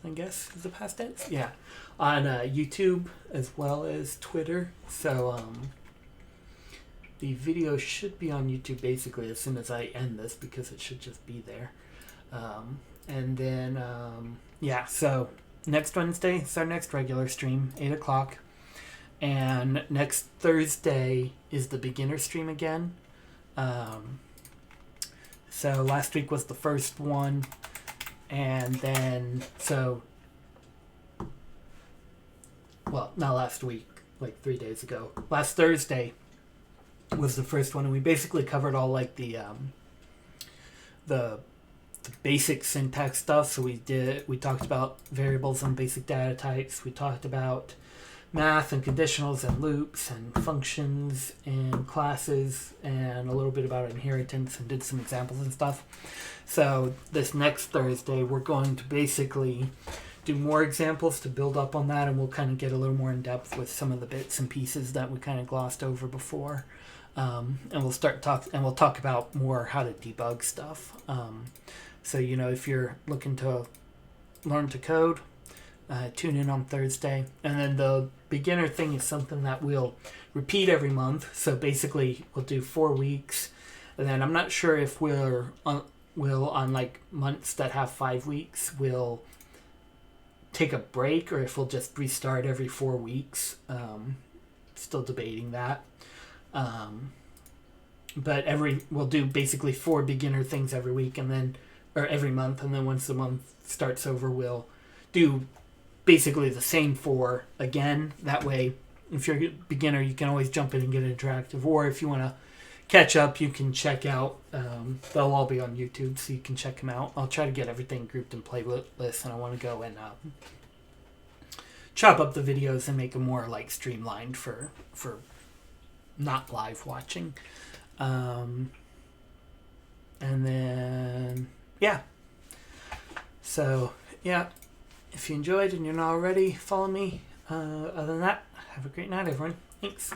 I guess is the past tense. Yeah, on YouTube as well as Twitter. So the video should be on YouTube basically as soon as I end this, because it should just be there. And then yeah, so next Wednesday is our next regular stream, 8 o'clock. And next Thursday is the beginner stream again. So last week was the first one. And then, well, not last week, like 3 days ago. Last Thursday was the first one, and we basically covered all like the basic syntax stuff. So we talked about variables and basic data types. We talked about math and conditionals and loops and functions and classes and a little bit about inheritance, and did some examples and stuff. So this next Thursday we're going to basically do more examples to build up on that, and we'll kind of get a little more in depth with some of the bits and pieces that we kind of glossed over before. And we'll talk about more how to debug stuff. So if you're looking to learn to code, tune in on Thursday. And then the beginner thing is something that we'll repeat every month. So basically we'll do 4 weeks, and then I'm not sure if we'll on like months that have 5 weeks, we'll take a break, or if we'll just restart every 4 weeks. Still debating that. But we'll do basically 4 beginner things every week, or every month, and then once the month starts over, we'll do basically the same 4 again. That way, if you're a beginner, you can always jump in and get interactive, or if you want to catch up, you can check out. They'll all be on YouTube, so you can check them out. I'll try to get everything grouped in playlists, and I want to go and chop up the videos and make them more like streamlined for not live watching. And then yeah. So yeah, if you enjoyed and you're not already, follow me. Other than that, have a great night, everyone. Thanks.